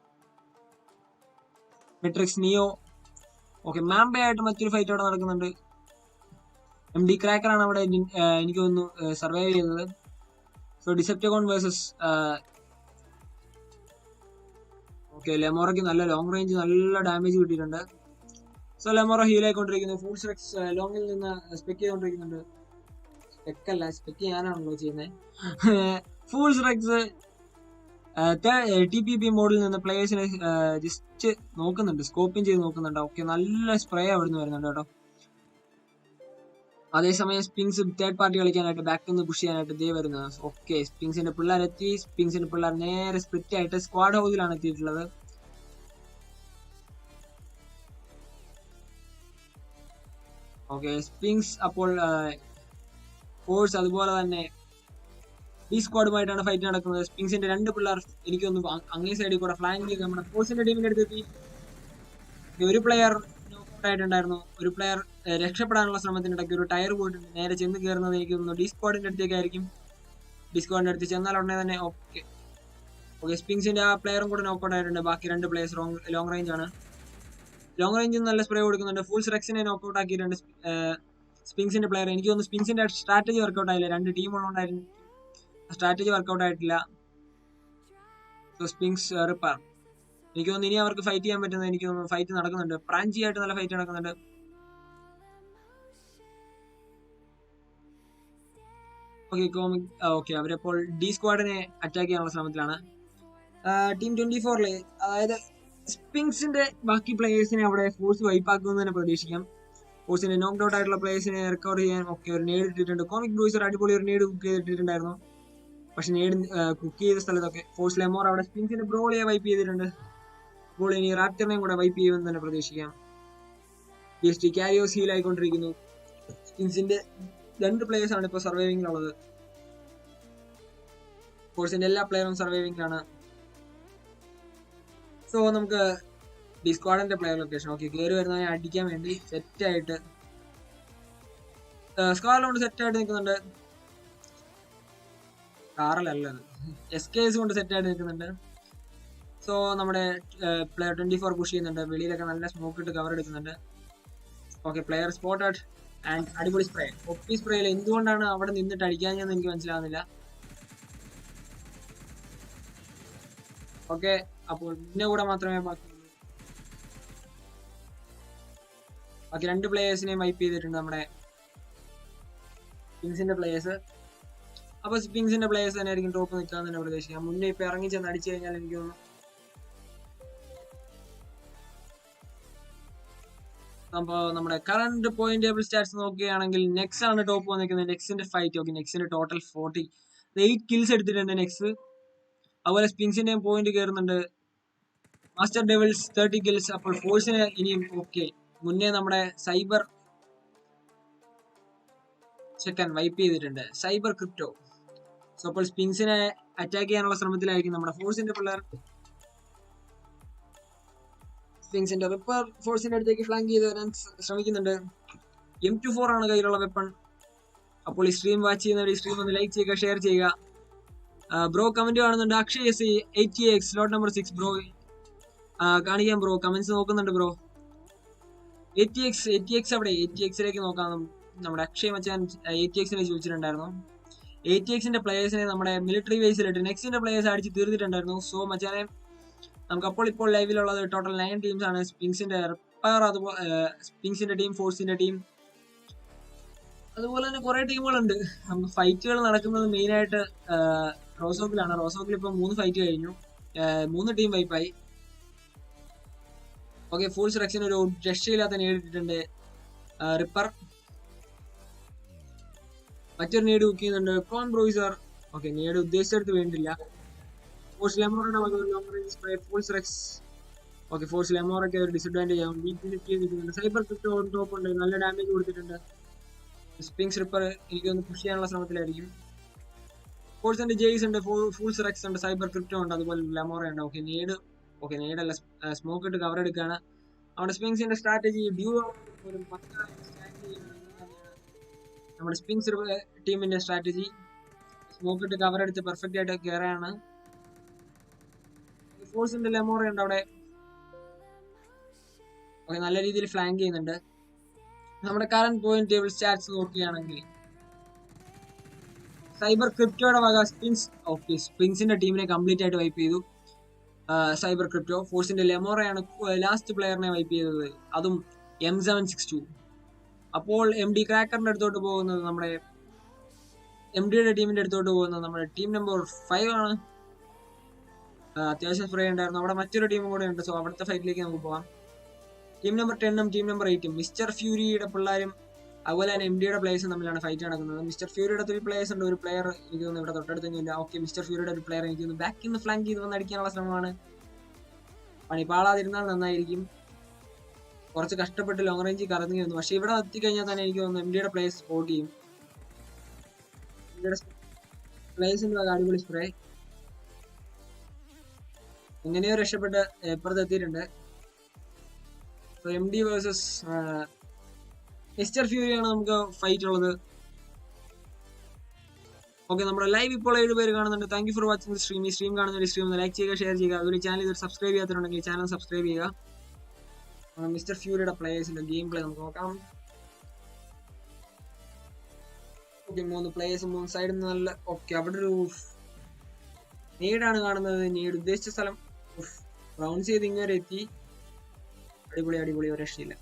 മെട്രിക്സ് നിയോ ഓക്കെ മാംബെ ആയിട്ട് മറ്റൊരു ഫൈറ്റ് അവിടെ നടക്കുന്നുണ്ട്. MD ക്രാക്കറാണ് അവിടെ എനിക്ക് തോന്നുന്നു സർവൈവ് ചെയ്തത്. സോ ഡിസെപ്റ്റകോൺ വേഴ്സസ് ഓക്കെ ലെമോറയ്ക്ക് നല്ല ലോങ് റേഞ്ച് നല്ല ഡാമേജ് കിട്ടിയിട്ടുണ്ട്. സോ ലെമോറ ഹീൽ ആയിക്കൊണ്ടിരിക്കുന്നു. ഫൂൾസ് റെക്സ് ലോങ്ങിൽ നിന്ന് സ്പെക്ക് ചെയ്തുകൊണ്ടിരിക്കുന്നുണ്ട്. സ്പെക്ക് ചെയ്യാനാണല്ലോ ചെയ്യുന്നത്. ഫൂൾസ് റെക്സ് TPP മോഡിൽ നിന്ന് പ്ലേയേഴ്സിനെ ജസ്റ്റ് നോക്കുന്നുണ്ട്, സ്കോപ്പിംഗ് ചെയ്ത് നോക്കുന്നുണ്ട്. ഓക്കെ, നല്ല സ്പ്രേ അവിടുന്ന് വരുന്നുണ്ട് കേട്ടോ. അതേസമയം സ്പിങ്സ് തേർഡ് പാർട്ടി കളിക്കാനായിട്ട് ബാക്ക് നിന്ന് പുഷ് ചെയ്യാനായിട്ട് ഇതേ വരുന്നത്. ഓക്കെ, സ്പിങ്സിന്റെ പിള്ളേർ എത്തി. സ്പിങ്സിന്റെ പിള്ളേർ നേരെ സ്പ്ലിറ്റ് ആയിട്ട് സ്ക്വാഡ് ഹൗസിലാണ് എത്തിയിട്ടുള്ളത്. ഓക്കെ, സ്പിങ്സ് അപ്പോൾ ഫോഴ്സ് അതുപോലെ തന്നെ ഈ സ്ക്വാഡുമായിട്ടാണ് ഫൈറ്റ് നടക്കുന്നത്. സ്പിങ്സിന്റെ 2 പിള്ളേർ എനിക്കൊന്ന് അങ്ങേ സൈഡിൽ കൂടെ ഫ്ലാങ്ക് ചെയ്ത് നമ്മുടെ ഫോഴ്സിന്റെ ടീമിന്റെ അടുത്തെത്തി. ഒരു പ്ലെയർ നോക്കൗട്ട് ആയിട്ടുണ്ടായിരുന്നു. ഒരു പ്ലെയർ രക്ഷപ്പെടാനുള്ള ശ്രമത്തിനിടയ്ക്ക് ഒരു ടയർ പോയിട്ടുണ്ട്. നേരെ ചെന്ന് കയറുന്നത് എനിക്ക് തോന്നുന്നു ഡി സ്ക്വാഡിന്റെ അടുത്തേക്കായിരിക്കും. ഡി സ്ക്വാഡിന്റെ അടുത്ത് ചെന്നാൽ ഉടനെ തന്നെ ഓക്കെ സ്പിങ്സിന്റെ ആ പ്ലെയറും കൂടെ നോക്കൗട്ട് ആയിട്ടുണ്ട്. ബാക്കി 2 പ്ലേയേഴ്സ് ലോങ് റേഞ്ച് ആണ്. ലോങ് റേഞ്ചിൽ നല്ല സ്പ്രേ കൊടുക്കുന്നുണ്ട്. ഫുൾസ് റെക്സിനെ നോക്കൗട്ട് ആക്കിയിട്ടുണ്ട് സ്പിങ്സിന്റെ പ്ലെയർ. എനിക്ക് തോന്നുന്നു സ്പിങ്സിന്റെ സ്ട്രാറ്റജി വർക്കൗട്ട് ആയില്ല. 2 ടീം ഉള്ളതുകൊണ്ടായിരുന്നു സ്ട്രാറ്റജി വർക്കൗട്ട് ആയിട്ടില്ല. So sphinx repair. എനിക്ക് തോന്നുന്നു ഇനി അവർക്ക് ഫൈറ്റ് ചെയ്യാൻ പറ്റുന്നത് എനിക്ക് തോന്നുന്നു ഫൈറ്റ് നടക്കുന്നുണ്ട്. പ്രാഞ്ചി ആയിട്ട് നല്ല ഫൈറ്റ് നടക്കുന്നുണ്ട്. ഓക്കെ അവരപ്പോൾ ഡി സ്ക്വാഡിനെ അറ്റാക്ക് ചെയ്യാനുള്ള ശ്രമത്തിലാണ്. ടീം 24 അതായത് സ്പിങ്സിന്റെ ബാക്കി പ്ലേയേഴ്സിനെ അവിടെ ഫോഴ്സ് വൈപ്പാക്കുമെന്ന് തന്നെ പ്രതീക്ഷിക്കാം. ഫോഴ്സിന്റെ നോക്ക് ഔട്ട് ആയിട്ടുള്ള പ്ലേയേഴ്സിനെ റിക്കവർ ചെയ്യാൻ ഒക്കെ ഒരു നേട് ഇട്ടിട്ടുണ്ട്. കോമിക് ബ്രൂസർ അടിപൊളി ഒരു നേട് കുക്ക് ചെയ്തിട്ടുണ്ടായിരുന്നു. പക്ഷെ നേട് കുക്ക് ചെയ്ത സ്ഥലത്തൊക്കെ ഫോഴ്സ് ലെമോർ അവിടെ സ്പിങ്സിന്റെ ബ്രോളിയെ വൈപ്പ് ചെയ്തിട്ടുണ്ട്. അപ്പോൾ ഇനി റാപ്റ്ററിനെയും കൂടെ വൈപ്പ് ചെയ്യുമെന്ന് തന്നെ പ്രതീക്ഷിക്കാം. PST ക്യാരിയോസ് ഹീൽ ആയിക്കൊണ്ടിരിക്കുന്നു. സ്പിങ്സിന്റെ 2 പ്ലേയേഴ്സ് ആണ് ഇപ്പോൾ സർവൈവിംഗിലുള്ളത്. ഫോഴ്സിന്റെ എല്ലാ പ്ലെയറും സർവൈവിംഗിലാണ്. സോ നമുക്ക് ഡി സ്ക്വാഡിന്റെ പ്ലെയർ ലൊക്കേഷൻ ഓക്കെ കയറി വരുന്നതിനെ അടിക്കാൻ വേണ്ടി സെറ്റായിട്ട് സ്ക്വാഡിലോണ്ട് സെറ്റായിട്ട് നിൽക്കുന്നുണ്ട്. കാറലല്ലത് SKS കൊണ്ട് സെറ്റായിട്ട് നിൽക്കുന്നുണ്ട്. സോ നമ്മുടെ പ്ലെയർ 24 പുഷ് ചെയ്യുന്നുണ്ട്. വെളിയിലൊക്കെ നല്ല സ്മോക്ക് ഇട്ട് കവർ എടുക്കുന്നുണ്ട്. ഓക്കെ പ്ലെയർ സ്പോട്ടഡ് ആൻഡ് അടിപൊളി സ്പ്രേ. ഒപ്പി സ്പ്രേയിൽ എന്തുകൊണ്ടാണ് അവിടെ നിന്നിട്ട് അടിക്കാഞ്ഞെന്ന് എനിക്ക് മനസ്സിലാവുന്നില്ല. ഓക്കെ, അപ്പോൾ പിന്നെ കൂടെ മാത്രമേ ബാക്കി 2 പ്ലേയേഴ്സിനെയും വൈപ്പ് ചെയ്തിട്ടുണ്ട് നമ്മുടെ സ്പിങ്സിന്റെ പ്ലേയേഴ്സ്. അപ്പോൾ സ്പിങ്സിന്റെ പ്ലേയേഴ്സ് തന്നെ ആയിരിക്കും ടോപ്പ് നിൽക്കാന്ന് തന്നെ പ്രതീക്ഷിക്കാം. മുന്നേ ഇപ്പൊ ഇറങ്ങി ചെന്ന് അടിച്ചു കഴിഞ്ഞാൽ എനിക്ക് തോന്നുന്നു അപ്പോൾ നമ്മുടെ കറണ്ട് പോയിന്റ് ടേബിൾ സ്റ്റാറ്റ്സ് നോക്കുകയാണെങ്കിൽ നെക്സ് ആണ് ടോപ്പ് വന്നിരിക്കുന്നത്. നെക്സിന്റെ ഫൈറ്റ് ഓക്കെ, നെക്സിന്റെ ടോട്ടൽ 8 കിൽസ് എടുത്തിട്ടുണ്ട് നെക്സ്. അതുപോലെ സ്പിങ്സിന്റെയും പോയിന്റ് കയറുന്നുണ്ട്. Master devils 30 kills. അപ്പോൾ ഫോഴ്സിന് ഇനിയും ഓക്കെ. മുന്നേ നമ്മുടെ സൈബർ സെക്കൻഡ് വൈപ്പ് ചെയ്തിട്ടുണ്ട്, സൈബർ ക്രിപ്റ്റോ. സോ അപ്പോൾ സ്പിങ്സിനെ അറ്റാക്ക് ചെയ്യാനുള്ള ശ്രമത്തിലായിരിക്കും നമ്മുടെ ഫോഴ്സിന്റെ പിള്ളേർ. സ്പിങ്സിന്റെ റിപ്പർ ഫോഴ്സിന്റെ അടുത്തേക്ക് ഫ്ലാങ്ക് ചെയ്ത് വരാൻ ശ്രമിക്കുന്നുണ്ട്. M24 ആണ് കയ്യിലുള്ള വെപ്പൺ. അപ്പോൾ ഈ സ്ട്രീം വാച്ച് ചെയ്യുന്നവർ ഈ സ്ട്രീം ഒന്ന് ലൈക്ക് ചെയ്യുക, ഷെയർ ചെയ്യുക. ബ്രോ കമന്റ് കാണുന്നുണ്ട്. Akshay SC 80X slot number 6 bro കാണിക്കാം ബ്രോ. കമന്റ്സ് നോക്കുന്നുണ്ട് ബ്രോ. 80X അവിടെ 80Xിലേക്ക് നോക്കാം. നമ്മുടെ അക്ഷയ് മച്ചാൻ 80Xനെ ചോദിച്ചിട്ടുണ്ടായിരുന്നു. 80Xന്റെ പ്ലേയേഴ്സിനെ നമ്മുടെ മിലിറ്ററി ബേസിലിട്ട് നെക്സ്റ്റിന്റെ പ്ലേയേഴ്സ് അടിച്ച് തീർത്തിട്ടുണ്ടായിരുന്നു. സോ മച്ചാനെ നമുക്ക് അപ്പോൾ ഇപ്പോൾ ലൈവിലുള്ളത് ടോട്ടൽ 9 ടീംസ് ആണ്. സ്പിങ്സിന്റെ റിപ്പയർ, അതുപോലെ സ്പിങ്സിന്റെ ടീം, ഫോഴ്സിന്റെ ടീം, അതുപോലെ തന്നെ കുറെ ടീമുകളുണ്ട്. നമുക്ക് ഫൈറ്റുകൾ നടക്കുന്നത് മെയിനായിട്ട് റോസോക്കിലാണ്. റോസോക്കിൽ ഇപ്പൊ 3 ഫൈറ്റ് കഴിഞ്ഞു, 3 ടീം വൈപ്പായി. ഓക്കെ, ഫുൾ സെലക്ഷൻ ഒരു രക്ഷയില്ലാത്ത നേടിയിട്ടുണ്ട് റിപ്പർ. മറ്റൊരു നേട് ബുക്ക് ചെയ്യുന്നുണ്ട് കോൺ ബ്രോയിസർ. ഓക്കെ, നേട് ഉദ്ദേശിച്ചെടുത്ത് വേണ്ടില്ല. Force ലെമോറയുടെ full സെലക്സ്. ഓക്കെ, ഫോഴ്സ് ലെമോറൊക്കെ ഒരു ഡിസഡ്വാൻറ്റേജ് ആവും. നിൽക്കുന്നുണ്ട്. സൈബർ ക്രിപ്റ്റോ ടോപ്പ് ഉണ്ട്, നല്ല ഡാമേജ് കൊടുത്തിട്ടുണ്ട്. സ്പിങ്സ് റിപ്പർ എനിക്കൊന്ന് പുഷ് ചെയ്യാനുള്ള ശ്രമത്തിലായിരിക്കും. ഫോഴ്സിന്റെ ജെയ്സ് ഉണ്ട്, ഫുൾ സെലക്സ് ഉണ്ട്, സൈബർ ക്രിപ്റ്റോ ഉണ്ട്, അതുപോലെ ലെമോറ ഉണ്ട്. ഓക്കെ, നേടല്ല, സ്മോക്ക് ഇട്ട് കവർ എടുക്കുകയാണ്. അവിടെ സ്പിങ്സിന്റെ സ്ട്രാറ്റജി ഡ്യൂ ഒരു നമ്മുടെ സ്പിങ്സ് ടീമിന്റെ സ്ട്രാറ്റജി സ്മോക്ക് ഇട്ട് കവർ എടുത്ത് പെർഫെക്റ്റ് ആയിട്ട് കയറാണ്. ഫോഴ്സിന്റെ ലെമോറ ഉണ്ട് അവിടെ. ഓക്കെ, നല്ല രീതിയിൽ ഫ്ലാങ്ക് ചെയ്യുന്നുണ്ട്. നമ്മുടെ കറന്റ് പോയിന്റ് ടേബിൾ സ്റ്റാറ്റ്സ് നോക്കുകയാണെങ്കിൽ സൈബർ ക്രിപ്റ്റോയുടെ വക സ്പിങ്സിന്റെ ടീമിനെ കംപ്ലീറ്റ് ആയിട്ട് വൈപ്പ് ചെയ്തു സൈബർ ക്രിപ്റ്റോ. ഫോഴ്സിന്റെ ലെമോറയാണ് ലാസ്റ്റ് പ്ലെയറിനെ വൈപ്പ് ചെയ്തത്, അതും M762. അപ്പോൾ MD ക്രാക്കറിന്റെ അടുത്തോട്ട് പോകുന്നത് നമ്മുടെ MDയുടെ ടീമിന്റെ അടുത്തോട്ട് പോകുന്നത് നമ്മുടെ ടീം നമ്പർ 5 ആണ്. അത്യാവശ്യം സ്പ്രേ ഉണ്ടായിരുന്നു. അവിടെ മറ്റൊരു ടീമും കൂടെ ഉണ്ട്. സോ അവിടുത്തെ ഫൈറ്റിലേക്ക് നമുക്ക് പോകാം. ടീം നമ്പർ 10ഉം ടീം നമ്പർ 8ഉം മിസ്റ്റർ ഫ്യൂരിയുടെ പിള്ളേരും അതുപോലെ തന്നെ MDയുടെ പ്ലേയേഴ്സും തമ്മിലാണ് ഫൈറ്റ് നടക്കുന്നത്. മിസ്റ്റർ ഫ്യൂരിയുടെ 3 പ്ലേയേഴ്സ് ഉണ്ട്. ഒരു പ്ലെയർ എനിക്ക് തോന്നുന്നു ഇവിടെ തൊട്ടടുത്തൊന്നുമില്ല. ഓക്കെ, മിസ്റ്റർ ഫ്യൂരിയുടെ ഒരു പ്ലെയർ എനിക്ക് തോന്നുന്നു ബാക്കിൽ നിന്ന് ഫ്ലാങ്ക് ചെയ്ത് വന്ന് അടിക്കാനുള്ള ശ്രമമാണ്. പണി പാളാതിരുന്നാൽ നന്നായിരിക്കും. കുറച്ച് കഷ്ടപ്പെട്ട് ലോങ് റേഞ്ചിൽ കറങ്ങി വന്നു. പക്ഷെ ഇവിടെ എത്തിക്കഴിഞ്ഞാൽ തന്നെ എനിക്ക് തോന്നുന്നു MDയുടെ പ്ലേയേഴ്സ് സ്പോട്ട് ചെയ്യും. MDയുടെ പ്ലേയേഴ്സിന്റെ അടിപൊളി സ്പ്രേ എങ്ങനെയോ രക്ഷപ്പെട്ട് ഇപ്പുറത്ത് എത്തിയിട്ടുണ്ട്. MD വേഴ്സസ് മിസ്റ്റർ ഫ്യൂരിയാണ് നമുക്ക് ഫൈറ്റ് ഉള്ളത്. ഓക്കെ, നമ്മുടെ ലൈവ് ഇപ്പോൾ 7 പേര് കാണുന്നുണ്ട്. Thank you for watching stream. ഈ സ്ട്രീം കാണുന്ന സ്ട്രീം ഒന്ന് ലൈക്ക് ചെയ്യുക, ഷെയർ ചെയ്യുക. അതുപോലെ ചാനൽ ഇത് സബ്സ്ക്രൈബ് ചെയ്യാത്തിട്ടുണ്ടെങ്കിൽ ചാനൽ സബ്സ്ക്രൈബ് ചെയ്യുക. മിസ്റ്റർ ഫ്യൂരിയുടെ പ്ലേയേഴ്സിന്റെ ഗെയിം പ്ലേ നമുക്ക് നോക്കാം. ഓക്കെ, 3 പ്ലേയേഴ്സ് 3 സൈഡിൽ നിന്ന് നല്ല. ഓക്കെ, അവിടെ ഒരു നീഡാണ് കാണുന്നത്. നീഡ് ഉദ്ദേശിച്ച സ്ഥലം റൗണ്ട് ചെയ്ത് ഇങ്ങനെ എത്തി. അടിപൊളി അടിപൊളി, ഒരു രക്ഷയില്ല.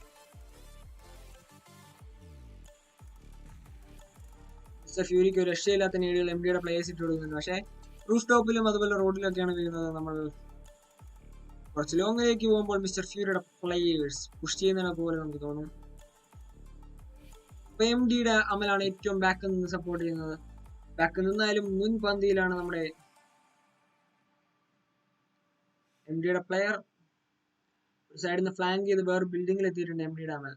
മിസ്റ്റർ ഫ്യൂരിക്ക് ഒരു രക്ഷയില്ലാത്ത നീഡുകൾ MDയുടെ പ്ലേയേഴ്സ് ഇട്ട് കൊടുക്കുന്നുണ്ട്. പക്ഷേ റൂഫ് ടോപ്പിലും അതുപോലെ റോഡിലൊക്കെയാണ് വീഴുന്നത്. നമ്മൾ കുറച്ച് ലോങ്ങിലേക്ക് പോകുമ്പോൾ മിസ്റ്റർ ഫ്യൂരിയുടെ പ്ലേയേഴ്സ് പുഷ് ചെയ്യുന്നതിനെ പോലെ നമുക്ക് തോന്നും. ഇപ്പൊ MDയുടെ അമലാണ് ഏറ്റവും ബാക്കിൽ നിന്ന് സപ്പോർട്ട് ചെയ്യുന്നത്. ബാക്കിൽ നിന്നായാലും മുൻപന്തിയിലാണ് നമ്മുടെ MDയുടെ പ്ലെയർ. ഒരു സൈഡിൽ നിന്ന് ഫ്ലാങ്ക് ചെയ്ത് വേറെ ബിൽഡിംഗിൽ എത്തിയിട്ടുണ്ട് MDയുടെ അമൽ.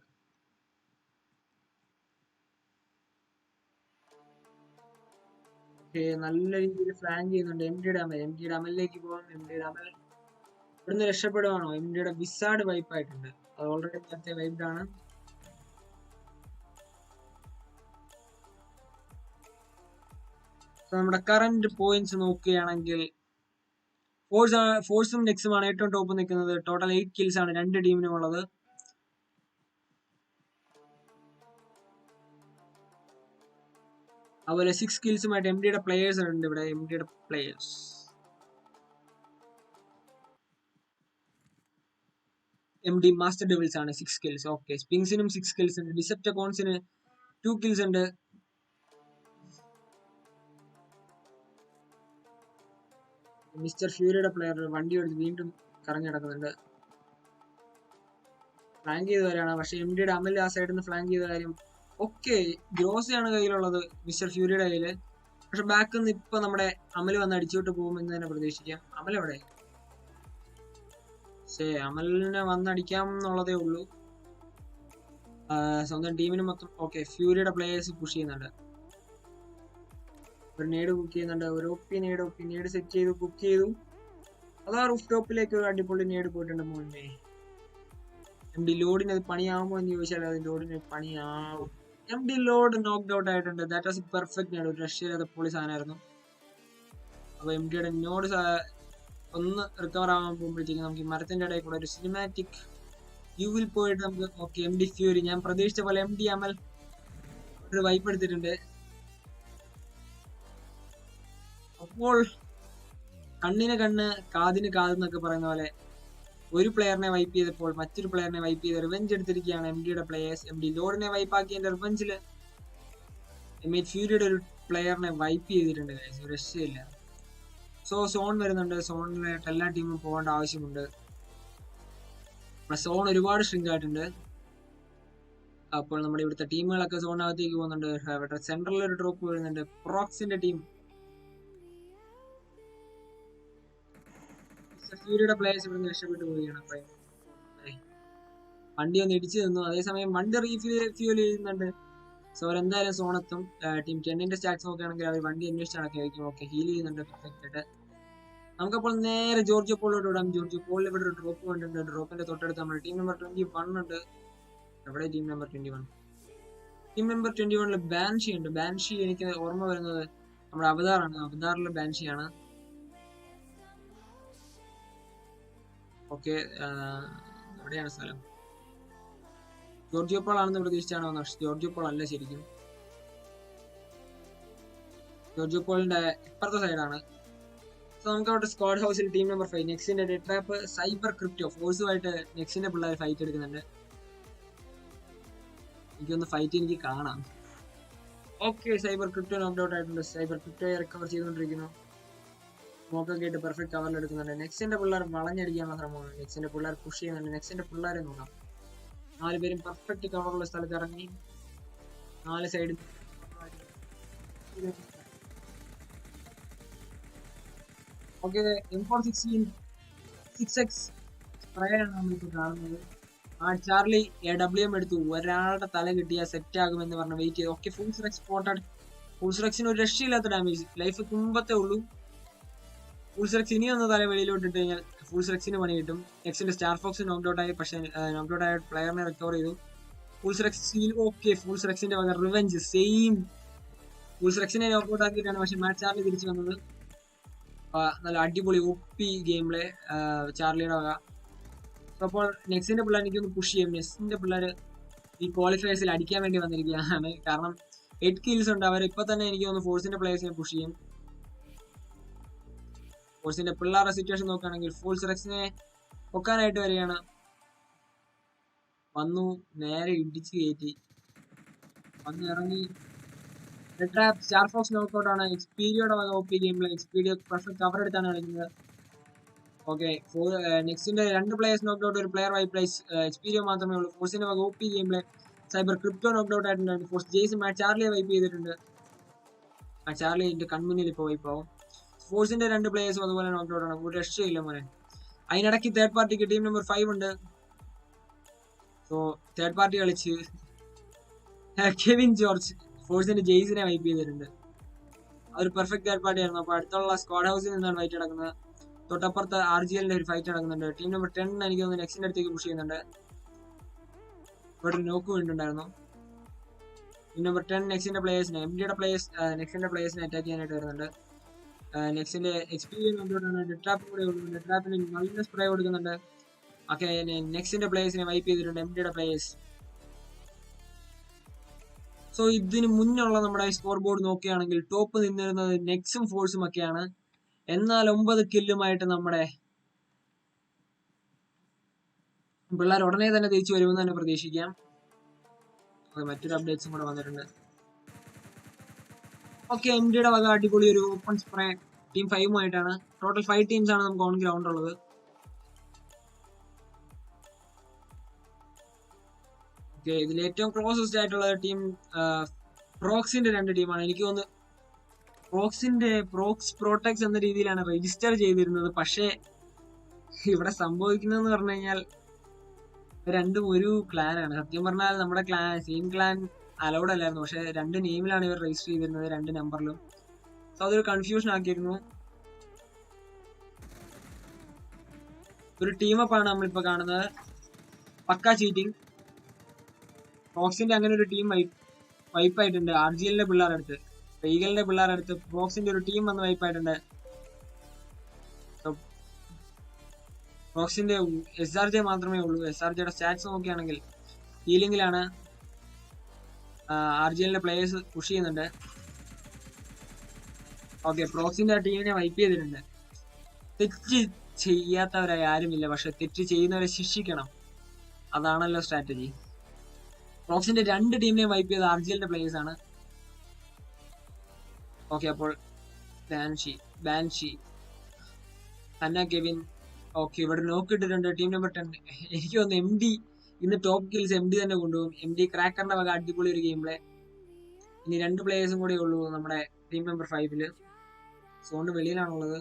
നല്ല രീതിയിൽ ഫ്ലാങ്ക് ചെയ്യുന്നുണ്ട് MDയുടെ അമൽ. MDയുടെ അമലിലേക്ക് പോകാം. MDയുടെ അമൽ ഇവിടുന്ന് രക്ഷപ്പെടുവാണോ? MDയുടെ വിസാഡ് വൈപ്പ് ആയിട്ടുണ്ട്. അത് ഓൾറെഡി നേരത്തെ വൈപ്ഡ് ആണ്. നമ്മുടെ കറന്റ് പോയിന്റ്സ് നോക്കുകയാണെങ്കിൽ ഫോഴ്സും നെക്സുമാണ് ഏറ്റവും ടോപ്പ് നിൽക്കുന്നത്. ടോട്ടൽ 8 കിൽസ് ആണ് 2 ടീമിനും ഉള്ളത്. അതുപോലെ 6 കിൽസുമായിട്ട് MDയുടെ പ്ലേയേഴ്സ് ഉണ്ട് ഇവിടെ. MDയുടെ പ്ലേയേഴ്സ് MD മാസ്റ്റർ ഡെവിൾസ് ആണ് 6 kills. ഓക്കെ, സ്പിങ്സിനും 6 kills ഉണ്ട്. ഡിസെപ്റ്റകോൺസിന് 2 kills ഉണ്ട്. മിസ്റ്റർ ഫ്യൂരിയുടെ പ്ലെയർ വണ്ടി എടുത്ത് വീണ്ടും കറങ്ങി നടക്കുന്നുണ്ട്. ഫ്ലാങ്ക് ചെയ്ത് വരികയാണ്. പക്ഷെ MDയുടെ അമൽ ആ സൈഡിൽ നിന്ന് ഫ്ലാങ്ക് ചെയ്ത കാര്യം ഓക്കെ. ഗ്രോസയാണ് കയ്യിലുള്ളത് മിസ്റ്റർ ഫ്യൂരിയുടെ കയ്യില്. പക്ഷെ ബാക്കിൽ നിന്ന് ഇപ്പൊ നമ്മുടെ അമൽ വന്ന് അടിച്ചോട്ട് പോകുമെന്ന് തന്നെ പ്രതീക്ഷിക്കാം. അമൽ എവിടെ? അമലിനെ വന്നടിക്കാം എന്നുള്ളതേ ഉള്ളൂ. സ്വന്തം ടീമിന് മൊത്തം ഓക്കെ. ഫ്യൂരിയുടെ പ്ലേയേഴ്സ് പുഷ് ചെയ്യുന്നുണ്ട്. ഒരു നേട് കുക്ക് ചെയ്യുന്നുണ്ട്. ഒരു ഒപ്പി നേട് സെറ്റ് ചെയ്തു, കുക്ക് ചെയ്തു. അതാ റൂഫ് ടോപ്പിലേക്ക് ഒരു അടിപൊളി നേട് പോയിട്ടുണ്ട്. മോനെ MD ലോഡിന് അത് പണിയാവുമോ എന്ന് ചോദിച്ചാൽ അത് ലോഡിന് പണിയാവും. MD ലോഡ് നോക്ക്ഡ് ഔട്ട് ആയിട്ടുണ്ട്. That was perfect nade. ഒരു രക്ഷയില്ലാത്ത പൊളി സാധനമായിരുന്നു. അപ്പൊ MDയുടെ നോഡ് ഒന്ന് റിക്കവർ ആവാൻ പോകുമ്പോഴത്തേക്കും നമുക്ക് ഈ മരത്തിന്റെ ഇടയിൽ കൂടെ ഒരു സിനിമാറ്റിക് വ്യൂവിൽ പോയിട്ട് നമുക്ക് ഓക്കെ. MD ഫ്യൂരി ഞാൻ പ്രതീക്ഷിച്ച പോലെ MD അമൽ ഒരു വൈപ്പ് എടുത്തിട്ടുണ്ട്. അപ്പോൾ കണ്ണിന് കണ്ണ് കാതിന് കാതെന്നൊക്കെ പറയുന്ന പോലെ ഒരു പ്ലെയറിനെ വൈപ്പ് ചെയ്തപ്പോൾ മറ്റൊരു പ്ലെയറിനെ വൈപ്പ് ചെയ്ത് റിവെഞ്ച് എടുത്തിരിക്കുകയാണ് MDയുടെ പ്ലേയേഴ്സ്. MD ലോഡിനെ വൈപ്പ് ആക്കിയതിന്റെ റിവെഞ്ചില് ഫ്യൂരിയുടെ ഒരു പ്ലെയറിനെ വൈപ്പ് ചെയ്തിട്ടുണ്ട്. ഒരു രക്ഷയില്ല. സോ സോൺ വരുന്നുണ്ട്. സോണിലായിട്ട് എല്ലാ ടീമും പോകേണ്ട ആവശ്യമുണ്ട്. സോൺ ഒരുപാട് ഷ്രിങ്ക് ആയിട്ടുണ്ട്. അപ്പോൾ നമ്മുടെ ഇവിടുത്തെ ടീമുകളൊക്കെ സോണിനകത്തേക്ക് പോകുന്നുണ്ട്. ഇവിടെ സെൻട്രലിൽ ഒരു ഡ്രോപ്പ് വരുന്നുണ്ട്. പ്രോക്സിന്റെ ടീം ഫ്യൂരിയുടെ പ്ലേയേഴ്സ് ഇവിടുന്ന് രക്ഷപ്പെട്ടു പോവുകയാണ്. വണ്ടി ഒന്ന് ഇടിച്ചു നിന്നു. അതേസമയം വണ്ടി റീഫ്യൂൽ ചെയ്യുന്നുണ്ട്. സോ അവരെന്തായാലും സോണെത്തും. ടീം 10ന്റെ സ്റ്റാറ്റ്സ് നോക്കുകയാണെങ്കിൽ അവർ വണ്ടി അന്വേഷിച്ച് നടക്കുകയായിരിക്കും. ഓക്കെ, ഹീൽ ചെയ്യുന്നുണ്ട് പെർഫെക്റ്റ് ആയിട്ട്. നമുക്കപ്പോൾ നേരെ ജോർജിയോ പോളിലോട്ട് വിടാം. ജോർജിയോ പോളിൽ ഇവിടെ ഒരു ഡ്രോപ്പ് കണ്ടിട്ടുണ്ട്. ഡ്രോപ്പിന്റെ തൊട്ടടുത്ത് നമ്മുടെ ടീം നമ്പർ 21 ഉണ്ട്. എവിടെ ടീം നമ്പർ 21? ടീം നമ്പർ 21 ബാൻഷി ഉണ്ട്. ബാൻഷി എനിക്ക് ഓർമ്മ വരുന്നത് നമ്മുടെ അവതാറാണ്. അവതാറിലെ ബാൻഷിയാണ്. ഓക്കെ, എവിടെയാണ് സ്ഥലം? ജോർജിയോ പോൾ ആണെന്ന് പ്രതീക്ഷിച്ചാണ് വന്നത്. പക്ഷെ ജോർജിയോ പോൾ അല്ല ശരിക്കും. ജോർജിയോ പോളിന്റെ ഇപ്പുറത്തെ സൈഡാണ്. സോ നമുക്ക് അവിടെ സ്ക്വാഡ് ഹൗസിൽ ടീം നമ്പർ 5 നെക്സിന്റെ ഡെട്രാപ്പ് സൈബർ ക്രിപ്റ്റോ ഫോഴ്സുമായിട്ട് നെക്സിന്റെ പിള്ളേർ ഫൈറ്റ് എടുക്കുന്നുണ്ട്. എനിക്കൊന്ന് ഫൈറ്റ് എനിക്ക് കാണാം. Okay, cyber crypto knocked out ആയിട്ടുണ്ട്. സൈബർ ക്രിപ്റ്റോയെ റിക്കവർ ചെയ്തുകൊണ്ടിരിക്കുന്നു. സ്മോക്കൊക്കെ ആയിട്ട് പെർഫെക്റ്റ് കവറിൽ എടുക്കുന്നുണ്ട്. നെക്സിന്റെ പിള്ളേർ വളഞ്ഞടിക്കാനുള്ള ശ്രമമാണ്. നെക്സിന്റെ പിള്ളേർ പുഷ് ചെയ്യുന്നുണ്ട്. നെക്സിന്റെ പിള്ളേരെ നോക്കാം. 4 പേരും പെർഫെക്റ്റ് കവറുള്ള സ്ഥലത്ത് ഇറങ്ങി 4 സൈഡിൽ ഓക്കെ. M416 6x സ്പ്രേയാണ് നമ്മളിപ്പോൾ കാണുന്നത്. ആ ചാർലി AWM എടുത്തു. ഒരാളുടെ തല കിട്ടിയാൽ സെറ്റ് ആകുമെന്ന് പറഞ്ഞ് വെയിറ്റ് ചെയ്തു. ഓക്കെ, ഫുൾ സ്ട്രക്സ് സ്പോട്ടഡ്. ഫുൾ സ്ട്രക്സിന് ഒരു രക്ഷയില്ലാത്ത ഡാമേജ്. ലൈഫ് തുമ്പത്തേ ഉള്ളൂ. ഫുൾ സ്ട്രക്സ് ഇനി ഒന്ന് തല വെളിയിലോട്ട് ഇട്ട് കഴിഞ്ഞാൽ ഫുൾ സ്ട്രക്സിന് പണി കിട്ടും. നെക്സിന്റെ സ്റ്റാർ ഫോക്സ് നോക്ക്ഡ് ഔട്ട് ആയി. പക്ഷേ നോക്ക്ഡ് ഔട്ട് ആയ പ്ലെയറിനെ റിക്കവർ ചെയ്തു. ഫുൾ സ്ട്രക്സ് ഓക്കെ. ഫുൾ സ്ട്രക്സിന്റെ വക റിവെഞ്ച് സെയിം. ഫുൾ സ്ട്രക്സിനെ നോക്ക് ഔട്ട് ആക്കിയിട്ടാണ് പക്ഷെ മാച്ച് ചാർലി തിരിച്ചു വന്നത്. നല്ല അടിപൊളി OP ഗെയിം പ്ലേ ചാർലിയുടെ വക. അപ്പോൾ നെക്സിന്റെ പിള്ളേർ എനിക്കൊന്ന് പുഷ് ചെയ്യും. നെക്സിന്റെ പിള്ളേർ ഈ ക്വാളിഫയേഴ്സിൽ അടിക്കാൻ വേണ്ടി വന്നിരിക്കുകയാണ്. കാരണം 8 kills ഉണ്ട്. അവർ ഇപ്പൊ തന്നെ എനിക്ക് തോന്നുന്നു ഫോഴ്സിന്റെ പ്ലേയേഴ്സിനെ പുഷ് ചെയ്യും. ഫോഴ്സിന്റെ പിള്ളേരുടെ സിറ്റുവേഷൻ നോക്കുകയാണെങ്കിൽ ഫുൾ സ്ട്രക്സിനെ പൊക്കാനായിട്ട് വരികയാണ്. വന്നു, നേരെ ഇടിച്ച് കയറ്റി വന്ന് ഇറങ്ങി. ട്രാപ്പ് സ്റ്റാർ ഫോക്സ് നോക്കൗട്ട് ആണ്. എക്സ്പീരിയോടെ വക OP ഗെയിമിൽ എക്സ്പീരിയോ പെർഫെക്റ്റ് കവർ എടുത്താണ് കളിക്കുന്നത്. ഓക്കെ, നെക്സ്റ്റിന്റെ 2 പ്ലേയേഴ്സ് നോക്ക്ഡ് ഔട്ട്, ഒരു പ്ലെയർ വൈ പ്ലേസ് എക്സ്പീരിയോ മാത്രമേ ഉള്ളൂ. ഫോഴ്സിന്റെ വക OP ഗെയിമിലെ സൈബർ ക്രിപ്റ്റോ നോക്ക്ഡ് ഔട്ട് ആയിട്ടുണ്ട്. ഫോഴ്സ് ജെയ്സ് മാച്ച് ചാർലിയെ വൈപ്പ് ചെയ്തിട്ടുണ്ട്. ആ ചാർലി എന്റെ കൺമുന്നിൽ ഇപ്പോൾ വൈപ്പ് ആവും. ഫോഴ്സിന്റെ 2 പ്ലേയേഴ്സും അതുപോലെ നോക്ക്ഡ് ഔട്ട് ആണ്. ഒരു രക്ഷയില്ല മോനെ. അതിനിടയ്ക്ക് തേർഡ് പാർട്ടിക്ക് ടീം നമ്പർ 5 ഉണ്ട്. സോ തേർഡ് പാർട്ടി കളിച്ച് കെവിൻ ജോർജ് ഫോഴ്സിന്റെ ജെയ്സിനെ വൈപ്പ് ചെയ്തിട്ടുണ്ട്. അതൊരു പെർഫെക്റ്റ് തേർഡ് പാർട്ടി ആയിരുന്നു. അപ്പൊ അടുത്തുള്ള സ്ക്വാഡ് ഹൗസിൽ നിന്നാണ് ഫൈറ്റ് നടക്കുന്നത്. തൊട്ടപ്പുറത്ത് RGL ഒരു ഫൈറ്റ് നടക്കുന്നുണ്ട്. ടീം നമ്പർ 10 എനിക്ക് തോന്നുന്നു നെക്സിന്റെ അടുത്തേക്ക് പുഷ് ചെയ്യുന്നുണ്ട്. ഇവിടെ നോക്ക് വീണ്ടുണ്ടായിരുന്നു. ടീം നമ്പർ 10 നെക്സിന്റെ പ്ലേയേഴ്സിനെ MDയുടെ പ്ലേയേഴ്സ് നെക്സിന്റെ പ്ലേയേഴ്സിനെ അറ്റാക്ക് ചെയ്യാനായിട്ട് വരുന്നുണ്ട്. നെക്സിന്റെ എക്സ്പീരിയൻസ് ഡെട്രാപ്പ് കൂടെ ഉള്ളൂ. ഡെട്രാപ്പിന് നല്ല സ്പ്രേ കൊടുക്കുന്നുണ്ട്. ഓക്കെ, നെക്സിന്റെ പ്ലേയേഴ്സിനെ വൈപ്പ് ചെയ്തിട്ടുണ്ട് MDയുടെ പ്ലേയേഴ്സ്. സോ ഇതിന് മുന്നുള്ള നമ്മുടെ സ്കോർ ബോർഡ് നോക്കുകയാണെങ്കിൽ ടോപ്പ് നിന്നിരുന്നത് നെക്സും ഫോഴ്സും ഒക്കെയാണ്. എന്നാൽ 9 കില്ലുമായിട്ട് നമ്മുടെ പിള്ളേർ ഉടനെ തന്നെ തിരിച്ചു വരുമെന്ന് തന്നെ പ്രതീക്ഷിക്കാം. മറ്റൊരു അപ്ഡേറ്റ്സും കൂടെ വന്നിട്ടുണ്ട്. ഓക്കെ, MDയുടെ വക അടിപൊളി ഒരു open spray team 5 total 5 teams ആണ് നമുക്ക് ഓൺ ഗ്രൗണ്ട് ഉള്ളത്. ഓക്കെ, ഇതിൽ ഏറ്റവും ക്ലോസസ്റ്റ് ആയിട്ടുള്ള ടീം പ്രോക്സിന്റെ 2 ടീമാണ്. എനിക്ക് തോന്നുന്നു പ്രോടെക്സ് എന്ന രീതിയിലാണ് രജിസ്റ്റർ ചെയ്തിരുന്നത്. പക്ഷേ ഇവിടെ സംഭവിക്കുന്നതെന്ന് പറഞ്ഞു കഴിഞ്ഞാൽ രണ്ടും ഒരു ക്ലാനാണ്. സത്യം പറഞ്ഞാൽ നമ്മുടെ സെയിം ക്ലാൻ അലൗഡ് അല്ലായിരുന്നു. പക്ഷെ 2 നെയിമിലാണ് ഇവർ രജിസ്റ്റർ ചെയ്തിരുന്നത്, 2 നമ്പറിലും. സോ അതൊരു കൺഫ്യൂഷൻ ആക്കിയിരുന്നു. ഒരു ടീമപ്പാണ് നമ്മളിപ്പോ കാണുന്നത്. പക്ക ചീറ്റിംഗ്. പ്രോക്സിന്റെ അങ്ങനെ ഒരു ടീം വൈപ്പായിട്ടുണ്ട്. RGLന്റെ പിള്ളേരെടുത്ത്, റീഗലിന്റെ പിള്ളേരെടുത്ത് പ്രോക്സിന്റെ ഒരു ടീം വന്ന് വൈപ്പായിട്ടുണ്ട്. പ്രോക്സിന്റെ SRJ മാത്രമേ ഉള്ളൂ. SRJയുടെ സ്റ്റാറ്റ്സ് നോക്കുകയാണെങ്കിൽ ഹീലിംഗിലാണ്. RGLന്റെ പ്ലേയേഴ്സ് പുഷ് ചെയ്യുന്നുണ്ട്. ഓക്കെ, പ്രോക്സിന്റെ ടീമിനെ വൈപ്പ് ചെയ്തിട്ടുണ്ട്. തെറ്റ് ചെയ്യാത്തവരായി ആരുമില്ല, പക്ഷെ തെറ്റ് ചെയ്യുന്നവരെ ശിക്ഷിക്കണം. അതാണല്ലോ സ്ട്രാറ്റജി. പ്രോക്സിന്റെ 2 ടീമിനെ വൈപ്പ് ചെയ്ത RGLന്റെ പ്ലേയേഴ്സ് ആണ്. ഓക്കെ, അപ്പോൾ ബാൻഷി, ഹന്ന കെവിൻ. ഓക്കെ, ഇവിടെ നോക്കിയിട്ടിട്ടുണ്ട് ടീം നമ്പർ 10. എനിക്ക് തോന്നുന്നു MD ഇന്ന് ടോപ്പ് കിൽസ് MD തന്നെ കൊണ്ടുപോകും. MD ക്രാക്കറിന്റെ വക അടിപൊളി ഒരു ഗെയിം പ്ലേ. ഇനി 2 പ്ലേയേഴ്സും കൂടെ ഉള്ളൂ നമ്മുടെ ടീം നമ്പർ 5. സോണിന് വെളിയിലാണുള്ളത്.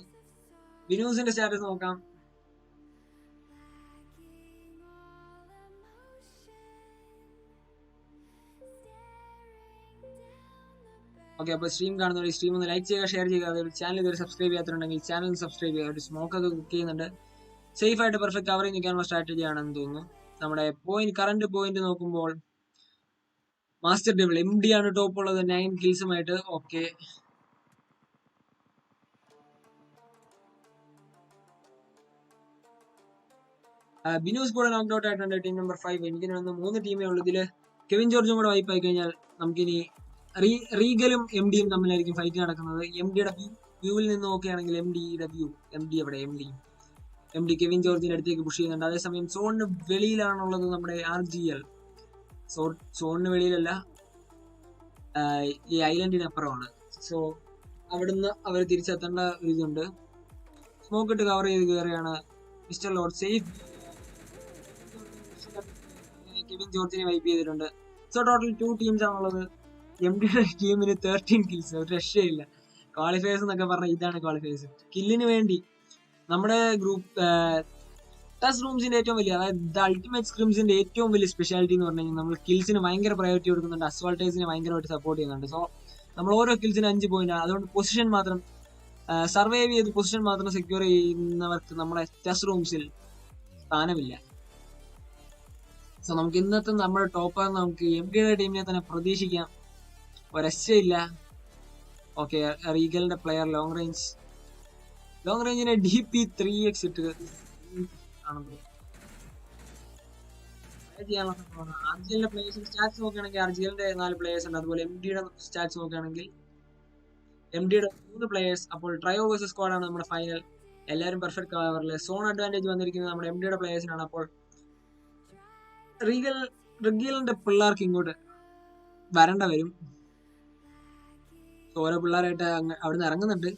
വിനൂസിന്റെ സ്റ്റാറ്റസ് നോക്കാം. ഓക്കെ, അപ്പോൾ സ്ട്രീം കാണുന്നവർ സ്ട്രീം ഒന്ന് ലൈക്ക് ചെയ്യുക, ഷെയർ ചെയ്യുക. അതൊരു ചാനൽ ഇതുവരെ സബ്സ്ക്രൈബ് ചെയ്യാത്തുണ്ടെങ്കിൽ ചാനൽ സബ്സ്ക്രൈബ് ചെയ്യുക. ഒരു സ്മോക്ക് ഒക്കെ കുക്ക് ചെയ്യുന്നുണ്ട്. സേഫ് ആയിട്ട് പെർഫെക്റ്റ് കവർ ചെയ്ത് നിൽക്കാനുള്ള സ്ട്രാറ്റജി ആണെന്ന് തോന്നുന്നു. നമ്മുടെ കറന്റ് പോയിന്റ് നോക്കുമ്പോൾ മാസ്റ്റർ ഡെവിൾ MD ആണ് ടോപ്പ് ഉള്ളത് 9 കിൽസുമായിട്ട്. ഓക്കെ, ബിനൂസ് കൂടെ നോക്ക് ഔട്ട് ആയിട്ടുണ്ട് ടീം നമ്പർ 5. എനിക്ക് തോന്നുന്നു 3 ടീമേ ഉള്ളൂ. ഇതില് കെവിൻ ജോർജും കൂടെ വൈപ്പ് ആയി കഴിഞ്ഞാൽ നമുക്കിനി റീഗലും MDയും തമ്മിലായിരിക്കും ഫൈറ്റ് നടക്കുന്നത്. MDയുടെ വ്യൂവിൽ നിന്ന് നോക്കുകയാണെങ്കിൽ MD കെവിൻ ജോർജിന്റെ അടുത്തേക്ക് പുഷ് ചെയ്യുന്നുണ്ട്. അതേസമയം സോണിന് വെളിയിലാണുള്ളത് നമ്മുടെ RGL. സോണിന് വെളിയിലല്ല, ഈ ഐലൻഡിന് അപ്പുറമാണ്. സോ അവിടുന്ന് അവർ തിരിച്ചെത്തേണ്ട ഒരു ഇതുണ്ട്. സ്മോക്ക് ഇട്ട് കവർ ചെയ്ത് കയറിയാണ് മിസ്റ്റർ ലോർഡ്. സേഫ് കെവിൻ ജോർജിനെ വൈപ്പ് ചെയ്തിട്ടുണ്ട്. സോ ടോട്ടൽ 2 ടീംസ് ആണുള്ളത്. MDയുടെ ടീമിന് 13 കിൽസ്, ഒരു രക്ഷയില്ല. ക്വാളിഫയേഴ്സ് എന്നൊക്കെ പറഞ്ഞാൽ ഇതാണ് ക്വാളിഫയേഴ്സ്. കില്ലിന് വേണ്ടി നമ്മുടെ ഗ്രൂപ്പ് ടസ് റൂംസിന്റെ ഏറ്റവും വലിയ, അതായത് ദ അൾട്ടിമേറ്റ് സ്ക്രിംസിന്റെ ഏറ്റവും വലിയ സ്പെഷ്യാലിറ്റി എന്ന് പറഞ്ഞു കഴിഞ്ഞാൽ നമ്മൾ കിൽസിന് ഭയങ്കര പ്രയോറിറ്റി കൊടുക്കുന്നുണ്ട്. അസ്വാൾട്ടേഴ്സിനെ ഭയങ്കരമായിട്ട് സപ്പോർട്ട് ചെയ്യുന്നുണ്ട്. സോ നമ്മൾ ഓരോ കിൽസിന് 5 പോയിന്റ്. അതുകൊണ്ട് പൊസിഷൻ മാത്രം സർവൈവ് ചെയ്ത് പൊസിഷൻ മാത്രം സെക്യൂർ ചെയ്യുന്നവർക്ക് നമ്മുടെ ടസ് റൂംസിൽ സ്ഥാനമില്ല. സോ നമുക്ക് ഇന്നത്തെ നമ്മുടെ ടോപ്പർ നമുക്ക് MDയുടെ ടീമിനെ തന്നെ പ്രതീക്ഷിക്കാം. ഒരക്ഷയില്ല. ഓക്കെ, റീഗലിന്റെ പ്ലെയർ ലോങ് റേഞ്ചിനെ DP 3x ഇട്ട് RGLന്റെ പ്ലേയേഴ്സിന്റെ സ്റ്റാറ്റ്സ് നോക്കുകയാണെങ്കിൽ RGLന്റെ 4 പ്ലേയേഴ്സ് ഉണ്ട്. അതുപോലെ MDയുടെ സ്റ്റാറ്റ്സ് നോക്കുകയാണെങ്കിൽ MDയുടെ 3 പ്ലേയേഴ്സ്. അപ്പോൾ ട്രയോ വേഴ്സസ് സ്ക്വാഡ് ആണ് നമ്മുടെ ഫൈനൽ. എല്ലാവരും പെർഫെക്റ്റ് കവറിൽ. സോൺ അഡ്വാൻറ്റേജ് വന്നിരിക്കുന്നത് നമ്മുടെ MDയുടെ പ്ലേയേഴ്സിനാണ്. അപ്പോൾ റീഗലിന്റെ പിള്ളേർക്ക് ഇങ്ങോട്ട് വരേണ്ട വരും. ഓരോ പിള്ളേരായിട്ട് അവിടുന്ന് ഇറങ്ങുന്നുണ്ട്.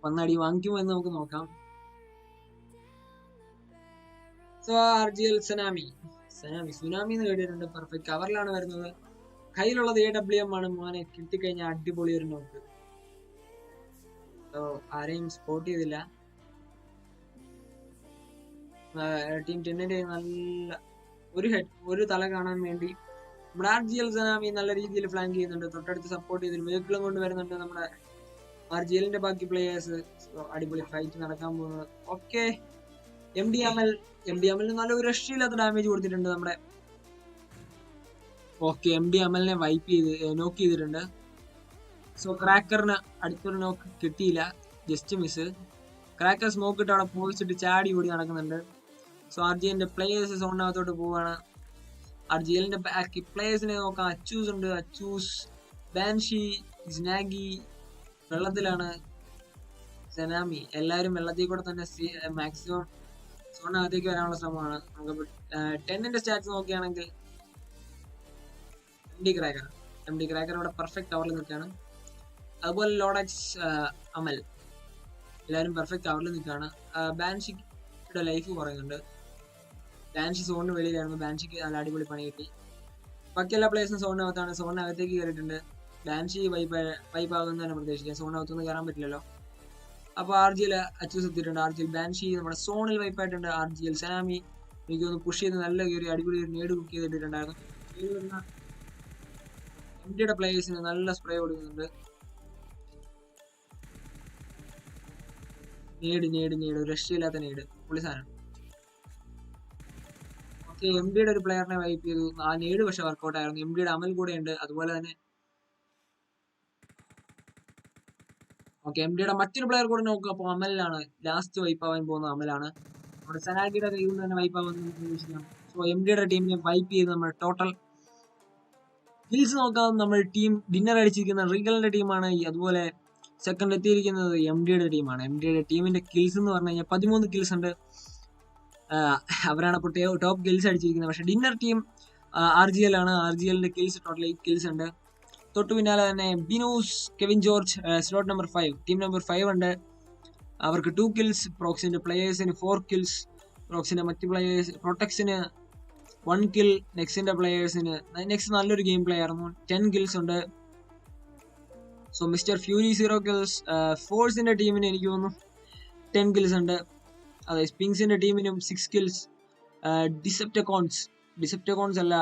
വന്നടി വാങ്ങിക്കുമോ എന്ന് നമുക്ക് നോക്കാം. സോ RGL സുനാമി എന്ന് കേട്ടിട്ടുണ്ട്. പെർഫെക്റ്റ് കവറിലാണ് വരുന്നത്. കയ്യിലുള്ളത് AWM ആണ്. മോനെ കിട്ടിക്കഴിഞ്ഞാൽ അടിപൊളി ഒരു നോക്ക്. സോ ആരെയും സ്പോട്ട് ചെയ്തില്ല. ടീം 10ന്റെ നല്ല ഒരു തല കാണാൻ വേണ്ടി നമ്മുടെ RGL സുനാമി നല്ല രീതിയിൽ ഫ്ലാങ്ക് ചെയ്യുന്നുണ്ട്. തൊട്ടടുത്ത് സപ്പോർട്ട് ചെയ്തൊരു വെഹിക്കിളും കൊണ്ട് വരുന്നുണ്ട് നമ്മുടെ RGLന്റെ ബാക്കി പ്ലേയേഴ്സ്. അടിപൊളി ഫൈറ്റ് നടക്കാൻ പോകുന്നത്. ഓക്കെ, MD അമലിന് നല്ല ഒരു രക്ഷയില്ലാത്ത ഡാമേജ് കൊടുത്തിട്ടുണ്ട് നമ്മുടെ. ഓക്കെ, MD അമലിനെ നോക്ക് ചെയ്തിട്ടുണ്ട്. സോ ക്രാക്കറിന് അടുത്തൊരു നോക്ക് കിട്ടിയില്ല, ജസ്റ്റ് മിസ്. ക്രാക്കർ സ്മോക്ക് ഇട്ട് അവിടെ പോയിച്ചിട്ട് ചാടി ഓടി നടക്കുന്നുണ്ട്. സോ RGLന്റെ പ്ലേയേഴ്സ് സോണിനകത്തോട്ട് പോവാണ്. RGLന്റെ ബാക്കി പ്ലേയേഴ്സിനെ നോക്കാം. അച്ചൂസ് ഉണ്ട്, ബാൻഷി, സ്നാഗി വെള്ളത്തിലാണ്, സെനാമി. എല്ലാവരും വെള്ളത്തിൽ കൂടെ തന്നെ മാക്സിമം സോണിനകത്തേക്ക് വരാനുള്ള ശ്രമമാണ്. നമുക്ക് 10ന്റെ സ്റ്റാറ്റ്സ് നോക്കുകയാണെങ്കിൽ എം ഡി ക്രാക്കർ ഇവിടെ പെർഫെക്റ്റ് കവറിൽ നിൽക്കുകയാണ്. അതുപോലെ ലോഡക്സ്, അമൽ എല്ലാവരും പെർഫെക്റ്റ് കവറിൽ നിൽക്കുകയാണ്. ബാൻഷിയുടെ ലൈഫ് കുറയുന്നുണ്ട്. ബാൻഷി സോണിന് വെളിയിലായിരുന്നു. ബാൻഷിക്ക് നല്ല അടിപൊളി പണി കിട്ടി. ബാക്കി എല്ലാ പ്ലേയേഴ്സും സോണിനകത്താണ്. സോണിനകത്തേക്ക് കയറിയിട്ടുണ്ട്. ബാൻഷി വൈപ്പ് ആകുന്നതാണ് പ്രതീക്ഷിക്കുക. സോണിനകത്തൊന്നും കയറാൻ പറ്റില്ലല്ലോ. അപ്പോൾ RGL അച്ചൂസ് എത്തിയിട്ടുണ്ട്. RGL ബാൻഷി നമ്മുടെ സോണിൽ വൈപ്പായിട്ടുണ്ട്. RGL സനാമി എനിക്കൊന്ന് പുഷ് ചെയ്ത് നല്ല കയറി അടിപൊളി നേട് കുക്ക് ചെയ്തിട്ടുണ്ടായിരുന്നു. ഇന്ത്യയുടെ പ്ലേയേഴ്സിന് നല്ല സ്പ്രേ കൊടുക്കുന്നുണ്ട്. നേട് രക്ഷയില്ലാത്ത നേട് പുള്ളി സാധനം. ഓക്കെ, MDയുടെ ഒരു പ്ലെയറിനെ വൈപ്പ് ചെയ്തു. ആ നേട് പക്ഷെ വർക്കൗട്ട് ആയിരുന്നു. MDയുടെ അമൽ കൂടെ ഉണ്ട്. അതുപോലെ തന്നെ ഓക്കെ, MDയുടെ മറ്റൊരു പ്ലെയർ കൂടെ നോക്കുക. അപ്പോൾ അമലിലാണ് ലാസ്റ്റ് വൈപ്പ് ആവാൻ പോകുന്ന അമലാണ്. നമ്മുടെ സനാഗിയുടെ കയ്യിൽ നിന്ന് തന്നെ വൈപ്പ് ആവുമെന്ന് പ്രതീക്ഷിക്കാം. സോ MDയുടെ ടീമിനെ വൈപ്പ് ചെയ്ത് നമ്മൾ ടോട്ടൽ കിൽസ് നോക്കാം. നമ്മൾ ടീം ഡിന്നർ അടിച്ചിരിക്കുന്ന റീഗലിന്റെ ടീമാണ്. അതുപോലെ സെക്കൻഡ് എത്തിയിരിക്കുന്നത് MDയുടെ ടീമാണ്. MDയുടെ ടീമിന്റെ കിൽസ് എന്ന് പറഞ്ഞു കഴിഞ്ഞാൽ 13 കിൽസ് ഉണ്ട്. അവരാണ് ഇപ്പോൾ ടോപ്പ് കിൽസ് അടിച്ചിരിക്കുന്നത്. പക്ഷെ ഡിന്നർ ടീം RGL ആണ്. RGLന്റെ കിൽസ് ടോട്ടൽ 8 കിൽസ് ഉണ്ട്. തൊട്ടു പിന്നാലെ തന്നെ ബിനൂസ്, കെവിൻ ജോർജ് സ്ലോട്ട് നമ്പർ 5, ടീം നമ്പർ 5 ഉണ്ട്. അവർക്ക് 2 കിൽസ്. പ്രോക്സിന്റെ പ്ലേയേഴ്സിന് 4 കിൽസ്. പ്രോക്സിന്റെ മറ്റ് പ്ലേയേഴ്സ് പ്രൊട്ടക്സിന് 1 കിൽ. നെക്സ്റ്റിന്റെ പ്ലേയേഴ്സിന് നെക്സ്റ്റ് നല്ലൊരു ഗെയിം പ്ലേ ആയിരുന്നു. 10 കിൽസ് ഉണ്ട്. So mister Fury 0 kills. ഫോഴ്സിന്റെ ടീമിന് എനിക്ക് തോന്നുന്നു 10 കിൽസ് ഉണ്ട്. അതെ, സ്പിങ്സിന്റെ ടീമിനും 6 കിൽസ്. ഡിസെപ്റ്റക്കോൺസ് അല്ല,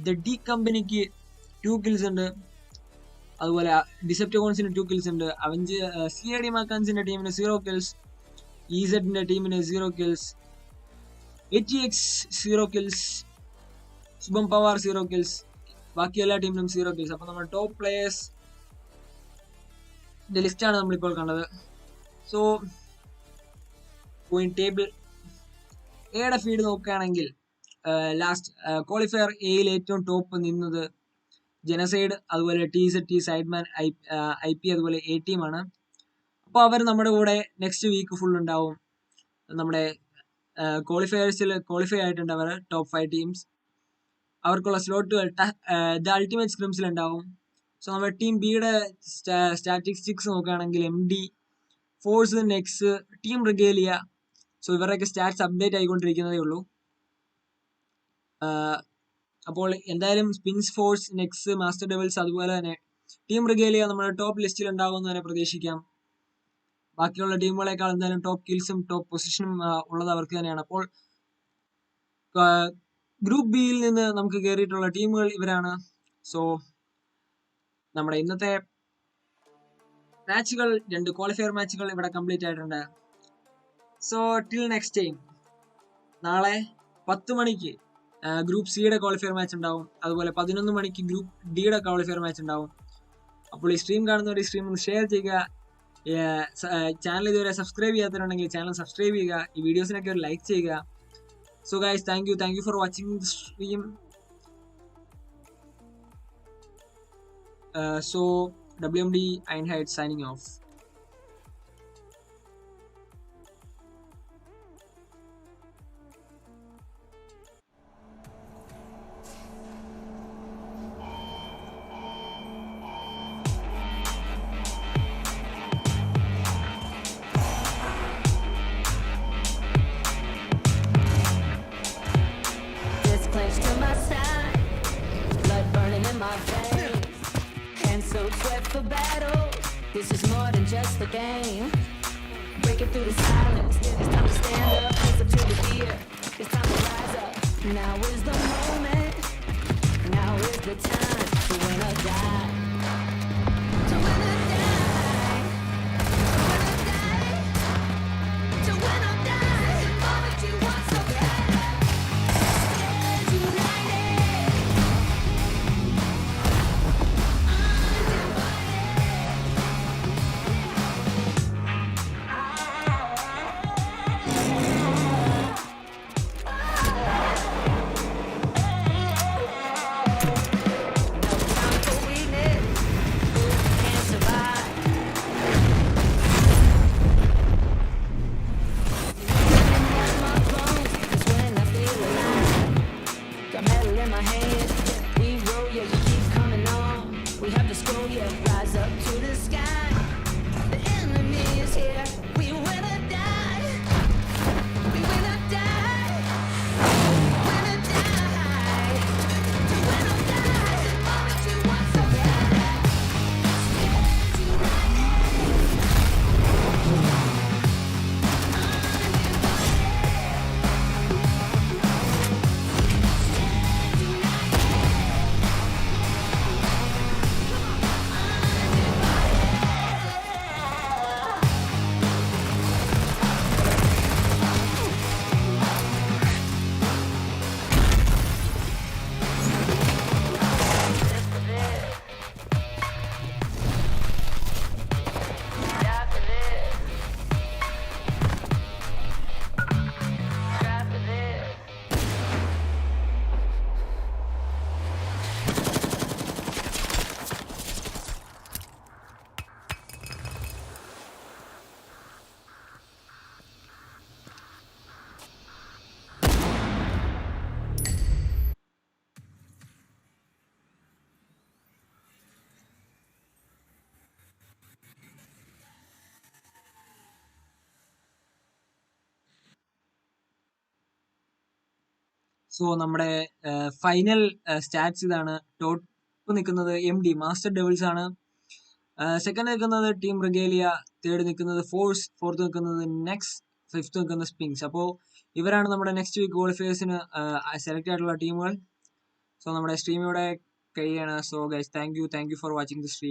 ദ ഡി കമ്പനിക്ക് 2 കിൽസ് ഉണ്ട്. അതുപോലെ ഡിസെപ്റ്റക്കോൺസിന് 2 കിൽസ് ഉണ്ട്. CID മാക്കാൻസിന്റെ ടീമിന് 0 കിൽസ്. EZന്റെ ടീമിന് 0 kills. ATX 0 kills. Shubham Pawar 0 kills. ബാക്കി എല്ലാ ടീമിനും 0 കിൽസ്. അപ്പൊ നമ്മുടെ ടോപ്പ് പ്ലേയേഴ്സ് ലിസ്റ്റാണ് നമ്മളിപ്പോൾ കണ്ടത്. സോ പോയിന്റ് ടേബിൾ എയുടെ ഫീഡ് നോക്കുകയാണെങ്കിൽ ലാസ്റ്റ് ക്വാളിഫയർ എയിൽ ഏറ്റവും ടോപ്പ് നിന്നത് ജനസൈഡ്, അതുപോലെ TZT, സൈഡ്മാൻ, IP, അതുപോലെ A ടീമാണ്. അപ്പോൾ അവർ നമ്മുടെ കൂടെ നെക്സ്റ്റ് വീക്ക് ഫുൾ ഉണ്ടാവും. നമ്മുടെ ക്വാളിഫയേഴ്സിൽ ക്വാളിഫൈ ആയിട്ടുണ്ട് അവർ ടോപ്പ് 5 ടീംസ്. അവർക്കുള്ള സ്ലോട്ടുകൾ ദ അൾട്ടിമേറ്റ് സ്ക്രിംസിൽ ഉണ്ടാവും. സോ നമ്മുടെ ടീം ബിയുടെ സ്റ്റാറ്റിസ്റ്റിക്സ് നോക്കുകയാണെങ്കിൽ MD, ഫോഴ്സ്, നെക്സ്, ടീം റിഗേലിയ. സോ ഇവരുടെയൊക്കെ സ്റ്റാറ്റ്സ് അപ്ഡേറ്റ് ആയിക്കൊണ്ടിരിക്കുന്നതേ ഉള്ളൂ. അപ്പോൾ എന്തായാലും സ്പിൻസ്, ഫോഴ്സ്, നെക്സ്, മാസ്റ്റർ ഡെവിൾസ്, അതുപോലെ തന്നെ ടീം റിഗേലിയ നമ്മുടെ ടോപ്പ് ലിസ്റ്റിൽ ഉണ്ടാകുമെന്ന് തന്നെ പ്രതീക്ഷിക്കാം. ബാക്കിയുള്ള ടീമുകളെക്കാൾ എന്തായാലും ടോപ്പ് കിൽസും ടോപ്പ് പൊസിഷനും ഉള്ളത് അവർക്ക് തന്നെയാണ്. അപ്പോൾ ഗ്രൂപ്പ് ബിയിൽ നിന്ന് നമുക്ക് കയറിയിട്ടുള്ള ടീമുകൾ ഇവരാണ്. സോ നമ്മുടെ ഇന്നത്തെ മാച്ചുകൾ 2 ക്വാളിഫയർ മാച്ചുകൾ ഇവിടെ കംപ്ലീറ്റ് ആയിട്ടുണ്ട്. സോ ടിൽ നെക്സ്റ്റ് ടൈം, നാളെ 10 മണിക്ക് ഗ്രൂപ്പ് സിയുടെ ക്വാളിഫയർ മാച്ച് ഉണ്ടാവും. അതുപോലെ 11 മണിക്ക് ഗ്രൂപ്പ് ഡിയുടെ ക്വാളിഫയർ മാച്ച് ഉണ്ടാവും. അപ്പോൾ ഈ സ്ട്രീം കാണുന്നവർ ഈ സ്ട്രീം ഒന്ന് ഷെയർ ചെയ്യുക. ചാനൽ ഇതുവരെ സബ്സ്ക്രൈബ് ചെയ്യാത്തവരുണ്ടെങ്കിൽ ചാനൽ സബ്സ്ക്രൈബ് ചെയ്യുക. ഈ വീഡിയോസിനൊക്കെ ഒരു ലൈക്ക് ചെയ്യുക. So guys, thank you for watching the stream. So WMD Einheit signing off. This clench to my side, blood burning in my veins. So sweat for battle. This is more than just a game. Breaking through the silence. It's time to stand up. Face up to the fear. It's time to rise up. Now is the moment. Now is the time to win or die. To win or die. To win or die. All that you want so bad. Stand united. No time for weakness. here, rise up to the sky. The enemy is here, we win or die. We win or die. Win or die. Win or die. The moment you want so bad. Stand so നമ്മുടെ final stats ഇതാണ്. Top നിൽക്കുന്നത് MD master devils ആണ്. Second നിൽക്കുന്നത് team റെഗേലിയ, third നിൽക്കുന്നത് force, fourth നിൽക്കുന്നത് necks, fifth നിൽക്കുന്നത് sphinx. അപ്പോൾ ഇവരാണ് നമ്മുടെ നെക്സ്റ്റ് വീക്ക് ക്വാളിഫയേഴ്സിന് സെലക്ട് ആയിട്ടുള്ള ടീമുകൾ. സോ നമ്മുടെ സ്ട്രീം ഇവിടെ കഴിയാണ്. So guys thank you for watching the stream.